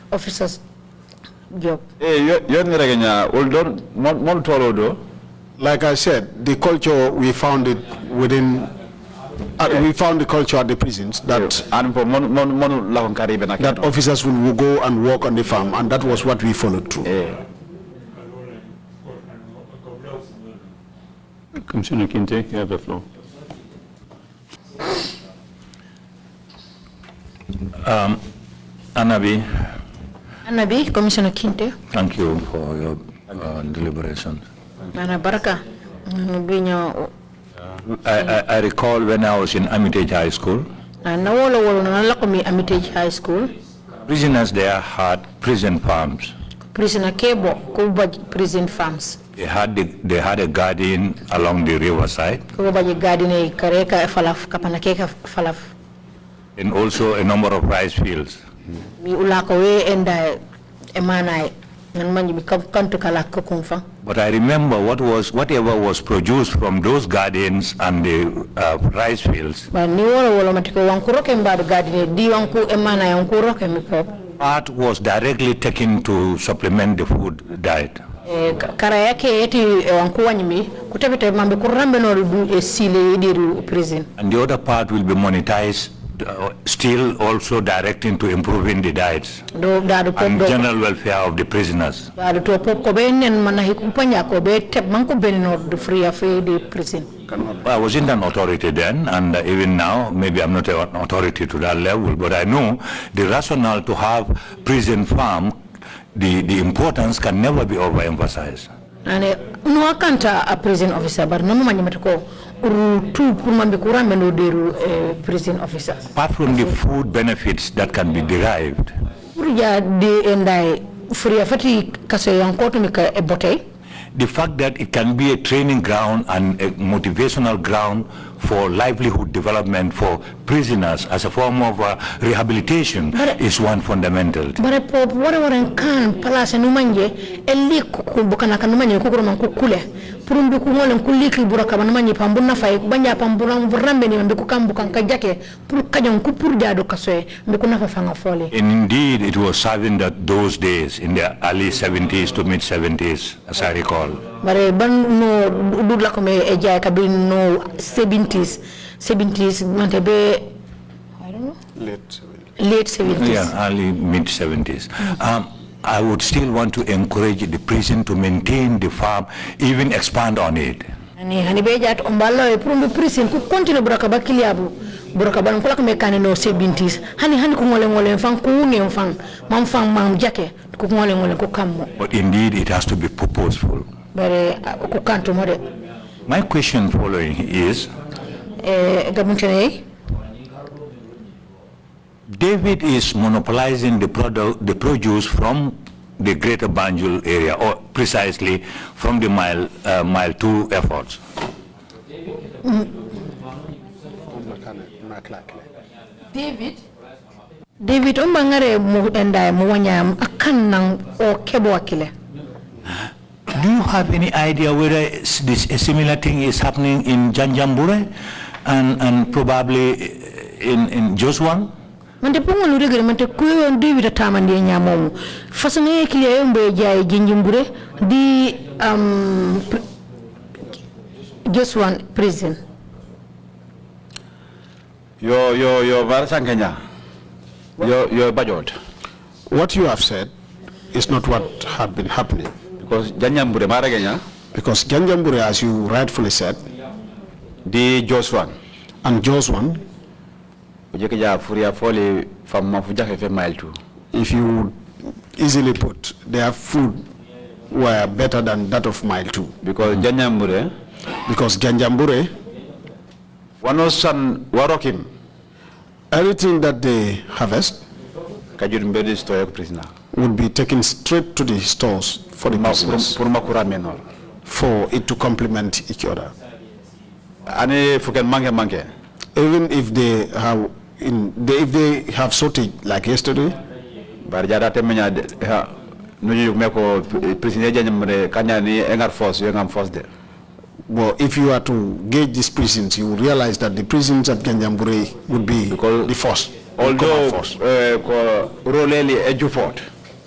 officers job. Like I said, the culture we found it within. We found the culture at the prisons that officers will go and work on the farm, and that was what we followed through. Commissioner Kinte, you have the floor. Anabi, Commissioner Kinte. thank you for your deliberation. I recall when I was in Armitage High School, prisoners there had prison farms. Prisoner Kebo, prison farms. They had a garden along the riverside, And and also a number of rice fields. Mi ulako we enda emanai ngan manji mi kantu kala ko kumfa. But I remember whatever was produced from those gardens and the rice fields. But ni wala matiko wankuroke mbadu garden di wanku emanai wankuroke mi pop. Part was directly taken to supplement the food diet. Kara yake eti wankuwanyimi kutapita mambe kurambe no sile idiru prison. And the other part will be monetized, still also directing to improving the diets and general welfare of the prisoners. I wasn't an authority then, and even now, maybe I'm not an authority to that level, but I know the rationale to have prison farm, the importance can never be overemphasized. And no akanta a prison officer, but no man yamako two prison officers. Apart from the food benefits that can be derived, the fact that it can be a training ground and a motivational ground for livelihood development for prisoners as a form of rehabilitation is one fundamental. But whatever can palace and umanje elik bukana kanumanje kukuruma kukule purumbi kumole kuliki buraka banumanje pambuna fay banya pambura mvurambe ni mbiku kambuka nkajake purukaja nkupurja do kasoe mbiku nafa fanga fole. Indeed, it was serving that those days in the early 70s to mid 70s, as I recall. But ban no dudla kome eja kabin no 70s mantebe I don't know late 70s. Yeah, early mid 70s. I would still want to encourage the prison to maintain the farm, even expand on it. Hani beja ombalo e purumbi prison ku continue buraka bakiliabu buraka ban kula kame kane no 70s hani ku ngole mfang ku nge mfang mamfang mamjake ku ngole ku kammo. But indeed it has to be purposeful. Bare ku kanto mode. My question following is David is monopolizing the produce from the greater Banjul area, or precisely from the mile 2 efforts. David umbangare mu enda muwanya akanang o kebo akile. Do you have any idea whether a similar thing is happening in Janjambure and probably in Joswan? Mante pongo lu regere mante kuyo David atamandi nyamo façon ekile yombe jaay Janjambure di Joswan prison. Yo Varsanganya. Yo Bajot. What you have said is not what had been happening. Because Janjambure, as you rightfully said, the Joswan and Joswan, if you easily put, their food were better than that of mile 2. Because Janjambure, everything that they harvest would be taken straight to the stores for the business, for it to complement each other. Even if they have shortage like yesterday, but if you are to gauge these prisons, you will realize that the prisons at Janjambure would be the first.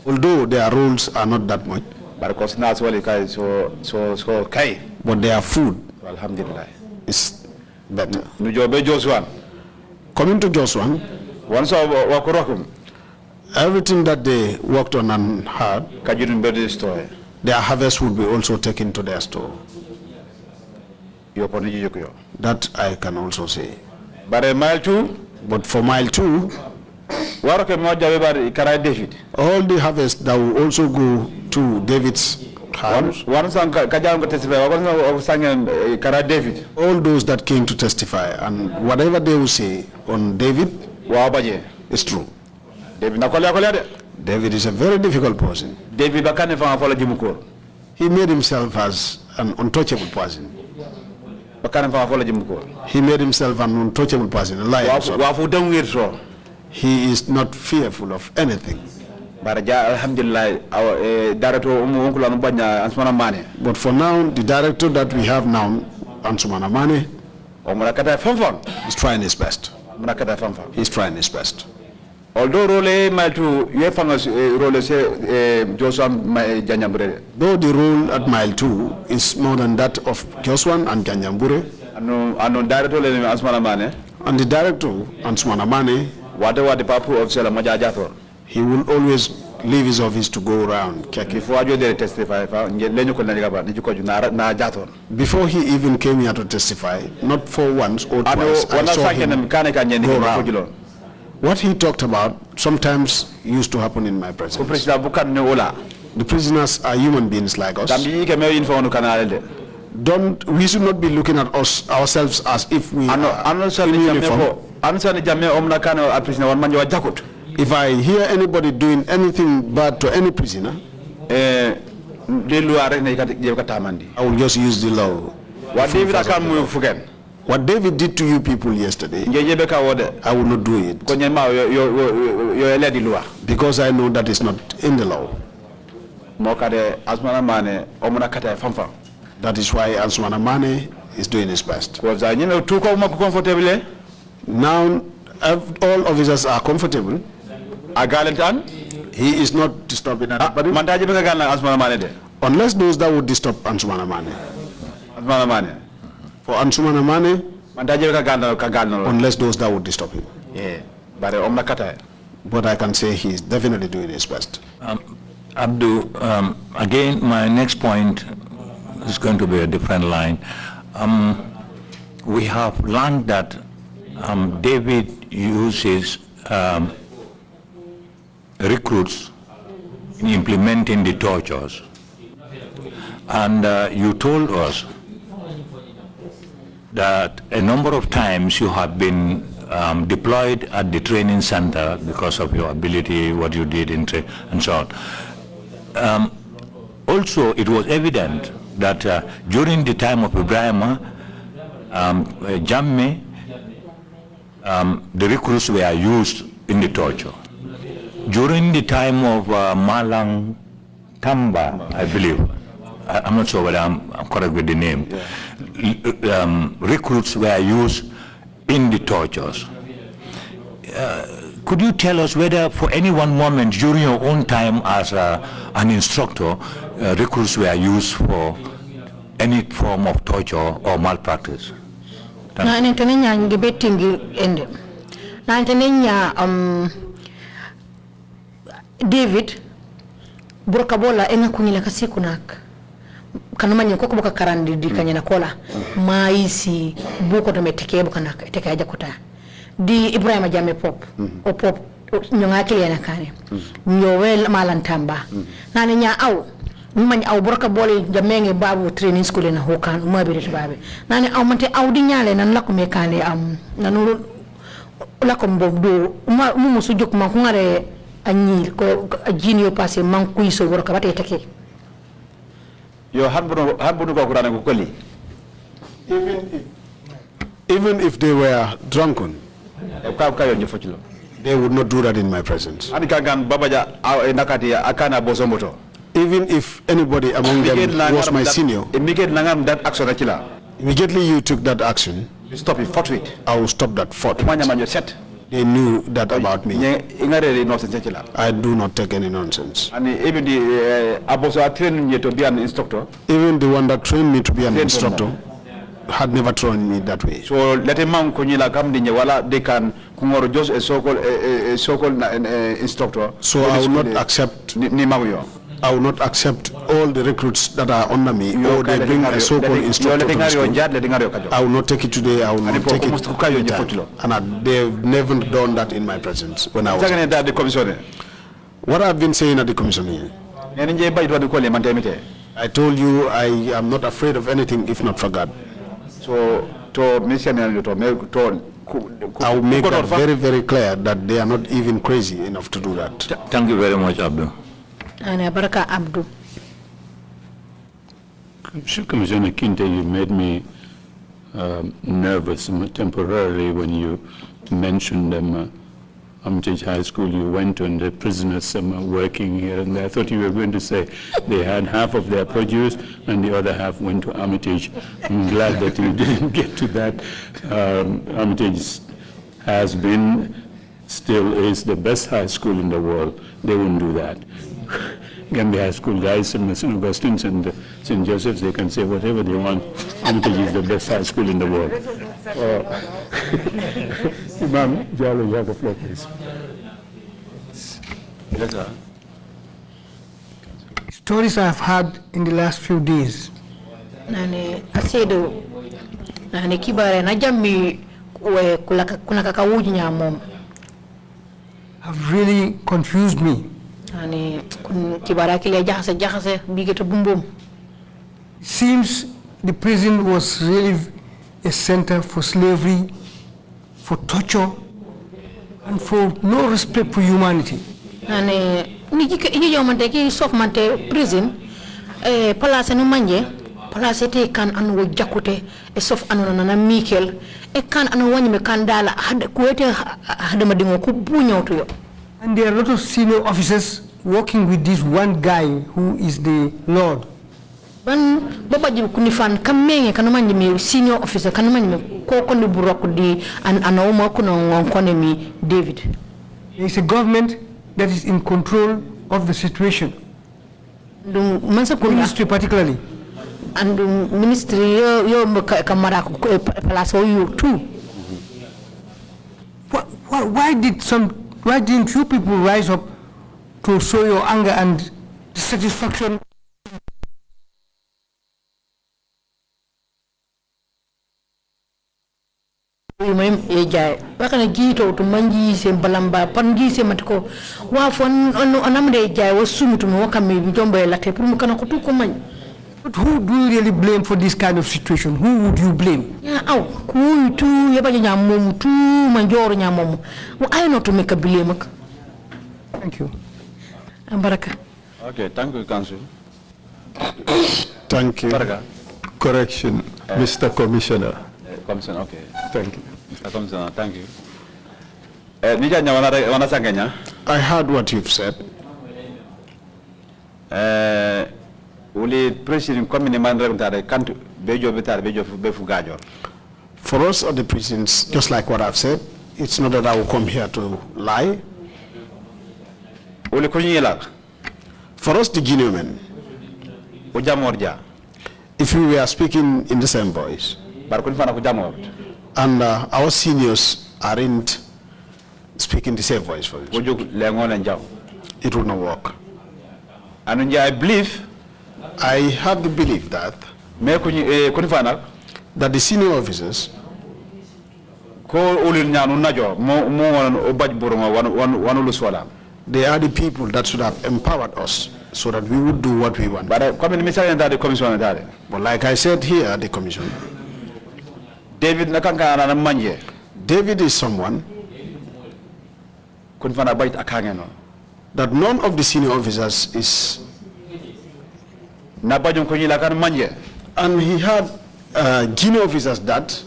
Although their rules are not that much, but their food is better. Coming to Joswan, everything that they worked on and had, their harvest would be also taken to their store. That I can also say. But for mile 2, all the harvest that will also go to David's house, all those that came to testify, and whatever they will say on David is true. David is a very difficult person. He made himself as an untouchable person. He made himself an untouchable person, a liar. He is not fearful of anything. But for now, the director that we have now, Ansumana Mane, is trying his best. He's trying his best. Although though the role at mile 2 is more than that of Kyoswan and Ganyambure, and the director, Ansumana Mane, whatever the purpose of he will always leave his office to go around. Before he even came here to testify, not for once or twice, I saw him go around. What he talked about sometimes used to happen in my presence. The prisoners are human beings like us. We should not be looking at ourselves as if we are in uniform. If I hear anybody doing anything bad to any prisoner, I will just use the law. What David did to you people yesterday, I will not do it. Because I know that is not in the law. That is why Ansumana Mane is doing his best. Now, all officers are comfortable. He is not disturbing anybody. Unless those that would disturb Ansumana Mane. For Ansumana Mane, unless those that would disturb him. Yeah. But I can say he is definitely doing his best. Abdou, again, my next point is going to be a different line. We have learned that David uses recruits in implementing the tortures. And you told us that a number of times you have been deployed at the training center because of your ability, what you did and so on. Also, it was evident that during the time of Ibrahim, Jammeh, the recruits were used in the torture. During the time of Malang Tamba, I believe, I'm not sure whether I'm correct with the name, recruits were used in the tortures. Could you tell us whether for any one moment during your own time as an instructor, recruits were used for any form of torture or malpractice? David Burkabola enga kunyila kasiku nak kanuma nyoko kuboka karandi di kanyana kola maisi buko to meteke buka nak teke aja kota di Ibrahim Jammeh pop o pop nyonga kile yana kane nyowel malantamba nani nya aw man aw Burkabola Jammeh babu training school na hokan mabiri babe nani aw mante aw di nyale nan lako mekane nanu lako mbobdo mu sujuk ma ngare anyil ko jinio passé man kuiso worka bate take yo habunu ko qur'an ko kolli even if they were drunken, they would not do that in my presence. Even if anybody among them was my senior, immediately you took that action, stop it, fought it. I will stop that forthwith. They knew that about me. I do not take any nonsense. And even the trained me to be an instructor. Even the one that trained me to be an instructor had never trained me that way. So let a man they can just a so-called instructor. So I will not accept. I will not accept all the recruits that are under me, or they bring a so-called instructor to the school. I will not take it today, I will not take it later. And they've never done that in my presence when I was What I've been saying at the commission here, I told you I am not afraid of anything if not for God. So, I will make that very, very clear that they are not even crazy enough to do that. Thank you very much, Abdou. Abdou. Commissioner Kinte, you made me nervous temporarily when you mentioned them Armitage High School you went to, and the prisoners working here and there. I thought you were going to say they had half of their produce and the other half went to Armitage. I'm glad that you didn't get to that. Armitage has been, still is the best high school in the world. They wouldn't do that. Gambia High School guys and St. Augustine's and St. Joseph's, they can say whatever they want. Armitage is the best high school in the world. Imam Jallo, you have the floor, please. Stories I've had in the last few days. Nane asedo nane kibare na jammi kuna kakawuji nyamom Have really confused me. nane kibara kile jahase bigeta bumbum. Seems the prison was really a center for slavery, for torture, and for no respect for humanity. Nane ni jomante ki sof mante prison place no manje place te kan anu jakute e sof anu na mikel e kan anu wani me kan dala kuete hadama dingo ku buñawto yo. And there are a lot of senior officers working with this one guy who is the Lord. Ban baba jibu kunifan kamenge kanamanje mi senior officer kanamanje mi ko kondi buroko di anauma kuno ngonkone mi David. There is a government that is in control of the situation. Ministry particularly. And ministry yo kamara palaso you too. Why didn't you people rise up to show your anger and dissatisfaction? Bakana jito to manji se balamba panji se matko wa fon onamde jay wa sumutu mo kambe jombe latte pour mu kana ko tu ko man. But who do you really blame for this kind of situation? Who would you blame? Yeah, ku tu yeba nyamom tu manjoro nyamom. I not to make a blame. Thank you. Baraka. Okay, thank you, Council. Thank you. Baraka. Correction, Mr. Commissioner. Commissioner, okay. Thank you. Mr. Commissioner, thank you. I heard what you've said. For us at the prisons, just like what I've said, it's not that I will come here to lie. For us, the Guinean men, if we were speaking in the same voice, and our seniors aren't speaking the same voice for it, it would not work. And I believe, I have the belief that the senior officers they are the people that should have empowered us so that we would do what we want. But like I said here at the commission, David is someone that none of the senior officers is. And he had Guinea officers that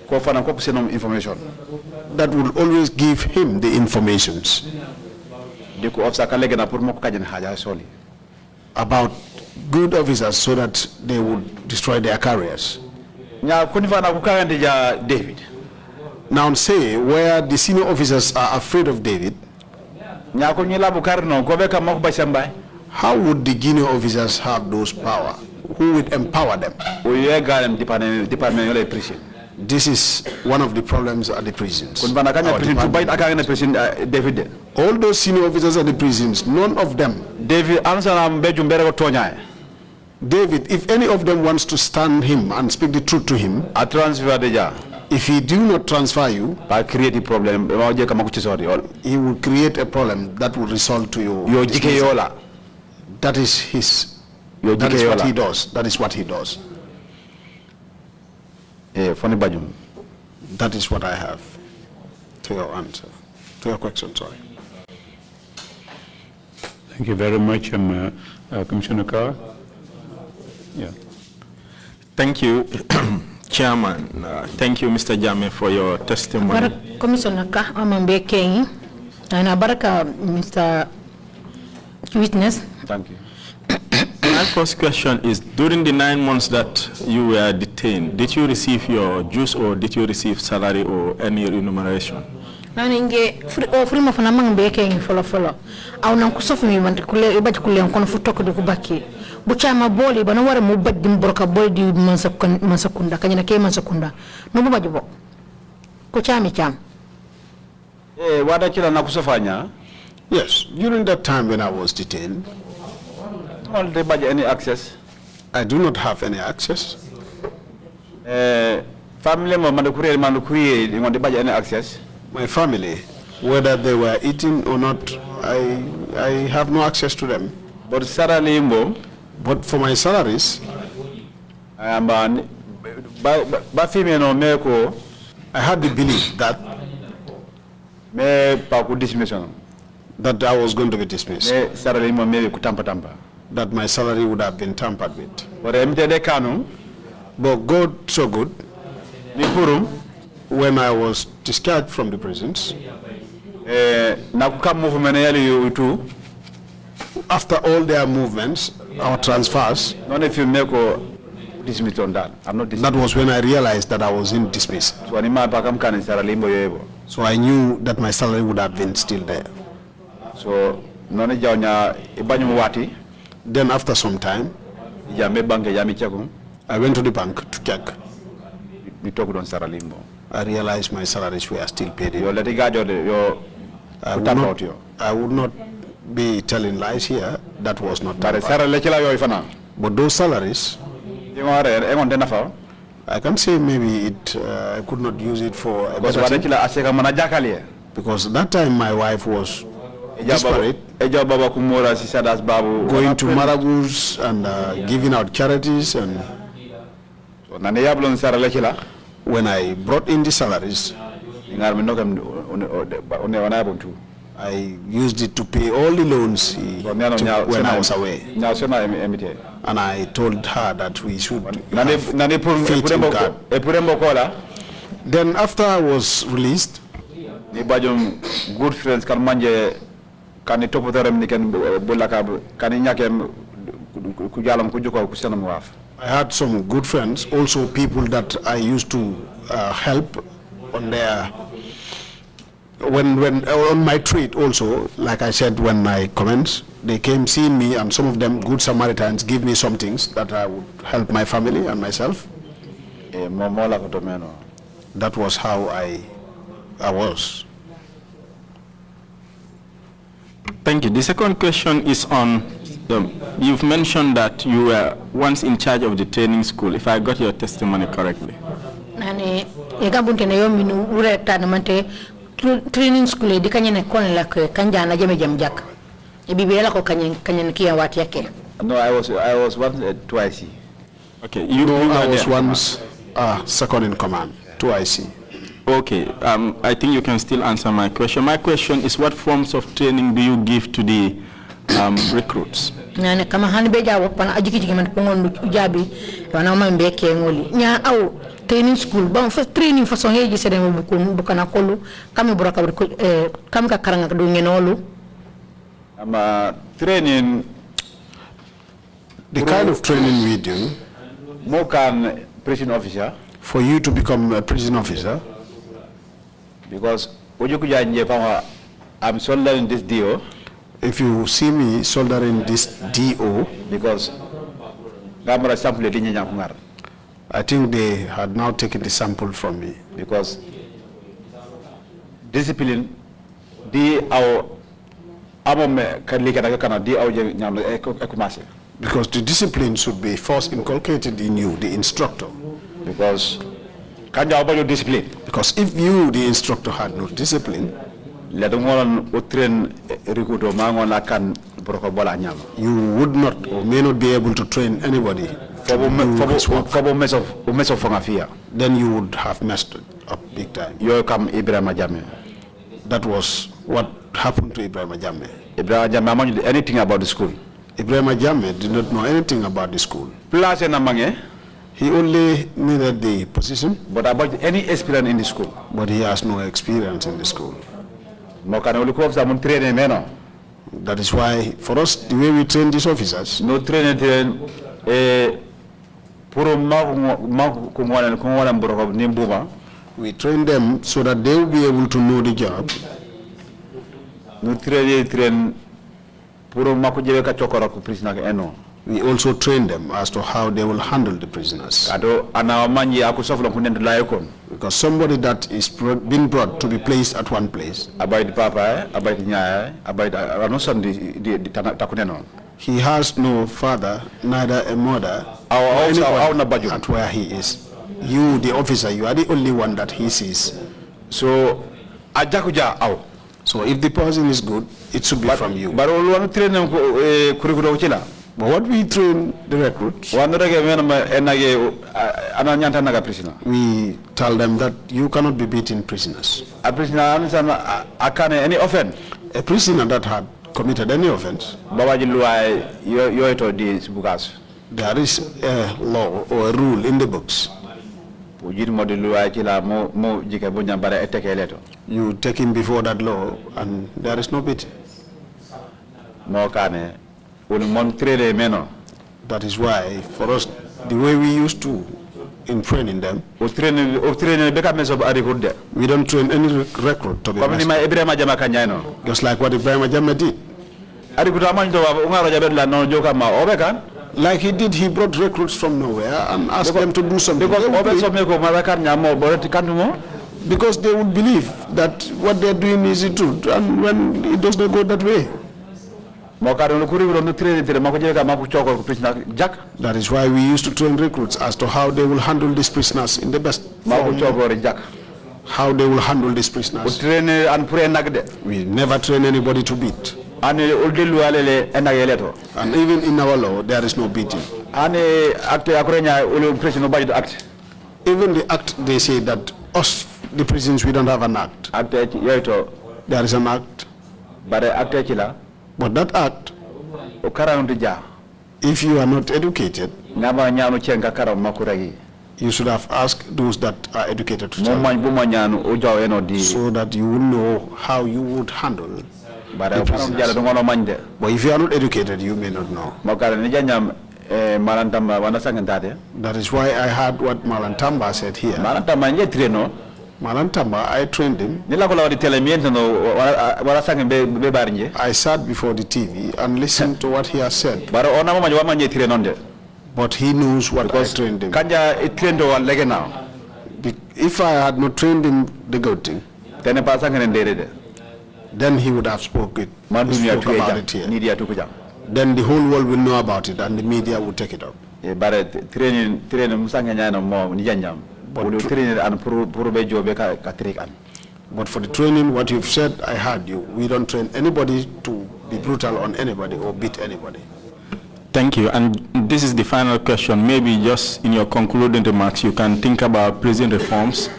would always give him the informations about good officers so that they would destroy their careers. Now say where the senior officers are afraid of David, how would the Guinea officers have those power? Who would empower them? This is one of the problems at the prisons. All those senior officers at the prisons, none of them. David, if any of them wants to stand him and speak the truth to him, if he do not transfer you, he will create a problem that will result to you. That is his. That is what he does. That is what he does. That is what I have to your answer, to your question. Sorry. Thank you very much, Commissioner Kerr. Yeah. Thank you, Chairman. Thank you, Mr. Jammeh, for your testimony. Commissioner Kerr, And Abaraka, Mr. Witness. Thank you. My first question is, during the 9 months that you were detained, did you receive your dues or did you receive salary or any remuneration? Naninge frima fana mangbe follow. Au na kusofu mi mante kule ibati kule nkono futoko de kubaki. Bucha maboli bana wara mubad dim broka boli di mansakunda kanyana ke mansakunda. No bubajibo. Kuchami cham. Wada kila na kusofanya? Yes, during that time when I was detained, All they budget any access? I do not have any access. Family mandukuri they want to budget any access? My family, whether they were eating or not, I have no access to them. But salary but for my salaries, I had the belief that that I was going to be dismissed. That my salary would have been tampered with. But God so good. When I was discharged from the prisons, after all their movements, our transfers, none if you make or dismiss on that. I'm not dismissed. That was when I realized that I was in dismissed. So I knew that my salary would have been still there. So then after some time, I went to the bank to check. I realized my salaries were still paid. I would not be telling lies here. That was not done. But those salaries, I can say maybe I could not use it for a better thing. Because that time my wife was desperate, going to Marabous and giving out charities. And when I brought in the salaries, I used it to pay all the loans he took when I was away. And I told her that we should have faith in God. Then after I was released, good friends can manage can it top of them can I had some good friends, also people that I used to help on their when on my treat also, like I said when I commenced, they came seeing me, and some of them, good Samaritans, give me some things that I would help my family and myself. That was how I was. Thank you. The second question is on, you've mentioned that you were once in charge of the training school, if I got your testimony correctly. Training school di kanya kon la ko kanja na jame jam jak e bibela ko kanya kia wat yake. No, I was once twice. Okay, I was once second in command, 2IC. Okay, I think you can still answer my question. My question is, what forms of training do you give to the recruits? Nane kama hanbe jawo pana ajiki man pongon jabi wana mambe ke ngoli nya au training school bon fa training façon heji sede mo bukana kolu kami buraka kam ka karanga do ngenolu training the kind of training we do more can prison officer for you to become a prison officer, because I'm soldering this DO. If you see me soldering this DO, because I think they had now taken the sample from me. Because discipline, because the discipline should be first inculcated in you, the instructor. Because discipline. Because if you, the instructor, had no discipline, you would not or may not be able to train anybody. Then you would have messed up big time. That was what happened to Ibrahim Jammeh. Ibrahim Jammeh did anything about the school. Ibrahim Jammeh did not know anything about the school. He only needed the position. But about any experience in the school? But he has no experience in the school. That is why, for us, the way we train these officers, no train we train them so that they will be able to know the job. We also train them as to how they will handle the prisoners. Because somebody that is being brought to be placed at one place, he has no father, neither a mother, or anybody at where he is. You, the officer, you are the only one that he sees. So if the person is good, it should be from you. But what we train the recruits, we tell them that you cannot be beating prisoners. A prisoner that had committed any offense, there is a law or a rule in the books. You take him before that law and there is no beating. That is why, for us, the way we used to in training them, we don't train any recruit to be just like what Ibrahim Jammeh did. Like he did, he brought recruits from nowhere and asked them to do something. Because they would believe that what they are doing is the truth, and when it does not go that way. That is why we used to train recruits as to how they will handle these prisoners in the best form. How they will handle these prisoners. We never train anybody to beat. And even in our law, there is no beating. Even the act, they say that us, the prisons, we don't have an act. There is an act. But that act, if you are not educated, you should have asked those that are educated to tell you, so that you will know how you would handle the prisoners. But if you are not educated, you may not know. That is why I heard what Malantamba said here. Malantamba, I trained him. I sat before the TV and listened to what he has said. But he knows what I trained him. If I had not trained him the good thing, then he would have spoken about it here. Then the whole world will know about it and the media will take it up. But for the training, what you've said, I heard you. We don't train anybody to be brutal on anybody or beat anybody. Thank you. And this is the final question. Maybe just in your concluding remarks, you can think about prison reforms,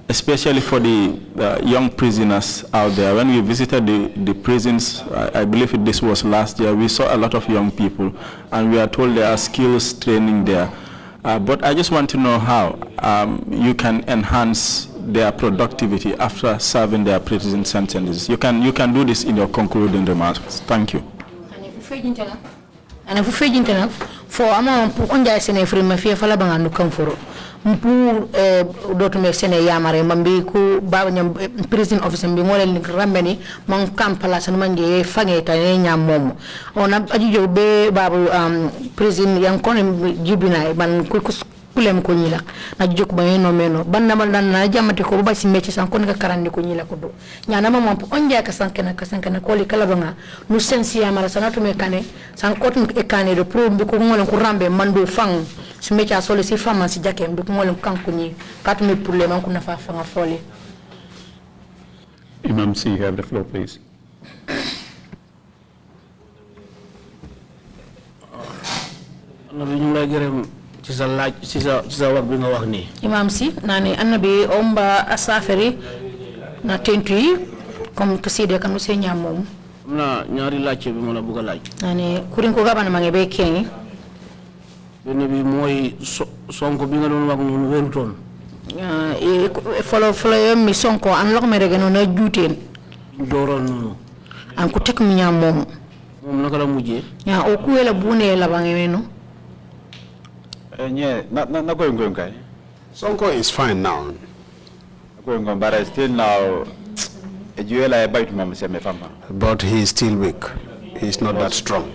especially for the young prisoners out there. When we visited the prisons, I believe this was last year, we saw a lot of young people, and we are told there are skills training there. But I just want to know how you can enhance their productivity after serving their prison sentences. You can do this in your concluding remarks. Thank you. And if we for amount on sene free mafia fala bangandu kamforo mpu dotume sene yamare mambi ku bawnyam prison officer mbi ngolel rambeni man kampala san manje fange ta nyam mom ona ajijo be babu prison yankone jibina ban ku kulem ko nyila na joko ba no meno banna man na jamate ko ba simmeche san kon ka karandi ko nyila ko do nyana mama onja ka sankena ko li kala banga nu sensi yamara sanatu me kane san ko e kane do pro mbi ko ngol ko rambe mando fang simmeche sole si fama si jake mbi ko ngol kanko ni kat me problème ko na fa fanga fole. Imam C, you have the floor, please. Imam si nani Anabi omba asafari na tentui comme kuside kanu se nyamom na ñaari laacc bi mo la bëgg laaj nani kurin ko gabana ma ngi be kengi benn bi moy sonko bi nga doon wax ñu wëru ton folo yom mi sonko an lok me rege no na juuten doron nono. An ku tek mi nya mom. Mom naka la mujjé? Ya o ku wela bune la bangeno. Nye na going kay. Sonko is fine now. Going but still now Juela bite mom se me fama. But he is still weak. He is not that strong.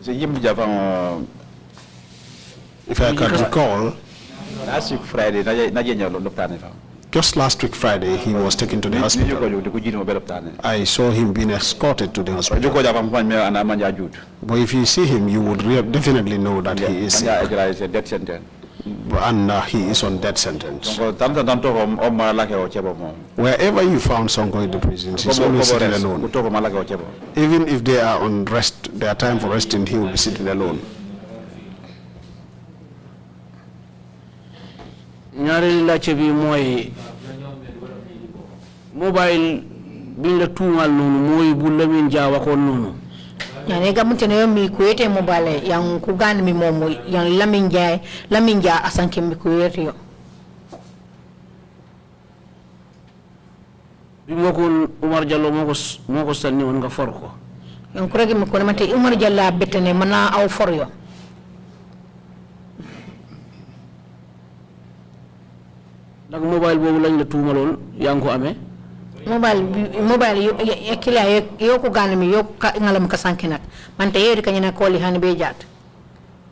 So yim javan if I can recall, last week Friday na jenya loptane fam. Just last week Friday, he was taken to the hospital. I saw him being escorted to the hospital. But if you see him, you would definitely know that he is sick. And he is on death sentence. Wherever you found Sonko in the prisons, he's always sitting alone. Even if they are on rest, their time for resting, he will be sitting alone. Ñaareel laajte bi mooy mobile biñ la tuumal noonu mooy bu Lamin Jaa waxoon noonu. Yani gamunte ne mi kuete mobile yang kugani mi momo yang Lamin Jaa asanke mi kuete yo. Bi moko Umar Jallo moko sanni on nga for ko. Yang kuragi mi ko mate Umar Jalla betene mana aw for yo. Nak mobile bobu lañ la tuumalon yang ko amé mobile yakila yo ko ganami yo ngalam ka sanki nak man te yeri kanyana ko li han be jat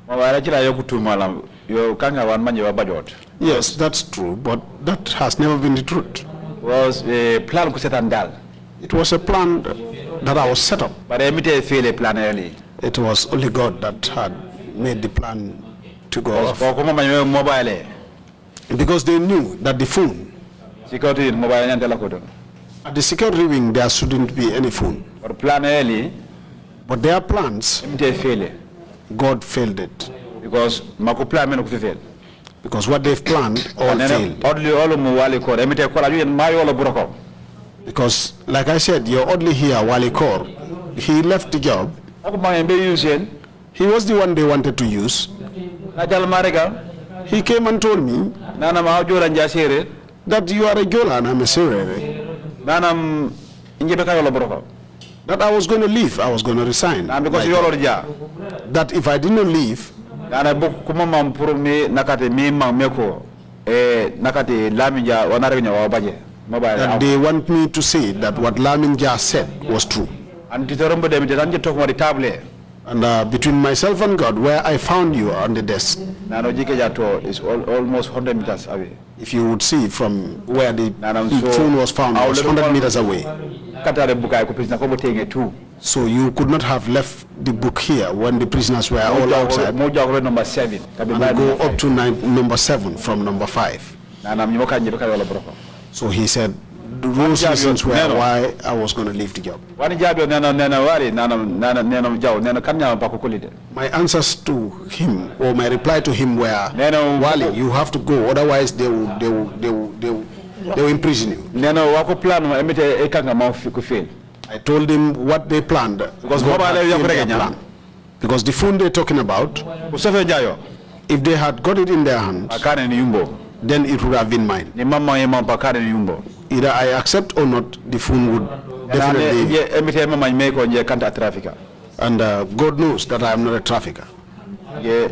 mobile ci la yo ko tuumalam yo kanga wan manje wa bajot. Yes, that's true, but that has never been the truth. Was a plan ko setan dal. It was a plan that I was set up. But I made fail a plan early. It was only God that had made the plan to go off. Mobile. Because they knew that the phone, security mobile, at the security wing there shouldn't be any phone. But plan early, but their plans, God failed it. Because what they've planned all failed. Because like I said, you're only here Wali Kerr. He left the job. He was the one they wanted to use. He came and told me that you are a Jola and I'm a Syrian. That I was going to leave, I was going to resign. That if I didn't leave, and they want me to say that what Lamin Jaa said was true. And between myself and God, where I found you on the desk, is almost 100 meters away. If you would see from where the phone was found, it was 100 meters away. So you could not have left the book here when the prisoners were all outside. Number 7. And go up to number 7 from number 5. So he said, those reasons were why I was going to leave the job. My answers to him, or my reply to him were, Wali, you have to go, otherwise they will imprison you. I told him what they planned, because the phone they're talking about, if they had got it in their hands, then it would have been mine. Either I accept or not, the phone would definitely. And God knows that I am not a trafficker. You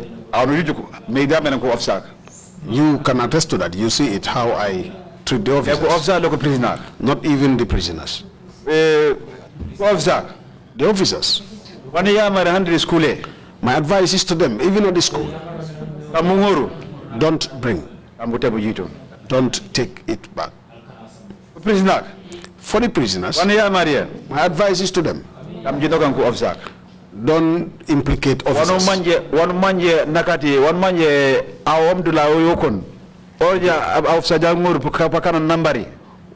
can attest to that. You see it how I treat the officers. Not even the prisoners. The officers. My advice is to them, even at the school. Don't bring. Don't take it back. For the prisoners, my advice is to them, don't implicate officers.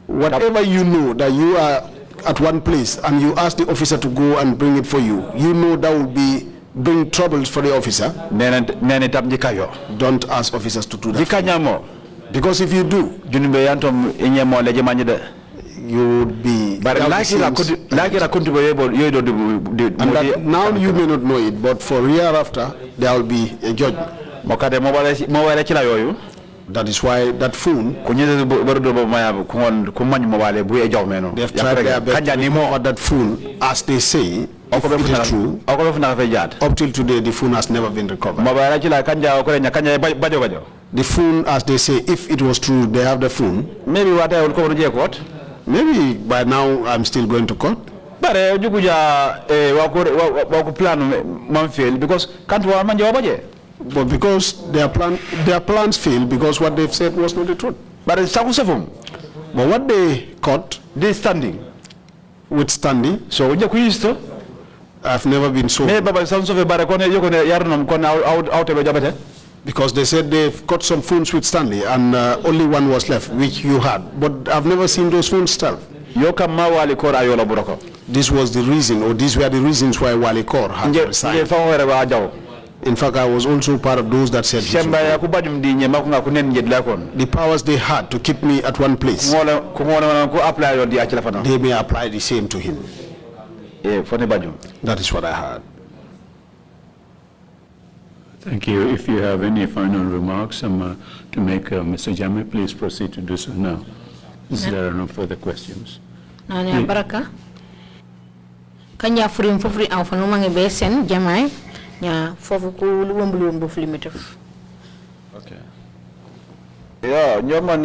Whatever you know that you are at one place and you ask the officer to go and bring it for you, you know that will bring troubles for the officer. Don't ask officers to do that. Because if you do, you would be. But and that now you may not know it, but for hereafter there will be a judgment. That is why that phone, they've tried their best to recover that phone, as they say, if it is true. Up till today, the phone has never been recovered. The phone, as they say, if it was true, they have the phone. Maybe what I will go to court. Maybe by now I'm still going to court. But you plan fail because can't but because their plans failed because what they've said was not the truth. But it's but what they caught, they standing. With standing. So I've never been so. Because they said they've got some phones with Stanley and only one was left, which you had. But I've never seen those phones still. This was the reason, or these were the reasons why Wali Kerr had resigned. In fact, I was also part of those that said the powers they had to keep me at one place, they may apply the same to him. That is what I heard. Thank you. If you have any final remarks to make, Mr. Jammeh, please proceed to do so now. There are no further questions. Baraka. Kanya furim fufri au fanumange besen Jammeh nya fofu ku luwombu limit. Okay. Yeah, nyoma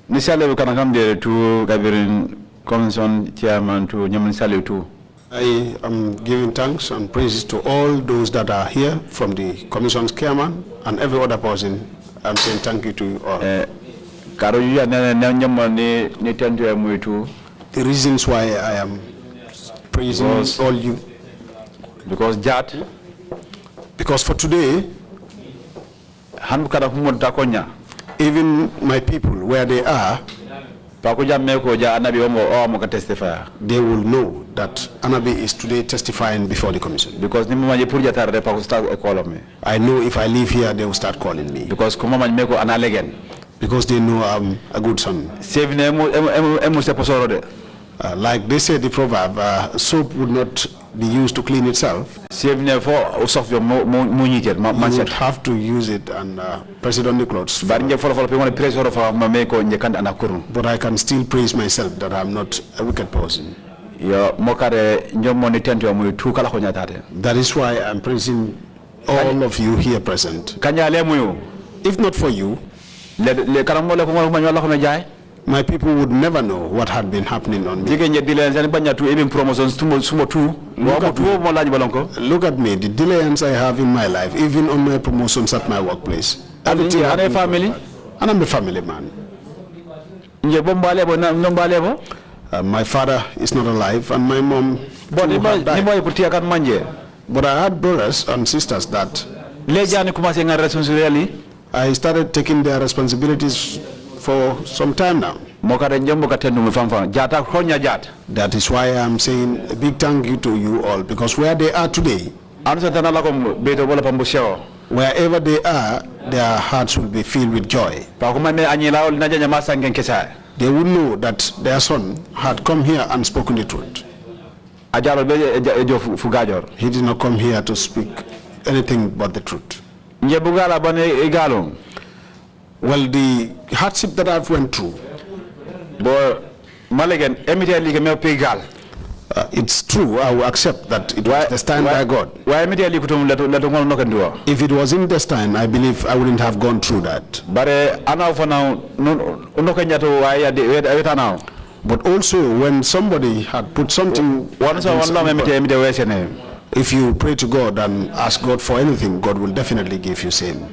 ni sale kana kamde to gabirin commission chairman to nyoma sale to. I am giving thanks and praises to all those that are here, from the Commission's chairman and every other person. I'm saying thank you to you all. The reasons why I am praising all you. Because for today, even my people, where they are, they will know that Anabi is today testifying before the commission. Because I know if I leave here, they will start calling me. Because they know I'm a good son. Like they say the proverb, soap would not be used to clean itself. You would have to use it and press it on the clothes. But I can still praise myself that I'm not a wicked person. That is why I'm praising all of you here present. If not for you, my people would never know what had been happening on me. Look at me, the delayance I have in my life, even on my promotions at my workplace. Everything and a family? And I'm a family man. My father is not alive and my mom died. But I had brothers and sisters that I started taking their responsibilities for some time now. That is why I'm saying a big thank you to you all, because where they are today, wherever they are, their hearts will be filled with joy. They will know that their son had come here and spoken the truth. He did not come here to speak anything but the truth. Well, the hardship that I've went through, it's true, I will accept that it was destined by God. If it wasn't destined, I believe I wouldn't have gone through that. But also, when somebody had put something, if you pray to God and ask God for anything, God will definitely give you same.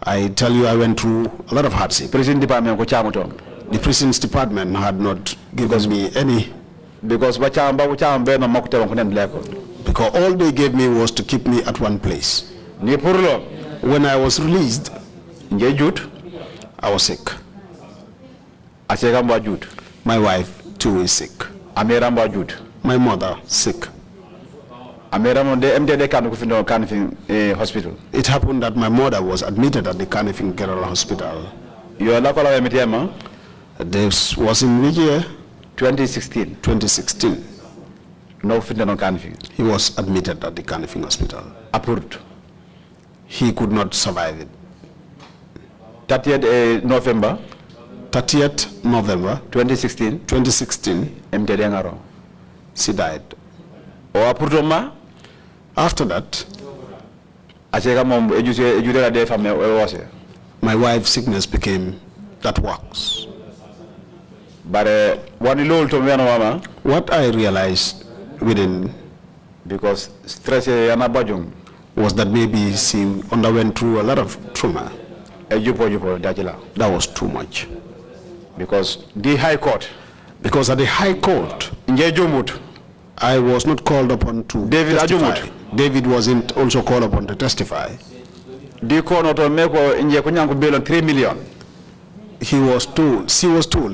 I tell you, I went through a lot of hardship. The prisons department had not given me any. Because all they gave me was to keep me at one place. When I was released, I was sick. My wife too is sick. My mother sick. It happened that my mother was admitted at the Canifing General Hospital. This was in which year? 2016. 2016. No fitting on Canifing. He was admitted at the Canifing Hospital. Approved. He could not survive it. 30th November. 30th November 2016. 2016. She died. After that, my wife's sickness became that works. But what I realized within, because stress was that maybe she underwent through a lot of trauma. That was too much. Because the High Court. Because at the High Court, I was not called upon to testify. David wasn't also called upon to testify. The court not make bail on 3 million. She was told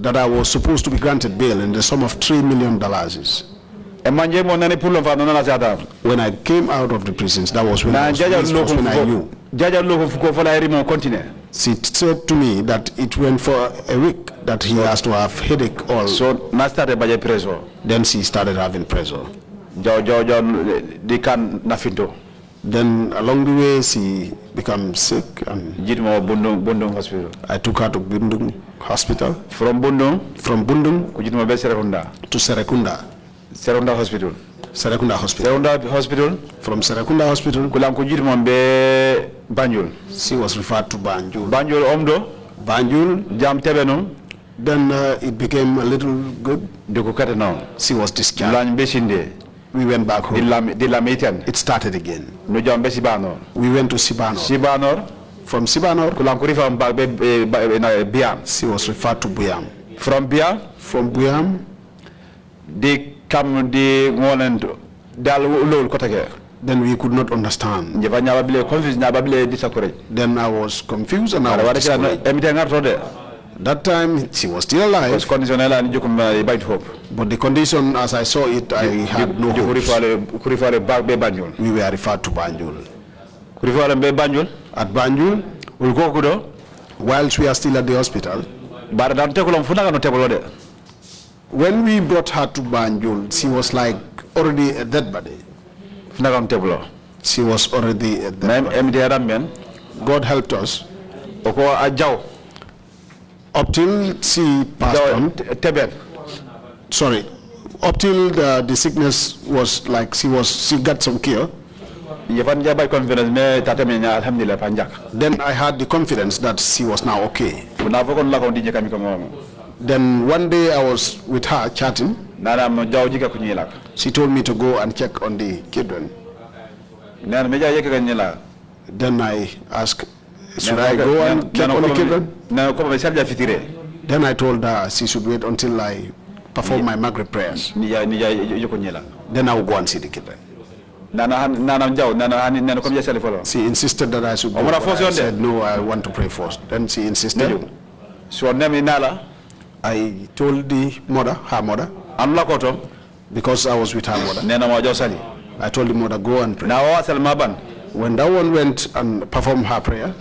that I was supposed to be granted bail in the sum of $3 million. When I came out of the prisons, that was when I knew. She said to me that it went for a week, that he has to have headache all. So then she started having pressure. Then along the way she became sick and I took her to Bundung Hospital. From Bundung to Serekunda. Serekunda Hospital. Serekunda Hospital. Serekunda Hospital. From Serekunda Hospital, Banjul. She was referred to Banjul. Banjul Omdo. Banjul. Jam Tebenum. Then it became a little good. She was discharged. We went back home. It started again. We went to Sibanor. From Sibanor, she was referred to Buyam. From Buyam? From Buyam, they come then we could not understand. Then I was confused and I was discouraged. That time she was still alive, but the condition as I saw it, I had no hope. We were referred to Banjul. At Banjul, whilst we are still at the hospital, when we brought her to Banjul, she was like already a dead body. She was already a dead body. God helped us. Up till she passed on, sorry, up till the sickness was like she got some cure. Then I had the confidence that she was now okay. Then one day I was with her chatting. She told me to go and check on the children. Then I asked, should I go and check on the children? Then I told her she should wait until I perform my Maghrib prayers. Then I will go and see the children. She insisted that I should go. I said, no, I want to pray first. Then she insisted. I told the mother, her mother, because I was with her mother. I told the mother, go and pray. When that one went and performed her prayer,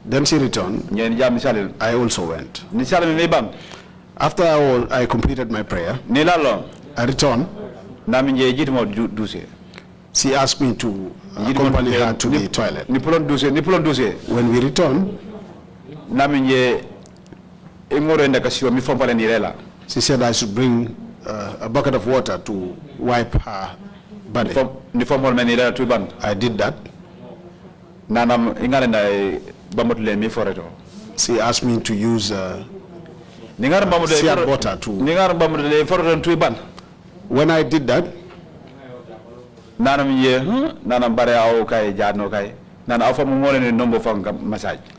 then she returned. I also went. After I completed my prayer, I returned. She asked me to accompany her to the toilet. When we returned, she said I should bring a bucket of water to wipe her body. I did that. She asked me to use seared butter to. When I did that,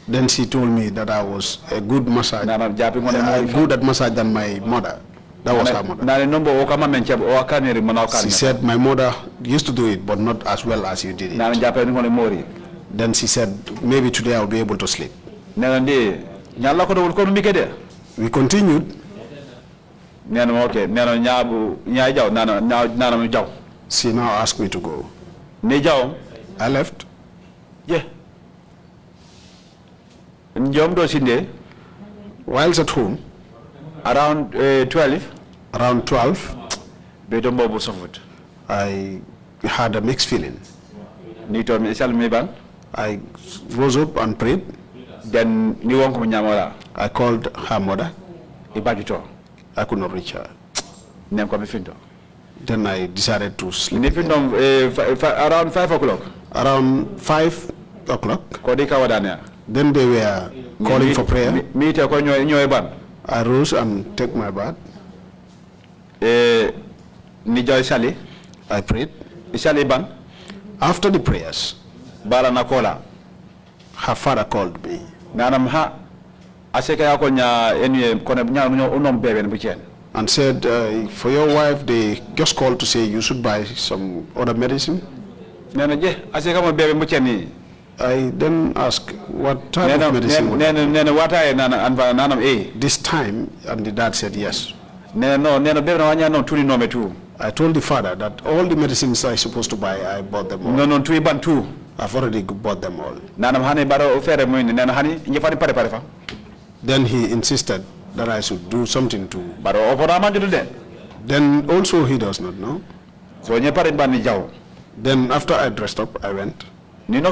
then she told me that I was a good massage, good at massage than my mother. That was her mother. She said my mother used to do it, but not as well as you did it. Then she said, maybe today I'll be able to sleep. We continued. She now asked me to go. I left. Yeah. Whilst at home, around 12. Around 12, I had a mixed feeling. I rose up and prayed. Then ni won ko nyamora. I called her mother. Ibajito. I could not reach her. Nem ko bifindo. Then I decided to sleep. Around 5 o'clock. Around 5 o'clock. Then they were calling for prayer. I rose and took my bath. I prayed. After the prayers, her father called me. And said, for your wife, they just called to say you should buy some other medicine. I then asked what type of medicine would this time, and the dad said yes. I told the father that all the medicines I supposed to buy, I bought them all. I've already bought them all. Then he insisted that I should do something to. Then also he does not know. Then after I dressed up, I went. When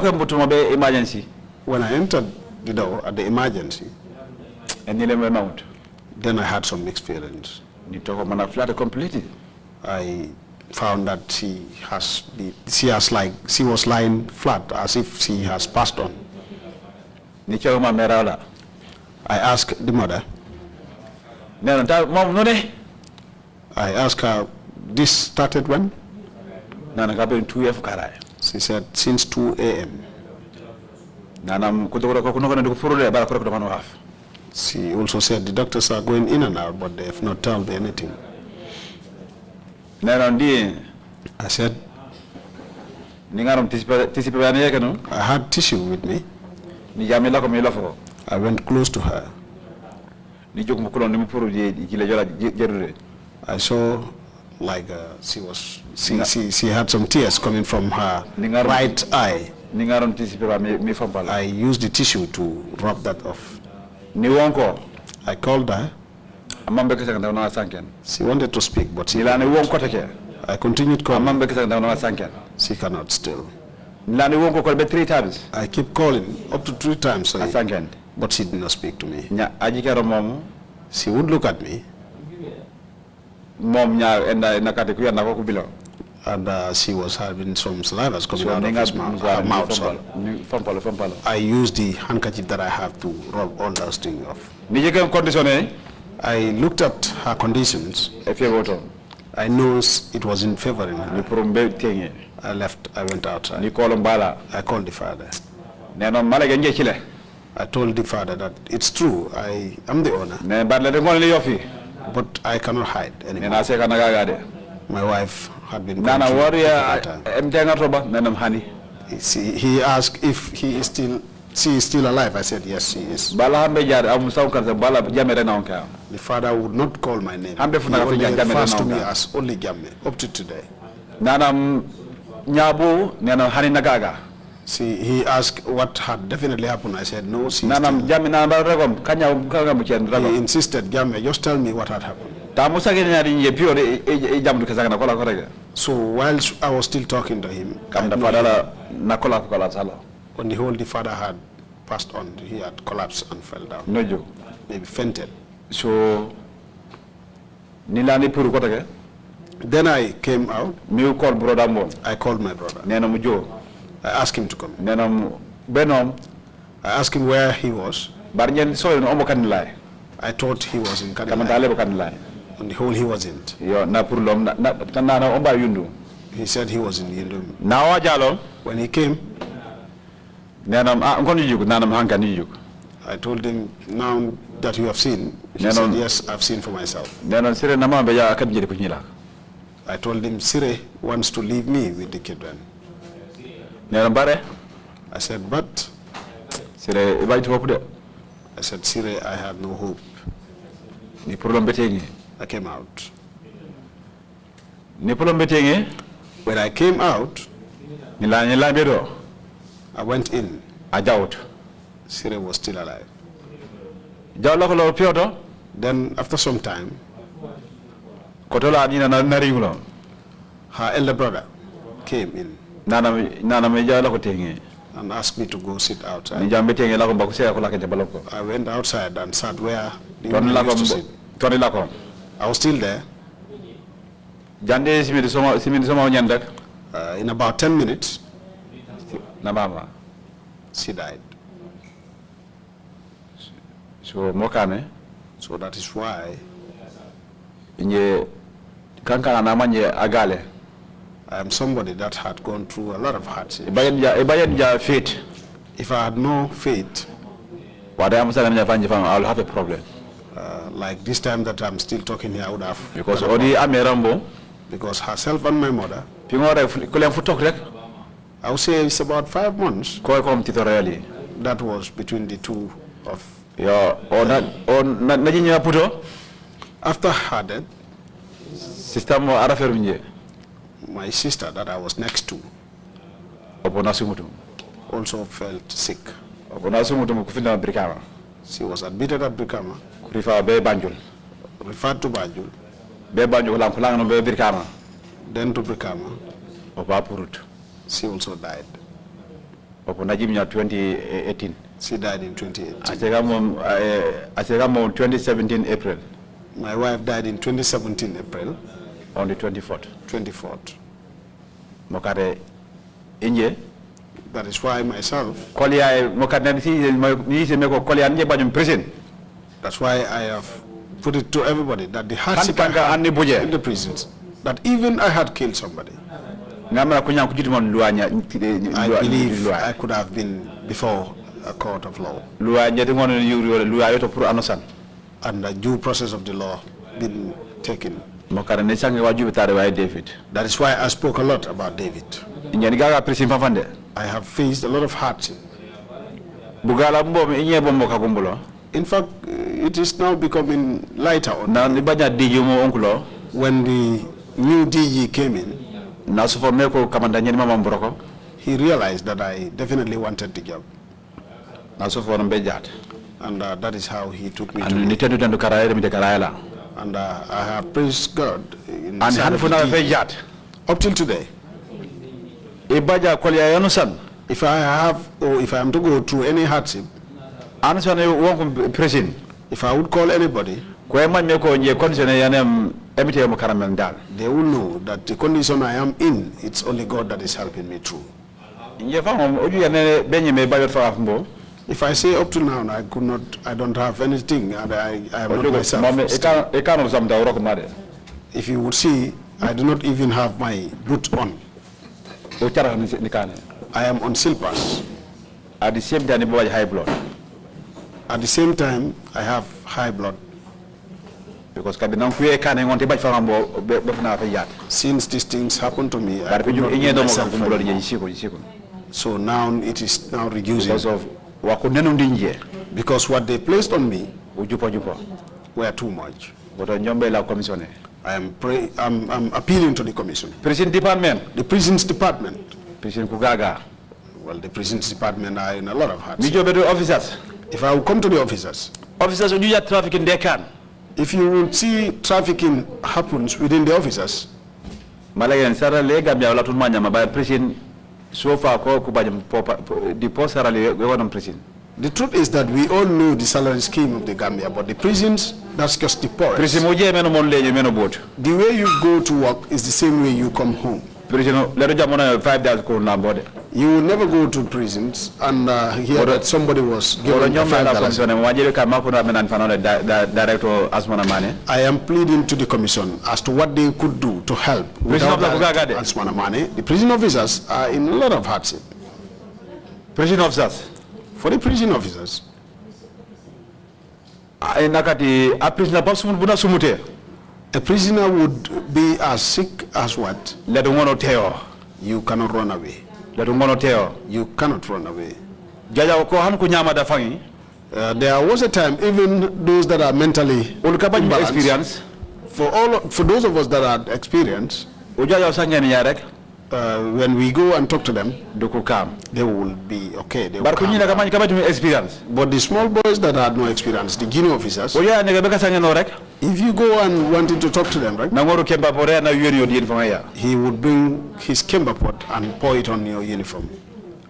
I entered the door at the emergency, then I had some mixed feelings. I found that she was lying flat as if she has passed on. I asked the mother. I asked her, this started when? She said, since 2 a.m. She also said the doctors are going in and out, but they have not told me anything. I said, I had tissue with me. I went close to her. I saw like she had some tears coming from her right eye. I used the tissue to rub that off. I called her. She wanted to speak, but she I continued calling. She cannot still. I keep calling up to 3 times, but she did not speak to me. She would look at me. And she was having some saliva coming out of her mouth. I used the handkerchief that I have to rub all those things off. I looked at her conditions. I know it was in favoring her. I left, I went outside. I called the father. I told the father that it's true, I am the owner. But I cannot hide anymore. My wife had been going he asked if she is still alive. I said yes, she is. The father would not call my name. He only refers to me as only Jammeh up to today. See, he asked what had definitely happened. I said no. He insisted, Jammeh, just tell me what had happened. So whilst I was still talking to him, on the whole, the father had passed on. He had collapsed and fell down. Maybe fainted. So then I came out. I called my brother. I asked him to come. I asked him where he was. I thought he was in Kanilai. On the whole, he wasn't. He said he was in Yindum. When he came, I told him, now that you have seen, he said, yes, I've seen for myself. I told him, Sire wants to leave me with the children. I said, but I said, Sire, I have no hope. I came out. When I came out, I went in. Sire was still alive. Then after some time, her elder brother came in. and asked me to go sit outside. Ni jambe tenge la ko ba ko se ko la ke baloko. I went outside and sat where the women used to sit. I was still there. Jande simidi soma nyanda. In about 10 minutes, na mama, she died. So mokame. So that is why. Inye kankana na manje agale. I am somebody that had gone through a lot of hardships. Faith. If I had no faith, I'll have a problem. Like this time that I'm still talking here, I would have. Because herself and my mother, I would say it's about 5 months. That was between the two of. After her death, my sister that I was next to also felt sick. She was admitted at Brikama, referred to Banjul, then to Brikama. She also died. 2018. She died in 2018. 2017 April. My wife died in 2017 April. On the 24th. 24th. Mokare inje. That is why myself. That's why I have put it to everybody that the hardship I had in the prisons, that even I had killed somebody. I believe I could have been before a court of law. And the due process of the law been taken. That is why I spoke a lot about David. I have faced a lot of hardship. In fact, it is now becoming lighter. When the new DG came in, he realized that I definitely wanted the job. And that is how he took me to and I have praised God up till today. If I have, or if I am to go through any hardship, if I would call anybody, they will know that the condition I am in, it's only God that is helping me through. If I say up to now, I don't have anything, and I am not myself. If you would see, I do not even have my boot on. I am on slippers. At the same time, I have high blood. At the same time, I have high blood. Because since these things happened to me, I could not be myself anymore. So now it is now reducing. Because what they placed on me were too much. I am appealing to the commission. Prison department. The prisons department. Prison Kugaga. Well, the prisons department are in a lot of hardship. Officers. If I will come to the officers. Officers will do your trafficking, they can. If you will see trafficking happens within the officers. Malayan Sarah Lega Bialatumanya by prison so far the post prison. The truth is that we all know the salary scheme of the Gambia, but the prisons, that's just the poorest. The way you go to work is the same way you come home. You will never go to prisons and hear that somebody was given $5. I am pleading to the commission as to what they could do to help without that money. The prison officers are in a lot of hardship. Prison officers? For the prison officers. A prisoner would be as sick as what? You cannot run away. You cannot run away. There was a time, even those that are mentally imbalanced, for those of us that are experienced, when we go and talk to them, they will be okay. They will calm down. But the small boys that had no experience, the junior officers, if you go and wanted to talk to them, right, he would bring his kemba pot and pour it on your uniform.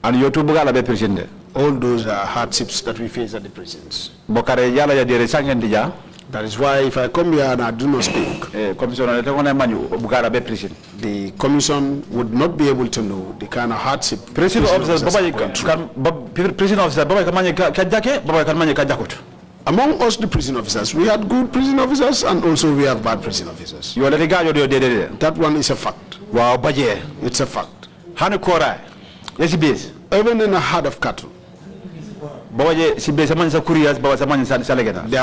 And you too bugala be prison. All those are hardships that we face at the prisons. Bokare yala ya dire sangen dija. That is why if I come here and I do not speak, the commission would not be able to know the kind of hardship prison officers among us, the prison officers, we had good prison officers and also we have bad prison officers. That one is a fact. Wow, it's a fact. Even in a herd of cattle, there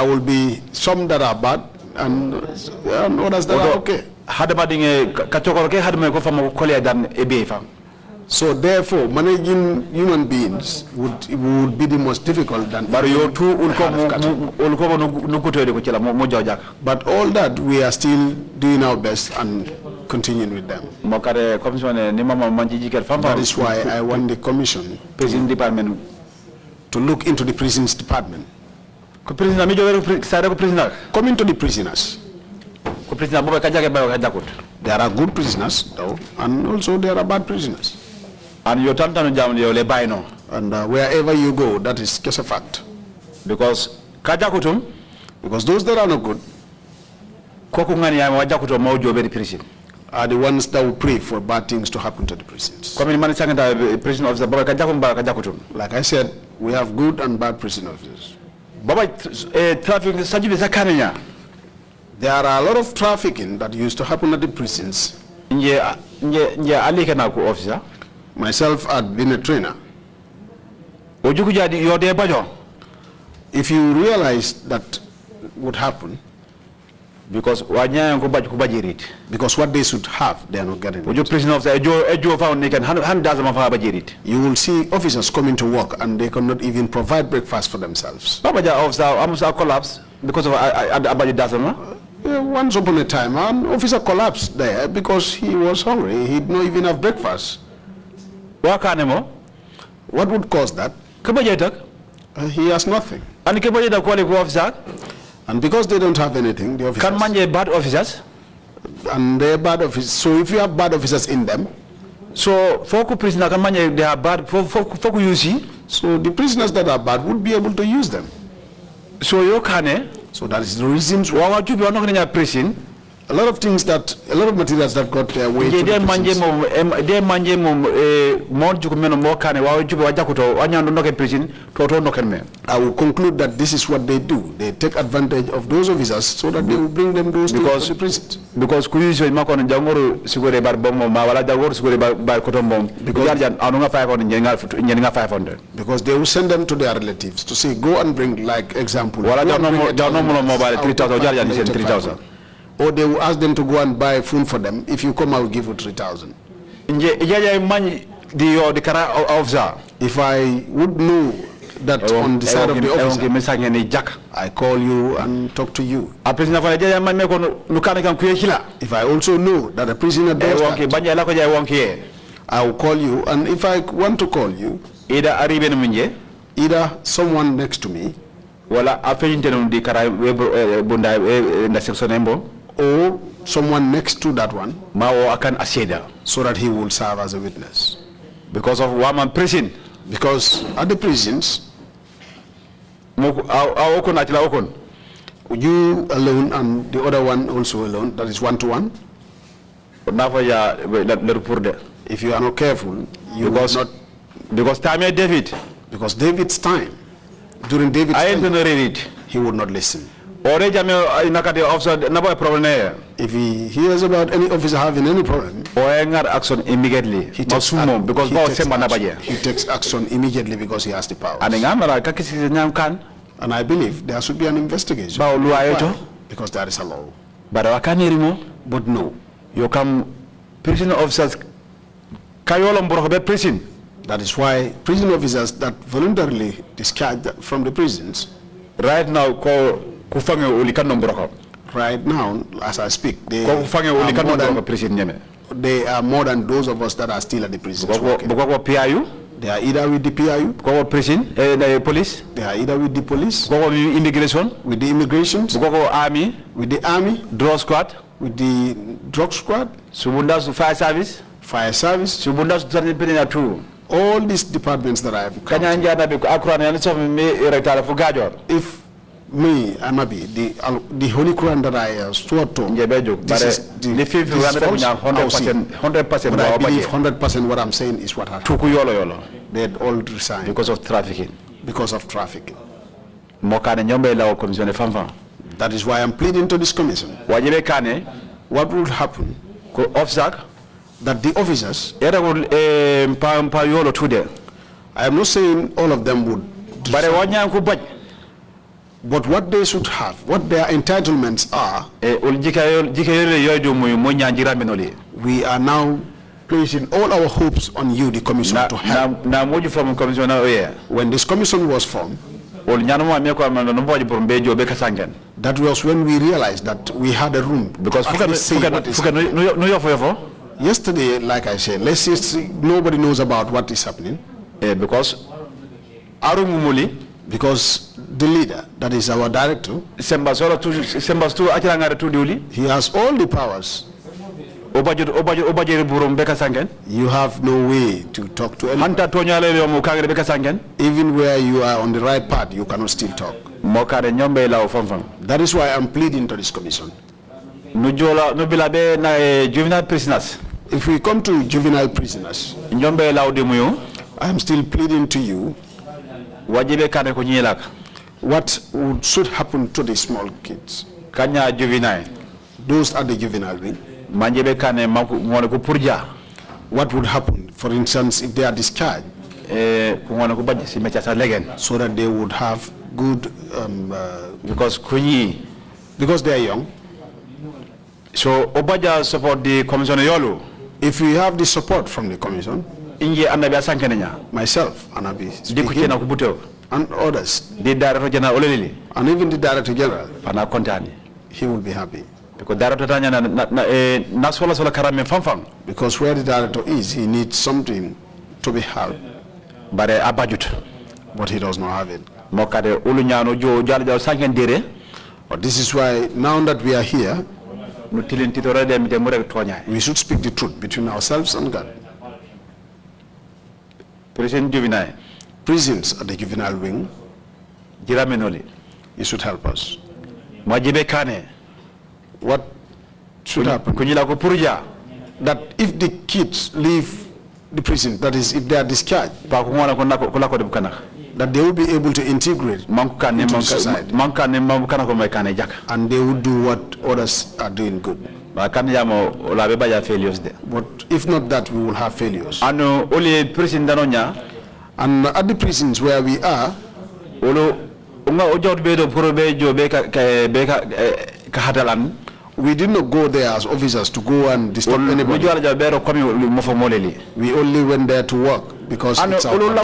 will be some that are bad and others that are okay. So therefore, managing human beings would be the most difficult than but all that we are still doing our best and continuing with them. That is why I want the commission prison department to look into the prisons department. Coming to the prisoners. There are good prisoners though, and also there are bad prisoners. And wherever you go, that is just a fact. Because those that are not good are the ones that will pray for bad things to happen to the prisons. Like I said, we have good and bad prison officers. There are a lot of trafficking that used to happen at the prisons. Myself, I've been a trainer. If you realize that would happen, because what they should have, they are not getting it. You will see officers coming to work and they cannot even provide breakfast for themselves. Collapse because of once upon a time, an officer collapsed there because he was hungry. He did not even have breakfast. What would cause that? He has nothing. And because they don't have anything, the officers can bad officers. And they're bad officers. So if you have bad officers in them, so prisoners they are bad. So the prisoners that are bad would be able to use them. So you can. So that is the reasons why you are not in a prison. A lot of things that, a lot of materials that got their way to the prisons. I will conclude that this is what they do. They take advantage of those officers so that they will bring them those things to the prisons. Because they will send them to their relatives to say, go and bring, like example. Or they will ask them to go and buy food for them. If you come, I will give you 3,000. If I would know that on the side of the officer, I call you and talk to you. If I also know that a prisoner does that, I will call you, and if I want to call you, either someone next to me, or someone next to that one, so that he will serve as a witness. Because of one prison. Because at the prisons, you alone and the other one also alone, that is one-to-one. If you are not careful, you will not. Because time is David. Because David's time, during David's time, he would not listen. If he hears about any officer having any problem, he takes action immediately because he has the power. And I believe there should be an investigation. Because there is a law. But no. You come prison officers prison. That is why prison officers that voluntarily discharged from the prisons right now right now, as I speak, they are more than those of us that are still at the prisons. They are either with the PIU, police. They are either with the police, immigration, with the immigrations, army, with the army, drug squad, with the drug squad, fire service, all these departments that I have counted, if me, Anabi, the Holy Quran that I swore to, this is false, 100%. But I believe 100% what I'm saying is what happened. They had all resigned. Because of trafficking. Because of trafficking. That is why I'm pleading to this commission. What would happen? That the officers, I am not saying all of them would, but what they should have, what their entitlements are, we are now placing all our hopes on you, the commission, to help. When this commission was formed, that was when we realized that we had a room. Because yesterday, like I said, let's just nobody knows about what is happening. Because the leader, that is our director, he has all the powers. You have no way to talk to anyone. Even where you are on the right path, you cannot still talk. That is why I'm pleading to this commission. Juvenile prisoners. If we come to juvenile prisoners, I am still pleading to you. What should happen to the small kids? Those are the juvenile wing. What would happen, for instance, if they are discharged? So that they would have good, because they are young. So Obaja support the commission yolo. If we have the support from the commission, myself, Anabi, and others, the Director General, and even the Director General, he will be happy. Because where the director is, he needs something to be held. But he does not have it. But this is why, now that we are here, we should speak the truth between ourselves and God. Prisons at the juvenile wing, you should help us. What should happen? That if the kids leave the prison, that is, if they are discharged, that they will be able to integrate into society. And they will do what others are doing good. But if not that, we will have failures. And at the prisons where we are, we did not go there as officers to go and disturb anybody. We only went there to work because it's our country.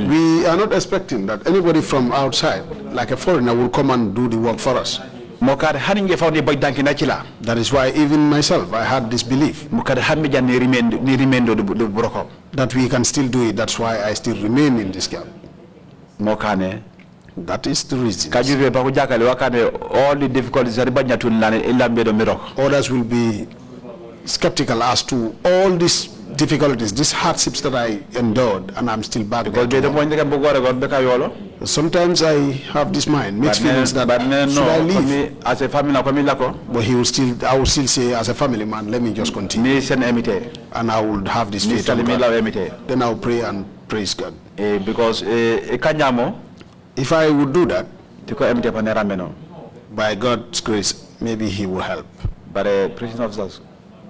We are not expecting that anybody from outside, like a foreigner, will come and do the work for us. That is why even myself, I had this belief that we can still do it. That's why I still remain in this camp. That is the reason. All the difficulties, others will be skeptical as to all these difficulties, these hardships that I endured, and I'm still back there. Sometimes I have this mind, mixed feelings that should I leave? As a family, but I will still say, as a family man, let me just continue. And I will have this faith in God. Then I will pray and praise God. Because if I would do that, by God's grace, maybe He will help. But prison officers,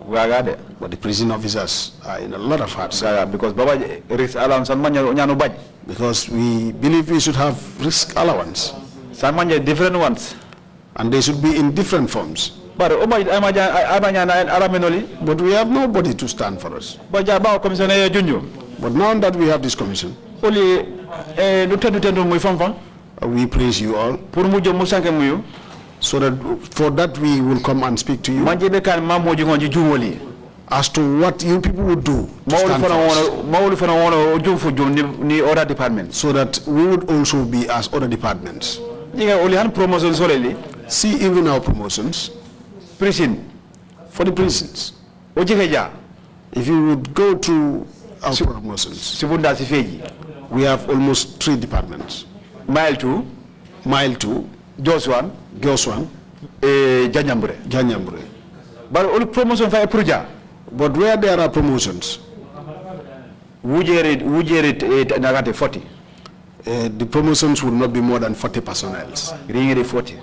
but the prison officers are in a lot of hardship. Because we believe we should have risk allowance. Different ones. And they should be in different forms. But we have nobody to stand for us. But now that we have this commission, we praise you all. So that for that we will come and speak to you as to what you people would do to stand for us. So that we would also be as other departments. See even our promotions. Prison. For the prisons. If you would go to our promotions, we have almost 3 departments. Mile 2, Joswan, Janyambure. But only promotion for a project. But where there are promotions, would you rate 40? The promotions would not be more than 40 personnel. 40.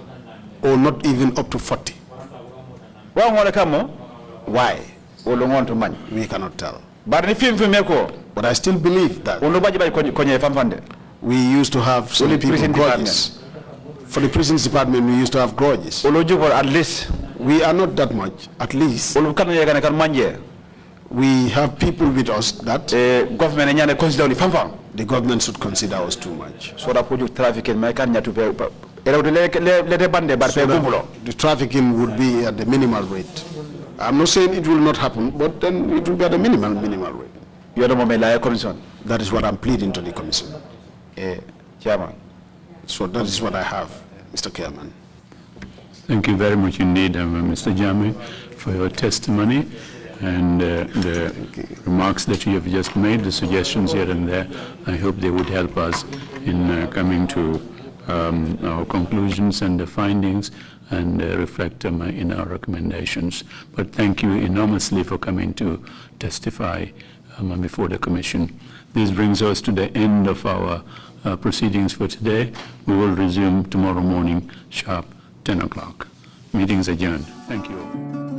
Or not even up to 40. Why? We cannot tell. But I still believe that we used to have some people grudges. For the prisons department, we used to have grudges. At least. We are not that much, at least. We have people with us that the government should consider us too much. So that the trafficking would be at the minimal rate. I'm not saying it will not happen, but then it will be at the minimal rate. You are the commission. That is what I'm pleading to the commission. Chairman. So that is what I have, Mr. Chairman. Thank you very much indeed, Mr. Jammeh, for your testimony and the remarks that you have just made, the suggestions here and there. I hope they would help us in coming to our conclusions and the findings and reflect them in our recommendations. But thank you enormously for coming to testify before the Commission. This brings us to the end of our proceedings for today. We will resume tomorrow morning sharp 10 o'clock. Meeting's adjourned. Thank you.